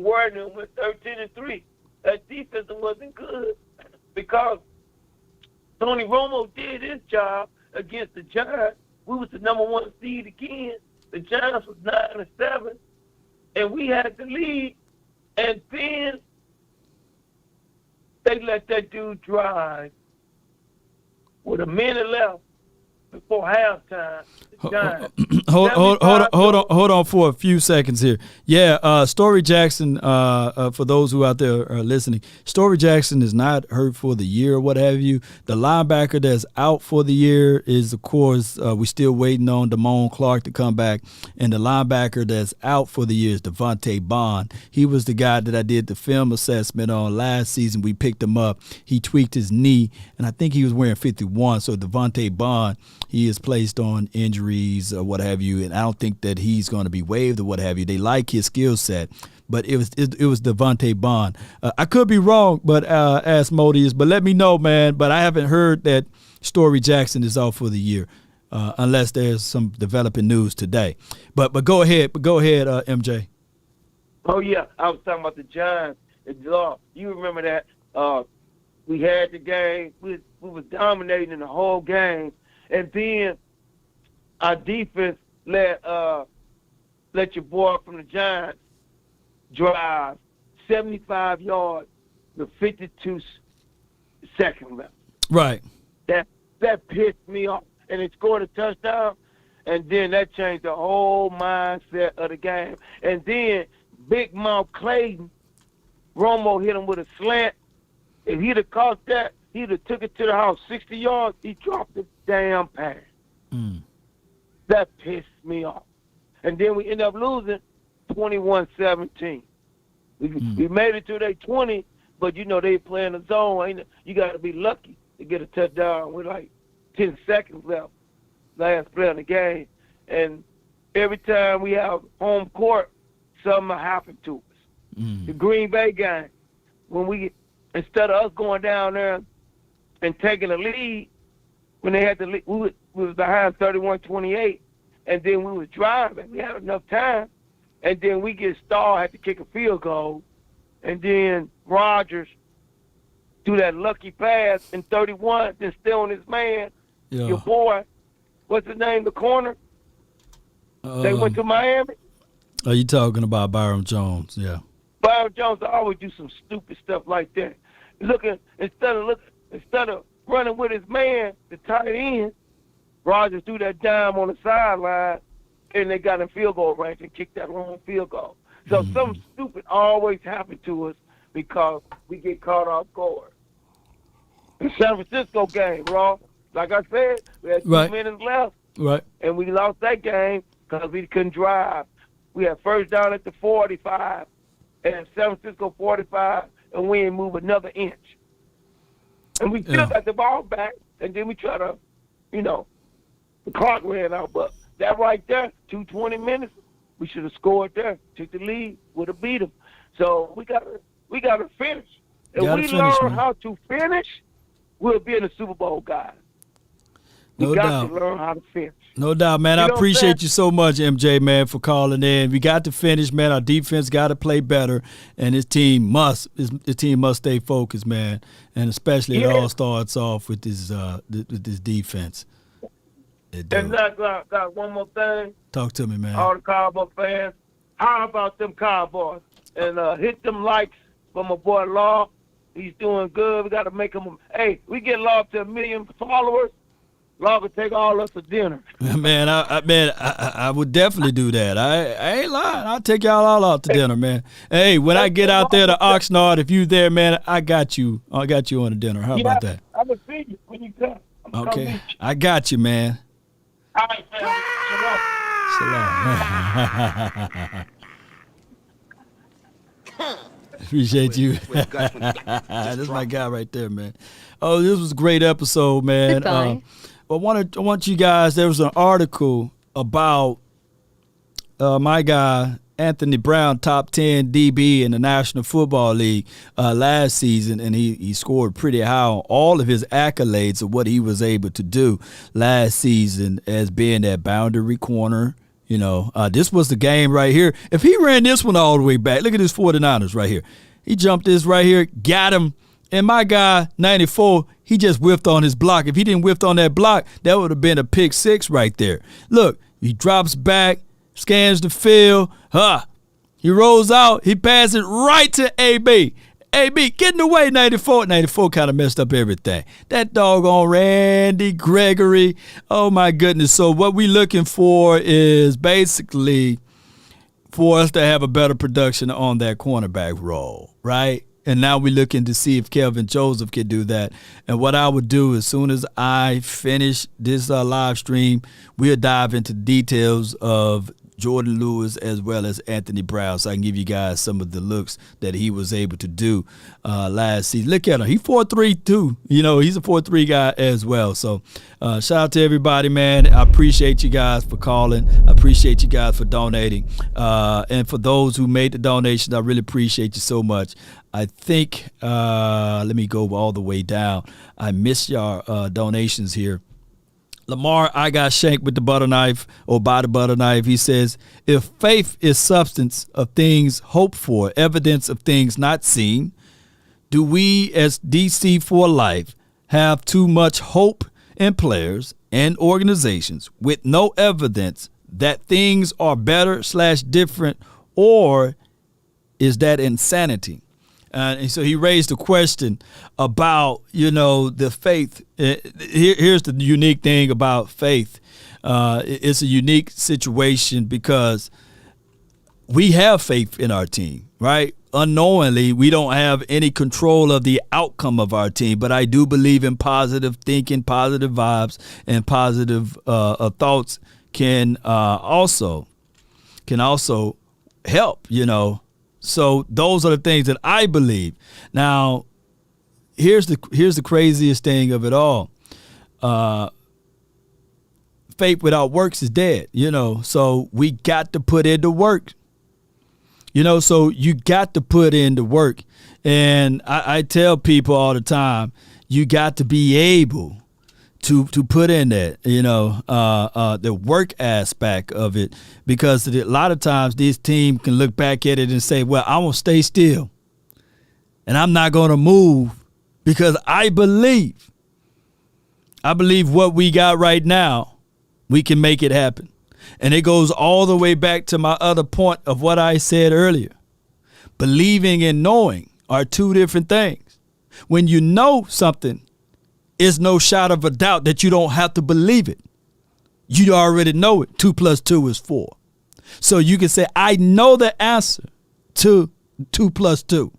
Warden went 13-3, that defense wasn't good because Tony Romo did his job against the Giants. We was the number 1 seed again. The Giants was 9-7, and we had the lead. And then They let that dude drive with a minute left before halftime. Hold on for a few seconds here. Yeah, Story Jackson, for those who out there are listening, Story Jackson is not hurt for the year or what have you. The linebacker that's out for the year is, of course, we're still waiting on Damone Clark to come back. And the linebacker that's out for the year is Devontae Bond. He was the guy that I did the film assessment on last season. We picked him up. He tweaked his knee, and I think he was wearing 51. So Devontae Bond, he is placed on injuries or what have you, and I don't think that he's going to be waived or what have you. They like his skill set, but it was Devontae Bond. I could be wrong, but Asmodeus, but let me know, man. But I haven't heard that Story Jackson is out for the year, unless there's some developing news today. But go ahead, MJ. Oh yeah, I was talking about the Giants. You remember that we had the game, we was dominating the whole game, and then our defense let your boy from the Giants drive 75 yards with 52 seconds left. Right. That pissed me off. And they scored a touchdown, and then that changed the whole mindset of the game. And then Big Mouth Clayton, Romo hit him with a slant. If he'd have caught that, he'd have took it to the house 60 yards. He dropped the damn pass. That pissed me off. And then we end up losing 21-17. We made it to their 20, but, they playing the zone. You got to be lucky to get a touchdown with like 10 seconds left, last play of the game. And every time we have home court, something will happen to us. The Green Bay game, instead of us going down there and taking a lead, when they had the lead, we was behind 31-28, and then we was driving. We had enough time, and then we get stalled, had to kick a field goal, and then Rodgers do that lucky pass in 31, then still on his man, your boy, what's his name, the corner? They went to Miami. Are you talking about Byron Jones? Yeah. Byron Jones always do some stupid stuff like that. Instead of running with his man, the tight end, Rodgers do that dime on the sideline, and they got in field goal range and kicked that long field goal. So something stupid always happens to us because we get caught off guard. The San Francisco game, Ross, like I said, we had 2 minutes left, and we lost that game because we couldn't drive. We had first down at the 45, and San Francisco 45, and we didn't move another inch. And we still got the ball back, and then we try to, the clock ran out. But that right there, 2:20 minutes, we should have scored there, took the lead, would have beat them. So we gotta finish. If we learn how to finish, we'll be in the Super Bowl, guys. We got to learn how to finish. No doubt, man. I appreciate you so much, MJ, man, for calling in. We got to finish, man. Our defense got to play better, and his team must stay focused, man. And especially it all starts off with this defense. And I got one more thing. Talk to me, man. All the Cowboy fans, how about them Cowboys? And hit them likes for my boy Law. He's doing good. We got to make him. Hey, we get Law to 1 million followers. Law could take all us to dinner. Man, I would definitely do that. I ain't lying. I'll take y'all all out to dinner, man. Hey, when I get out there to Oxnard, if you there, man, I got you. I got you on a dinner. How about that? I'm going to see you when you come. Okay. I got you, man. All right, Shalom. Appreciate you. That's my guy right there, man. Oh, this was a great episode, man. I want you guys, there was an article about my guy, Anthony Brown, top 10 DB in the National Football League last season, and he scored pretty high on all of his accolades of what he was able to do last season as being that boundary corner. This was the game right here. If he ran this one all the way back, look at his 49ers right here. He jumped this right here, got him. And my guy, 94, he just whiffed on his block. If he didn't whiff on that block, that would have been a pick six right there. Look, he drops back, scans the field. He rolls out. He passes it right to AB. AB, get in the way, 94. 94 kind of messed up everything. That doggone Randy Gregory. Oh, my goodness. So what we looking for is basically for us to have a better production on that cornerback role, right? And now we're looking to see if Kelvin Joseph can do that. And what I would do as soon as I finish this live stream, we'll dive into details of Jordan Lewis as well as Anthony Brown, so I can give you guys some of the looks that he was able to do last season. Look at him. He's 4'3", too. You know, he's a 4'3" guy as well. So shout out to everybody, man. I appreciate you guys for calling. I appreciate you guys for donating. And for those who made the donations, I really appreciate you so much. I think, let me go all the way down. I missed your donations here. Lamar, I got shanked with the butter knife or by the butter knife. He says, if faith is substance of things hoped for, evidence of things not seen, do we as DC for Life have too much hope in players and organizations with no evidence that things are better / different, or is that insanity? And so he raised a question about, you know, the faith. Here's the unique thing about faith. It's a unique situation because we have faith in our team, right? Unknowingly, we don't have any control of the outcome of our team, but I do believe in positive thinking, positive vibes, and positive thoughts can also help, you know. So those are the things that I believe. Now, here's the craziest thing of it all. Faith without works is dead, you know. So we got to put in the work. You know, so you got to put in the work. And I tell people all the time, you got to be able to put in that, you know, the work aspect of it, because a lot of times this team can look back at it and say, well, I'm going to stay still and I'm not going to move because I believe what we got right now, we can make it happen. And it goes all the way back to my other point of what I said earlier. Believing and knowing are two different things. When you know something, is no shot of a doubt that you don't have to believe it. You already know it. 2 + 2 is 4. So you can say, I know the answer to 2 + 2.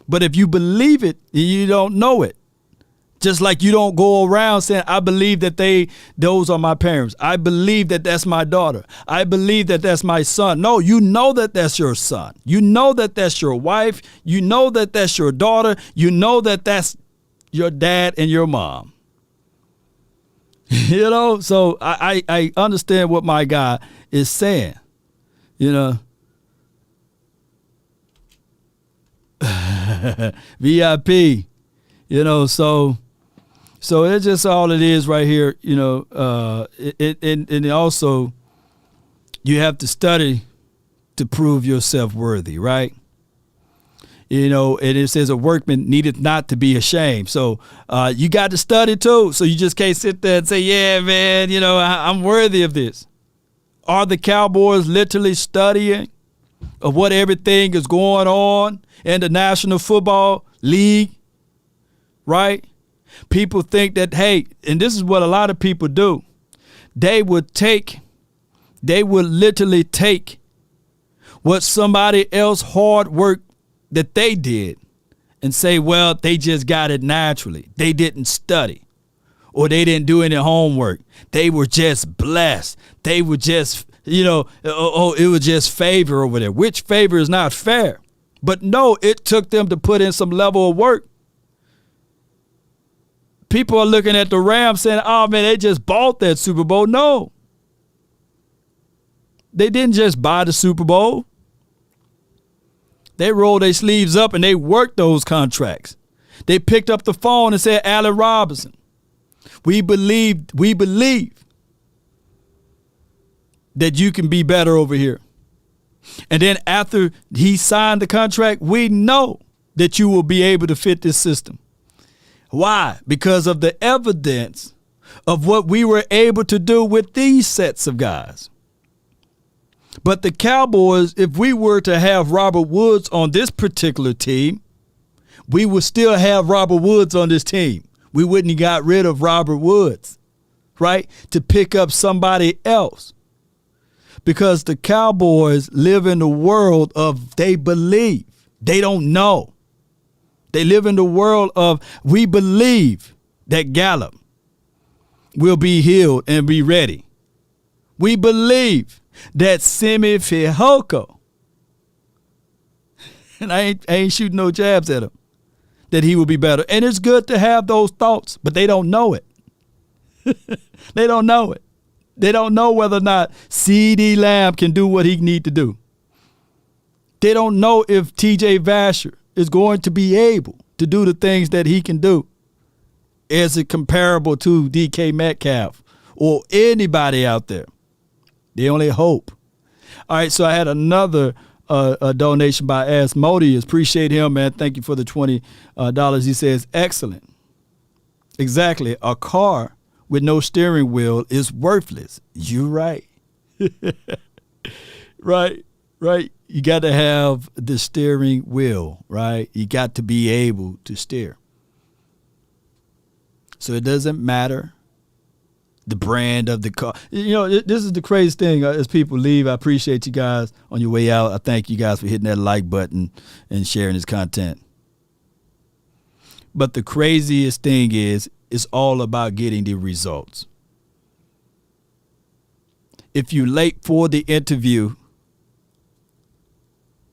But if you believe it, you don't know it. Just like you don't go around saying, I believe that those are my parents. I believe that that's my daughter. I believe that that's my son. No, you know that that's your son. You know that that's your wife. You know that that's your daughter. You know that that's your dad and your mom. You know, so I understand what my guy is saying, you know. VIP, you know, so it's just all it is right here, you know. And also you have to study to prove yourself worthy, right? You know, and it says a workman needeth not to be ashamed. So you got to study too. So you just can't sit there and say, yeah, man, you know, I'm worthy of this. Are the Cowboys literally studying of what everything is going on in the National Football League? Right? People think that, hey, and this is what a lot of people do. They would literally take what somebody else hard work that they did and say, well, they just got it naturally. They didn't study or they didn't do any homework. They were just blessed. They were just, you know, it was just favor over there, which favor is not fair. But no, it took them to put in some level of work. People are looking at the Rams saying, oh, man, they just bought that Super Bowl. No. They didn't just buy the Super Bowl. They rolled their sleeves up and they worked those contracts. They picked up the phone and said, Allen Robinson, we believe that you can be better over here. And then after he signed the contract, we know that you will be able to fit this system. Why? Because of the evidence of what we were able to do with these sets of guys. But the Cowboys, if we were to have Robert Woods on this particular team, we would still have Robert Woods on this team. We wouldn't have got rid of Robert Woods, right, to pick up somebody else. Because the Cowboys live in the world of they believe. They don't know. They live in the world of we believe that Gallup will be healed and be ready. We believe that Simi Fehoko, and I ain't shooting no jabs at him, that he will be better. And it's good to have those thoughts, but they don't know it. They don't know it. They don't know whether or not CeeDee Lamb can do what he need to do. They don't know if TJ Vasher is going to be able to do the things that he can do. Is it comparable to DK Metcalf or anybody out there? They only hope. All right, so I had another a donation by Asmodeus. Appreciate him, man. Thank you for the $20. He says, excellent. Exactly. A car with no steering wheel is worthless. You're right. Right. You got to have the steering wheel, right? You got to be able to steer. So it doesn't matter the brand of the car. You know, this is the crazy thing. As people leave, I appreciate you guys on your way out. I thank you guys for hitting that like button and sharing this content. But the craziest thing is, it's all about getting the results. If you're late for the interview,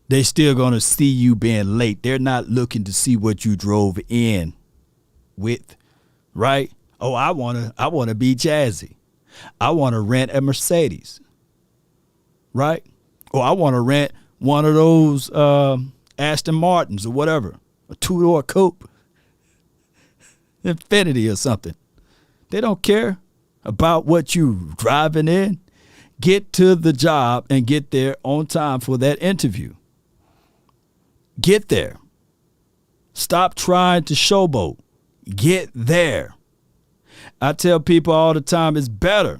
they're still going to see you being late. They're not looking to see what you drove in with, right? Oh, I want to be jazzy. I want to rent a Mercedes, right? Or I want to rent one of those Aston Martins or whatever, a two-door coupe, Infinity or something. They don't care about what you driving in. Get to the job and get there on time for that interview. Get there. Stop trying to showboat. Get there. I tell people all the time, it's better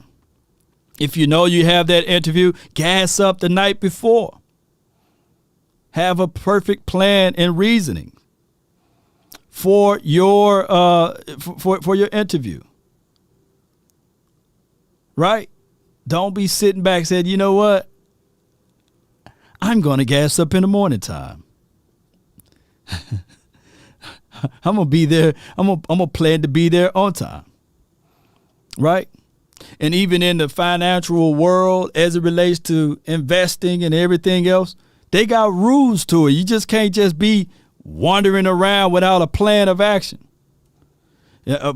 if you know you have that interview, gas up the night before. Have a perfect plan and reasoning for your for your interview. Right? Don't be sitting back saying, you know what? I'm going to gas up in the morning time. I'm going to be there. I'm going to plan to be there on time. Right? And even in the financial world, as it relates to investing and everything else, they got rules to it. You just can't just be wandering around without a plan of action.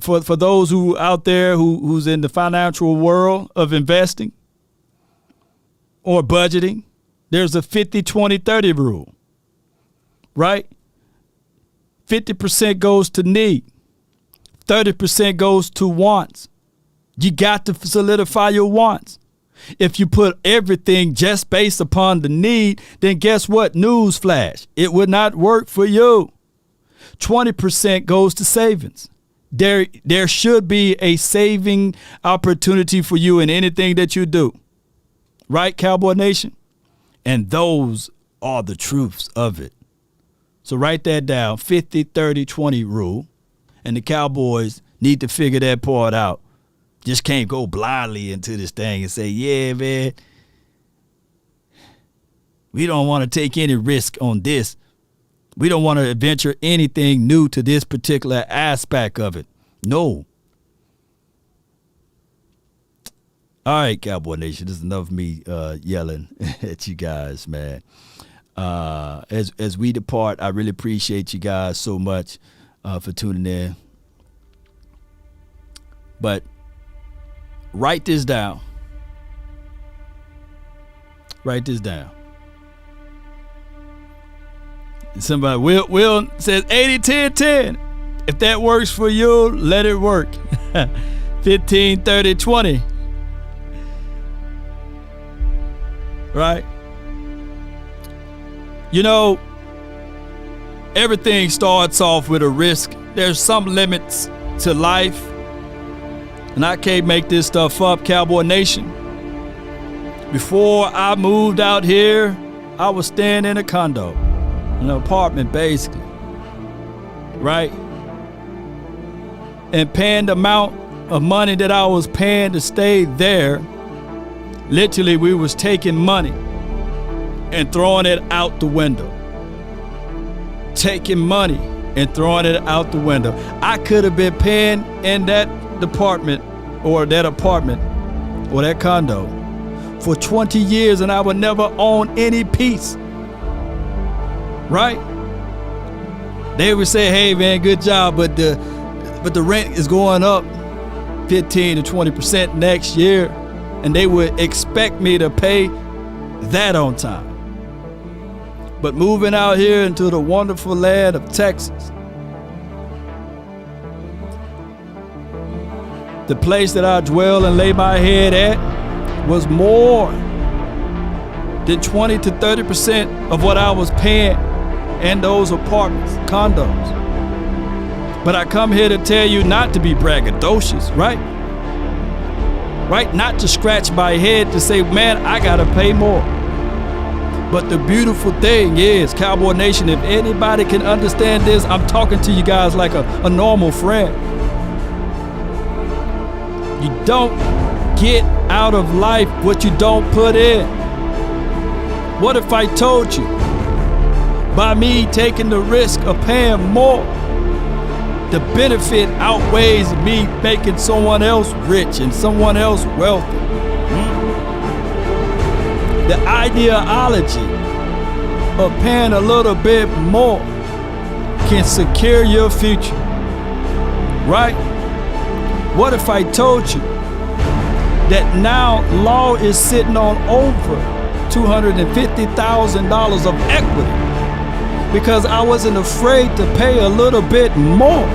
For those who out there who's in the financial world of investing or budgeting, there's a 50-20-30 rule, right? 50% goes to need. 30% goes to wants. You got to solidify your wants. If you put everything just based upon the need, then guess what? Newsflash. It would not work for you. 20% goes to savings. There should be a saving opportunity for you in anything that you do. Right, Cowboy Nation? And those are the truths of it. So write that down, 50-30-20 rule. And the Cowboys need to figure that part out. Just can't go blindly into this thing and say, yeah, man, we don't want to take any risk on this. We don't want to venture anything new to this particular aspect of it. No. All right, Cowboy Nation, this is enough of me yelling at you guys, man. As we depart, I really appreciate you guys so much for tuning in. But write this down. Write this down. Somebody, Will says 80-10-10. If that works for you, let it work. 15-30-20. Right? You know, everything starts off with a risk. There's some limits to life. And I can't make this stuff up, Cowboy Nation. Before I moved out here, I was staying in a condo, an apartment basically. right? And paying the amount of money that I was paying to stay there, literally we was taking money and throwing it out the window. Taking money and throwing it out the window. I could have been paying in that department or that apartment or that condo for 20 years and I would never own any piece. Right? They would say, hey man, good job, but the rent is going up 15 to 20% next year, and they would expect me to pay that on time. But moving out here into the wonderful land of Texas, the place that I dwell and lay my head at was more than 20 to 30% of what I was paying in those apartments, condos. But I come here to tell you not to be braggadocious, right? Right? Not to scratch my head to say, man, I gotta pay more. But the beautiful thing is, Cowboy Nation, if anybody can understand this, I'm talking to you guys like a normal friend. You don't get out of life what you don't put in. What if I told you, by me taking the risk of paying more, the benefit outweighs me making someone else rich and someone else wealthy? The ideology of paying a little bit more can secure your future, right? What if I told you that now law is sitting on over $250,000 of equity because I wasn't afraid to pay a little bit more?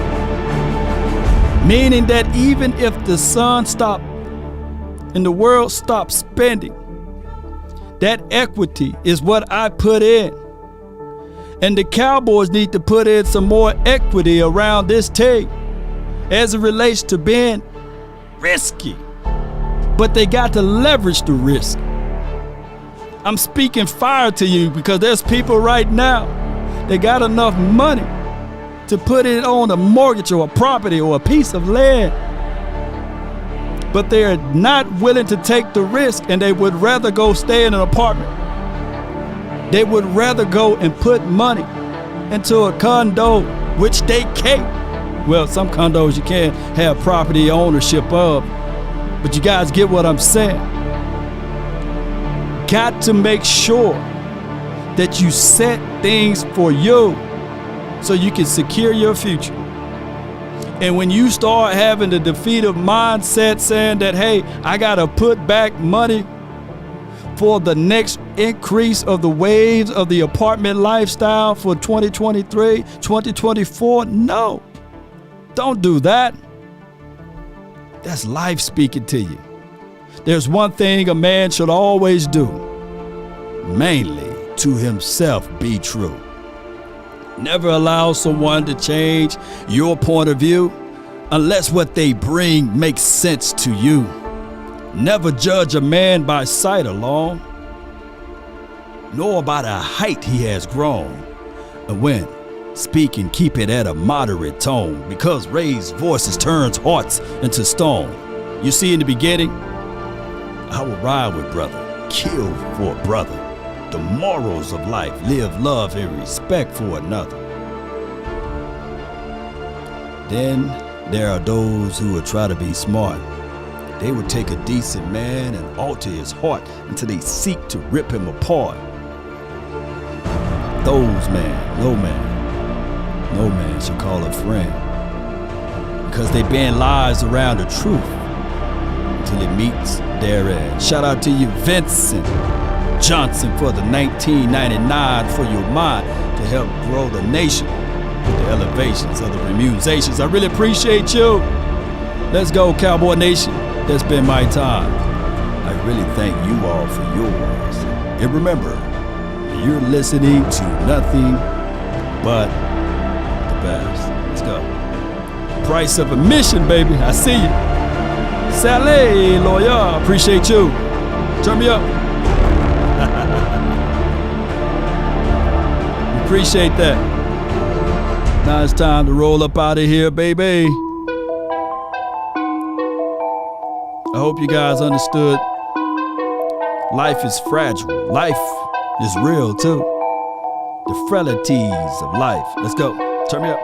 Meaning that even if the sun stopped and the world stopped spending, that equity is what I put in. And the Cowboys need to put in some more equity around this team as it relates to being risky. But they got to leverage the risk. I'm speaking fire to you because there's people right now that got enough money to put it on a mortgage or a property or a piece of land, but they're not willing to take the risk, and they would rather go stay in an apartment. They would rather go and put money into a condo, which they can't. Well, some condos you can't have property ownership of, but you guys get what I'm saying. Got to make sure that you set things for you so you can secure your future. And when you start having the defeative mindset saying that, hey, I gotta put back money for the next increase of the waves of the apartment lifestyle for 2023, 2024, no, don't do that. That's life speaking to you. There's one thing a man should always do, mainly to himself be true. Never allow someone to change your point of view unless what they bring makes sense to you. Never judge a man by sight alone, nor by the height he has grown. And when speaking, keep it at a moderate tone, because raised voices turns hearts into stone. You see, in the beginning, I will ride with brother, kill for a brother. The morals of life, live, love, and respect for another. Then there are those who will try to be smart. They will take a decent man and alter his heart until they seek to rip him apart. Those no man should call a friend, because they bend lies around the truth until it meets their end. Shout out to you, Vincent Johnson, for the 1999 for your mind to help grow the nation with the elevations of the remunizations. I really appreciate you. Let's go, Cowboy Nation. That's been my time. I really thank you all for yours. And remember, you're listening to nothing but the best. Let's go. Price of admission, baby. I see you. Saleh, lawyer. Appreciate you. Turn me up. Appreciate that. Now it's time to roll up out of here, baby. I hope you guys understood. Life is fragile. Life is real too. The frailties of life. Let's go. Turn me up.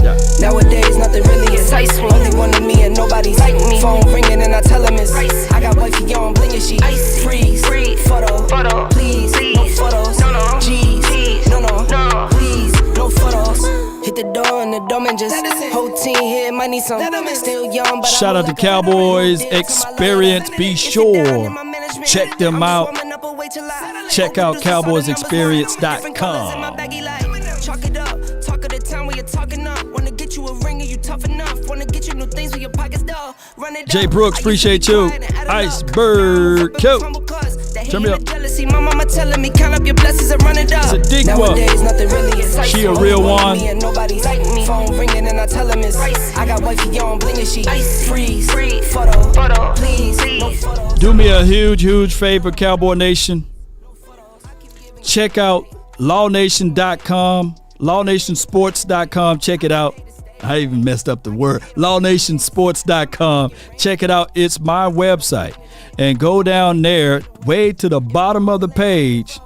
Yeah. Nowadays, nothing really is ice. Only one of me and nobody's like me. Phone ringing and I tell him it's ice. I got wifey on blinging, she ice. Freeze, photo, please, no photos. No, G's, no, please, no photos. Hit the door and the domain just whole team here might need some. Still young, but shout out to Cowboys Experience. Be sure check them out. Check out cowboysexperience.com. Chalk it up, talk of the time where you're talking up. Wanna get you a ring and you tough enough. Wanna get you new things for your pockets, though. Run it Jay Brooks, appreciate you. Iceberg, Q. Turn me up. My mama telling me count up your blessings and run it up. Nowadays, nothing really is. She a real one. Nobody's like me. Phone ringing and I tell him it's I got wifey on blinging, she freeze, photo, please, no photo. Do me a huge favor, Cowboy Nation. Check out LawNation.com, LawNationSports.com. Check it out. I even messed up the word. LawNationSports.com. Check it out. It's my website. And go down there, way to the bottom of the page,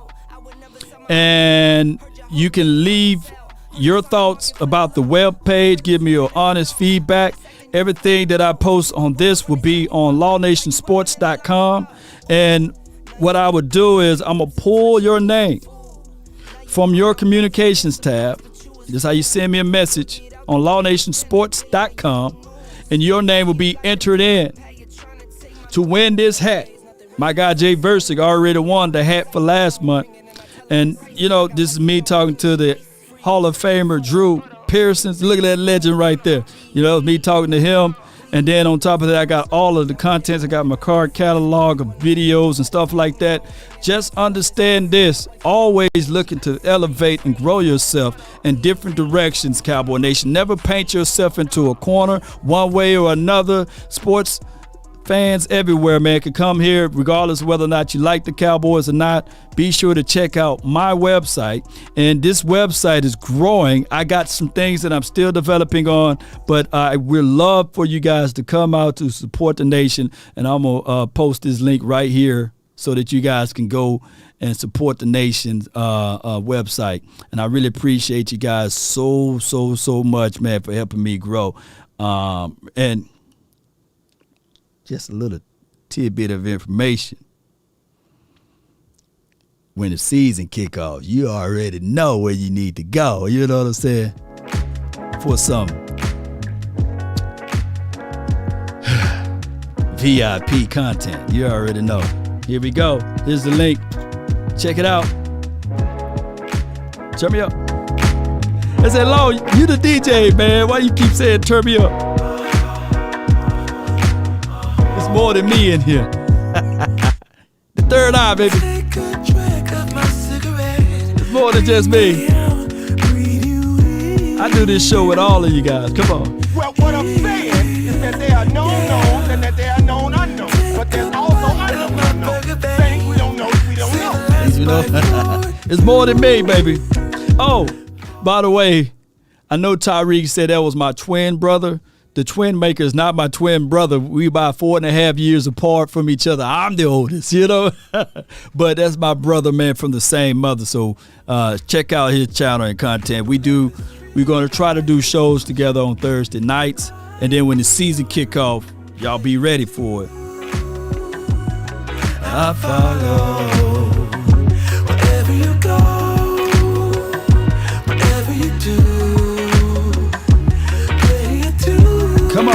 and you can leave your thoughts about the web page. Give me your honest feedback. Everything that I post on this will be on LawNationSports.com. And what I would do is I'm going to pull your name from your communications tab. This is how you send me a message on LawNationSports.com, and your name will be entered in to win this hat. My guy Jay Versick already won the hat for last month. And, you know, this is me talking to the Hall of Famer Drew Pearson. Look at that legend right there. You know, me talking to him. And then on top of that, I got all of the contents. I got my card catalog of videos and stuff like that. Just understand this. Always looking to elevate and grow yourself in different directions, Cowboy Nation. Never paint yourself into a corner one way or another. Sports fans everywhere, man, can come here regardless of whether or not you like the Cowboys or not. Be sure to check out my website, and this website is growing. I got some things that I'm still developing on, but I would love for you guys to come out to support the nation, and I'm gonna post this link right here so that you guys can go and support the nation's website. And I really appreciate you guys so much, man, for helping me grow. And just a little tidbit of information. When the season kick off, you already know where you need to go. You know what I'm saying? For some VIP content. You already know. Here we go. Here's the link. Check it out. Turn me up. I said, Lo, you the DJ, man. Why you keep saying turn me up? More than me in here. The third eye, baby. It's more than just me. I do this show with all of you guys. Come on. Well, what I'm saying is that there are known knowns and that there are known unknowns. But there's also unknown things we don't know. You know? It's more than me, baby. Oh, by the way, I know Tyreek said that was my twin brother. The twin maker is not my twin brother. We about 4.5 years apart from each other. I'm the oldest, you know. But that's my brother, man, from the same mother. So check out his channel and content. We're going to try to do shows together on Thursday nights. And then when the season kick off, y'all be ready for it. I follow wherever you go, whatever you do. Come on.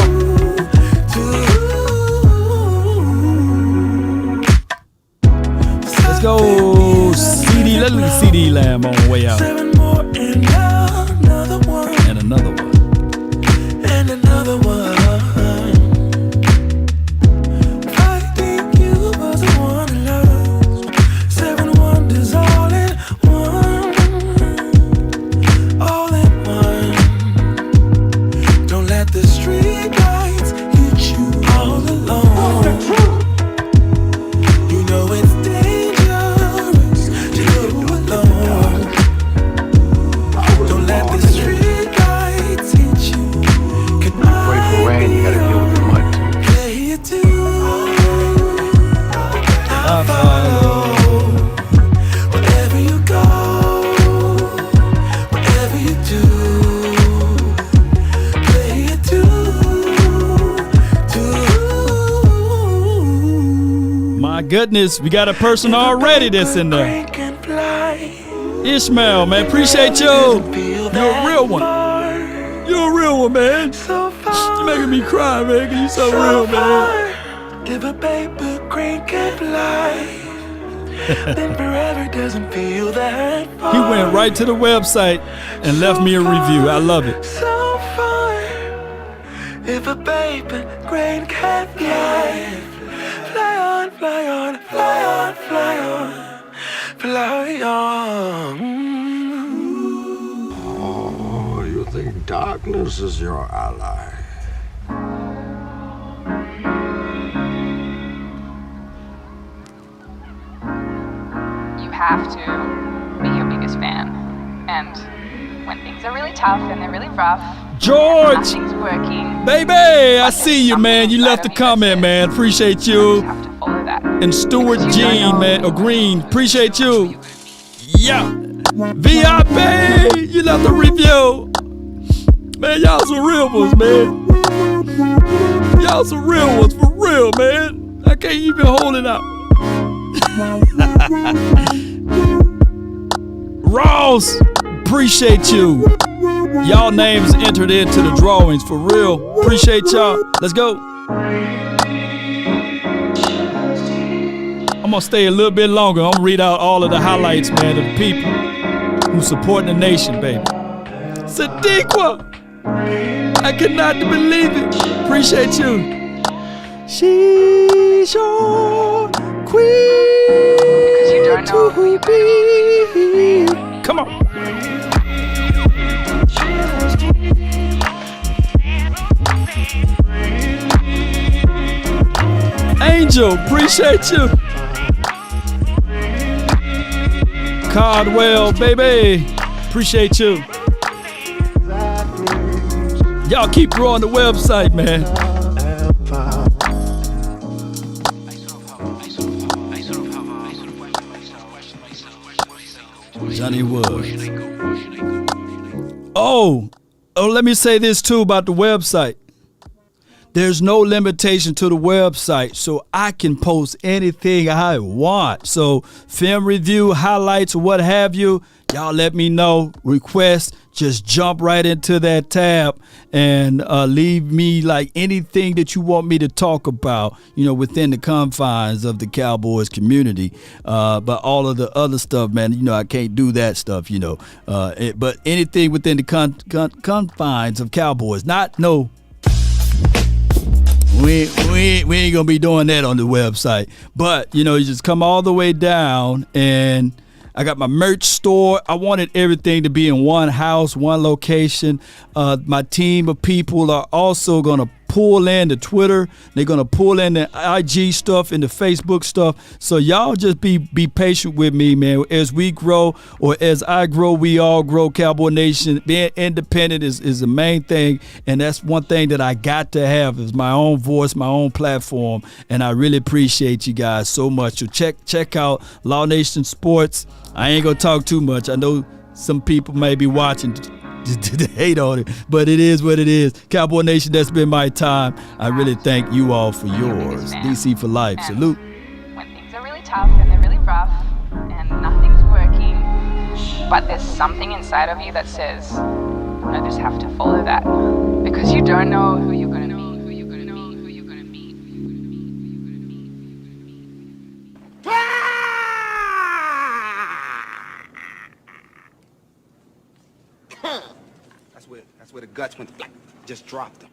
Let's go. CD. Let's look at CD Lamb on the way out. And another one. And another one. And another one. I think you was the one to love. 7 wonders all in one. All in one. Don't let the street lights hit you all alone. You know it's dangerous to go alone. Don't let the street lights goodness, we got a person already that's in there. Ishmael, man, appreciate you. You're a real one. You're a real one, man. You're making me cry, man, 'cause you're so real, man. If a paper crane can fly, then forever doesn't feel that far. He went right to the website and left me a review. I love it. So far, if a paper crane can fly, fly on, fly on, fly on, fly on, fly on. Oh, you think darkness is your ally? You have to be your biggest fan. And when things are really tough and they're really rough, George, nothing's working, baby, I see you, man. You left a comment, man. Appreciate you. follow that. And Stuart Jean, man, or Green, appreciate you. Yeah. VIP, you left a review. Man, y'all some real ones, man. Y'all some real ones, for real, man. I can't even hold it out. Ross, appreciate you. Y'all names entered into the drawings, for real. Appreciate y'all. Let's go. I'm gonna stay a little bit longer. I'm gonna read out all of the highlights, man, of the people who support the nation, baby. Sadiqa, I cannot believe it. Appreciate you. She's your queen to be. Come on. Angel, appreciate you. Cardwell, baby, appreciate you. Y'all keep growing the website, man. Johnny Woods. Oh, let me say this too about the website. There's no limitation to the website, so I can post anything I want. So film review, highlights, what have you, y'all let me know. Request, just jump right into that tab and leave me like anything that you want me to talk about, you know, within the confines of the Cowboys community. But all of the other stuff, man, you know, I can't do that stuff, you know. But anything within the confines of Cowboys, not no. We ain't gonna be doing that on the website. But, you know, you just come all the way down, and I got my merch store. I wanted everything to be in one house, one location. My team of people are also gonna pull in the Twitter. They're gonna pull in the IG stuff and the Facebook stuff. So y'all just be patient with me, man. As we grow, or as I grow, we all grow. Cowboy Nation, being independent is the main thing, and that's one thing that I got to have is my own voice, my own platform, and I really appreciate you guys so much. So check out Law Nation Sports. I ain't gonna talk too much. I know some people may be watching to hate on it, but it is what it is. Cowboy Nation, that's been my time. I really thank you all for yours. DC for life. Salute. When things are really tough and they're really rough and nothing's working, but there's something inside of you that says, I just have to follow that, because you don't know who you're gonna meet. That's where the guts went, just dropped them.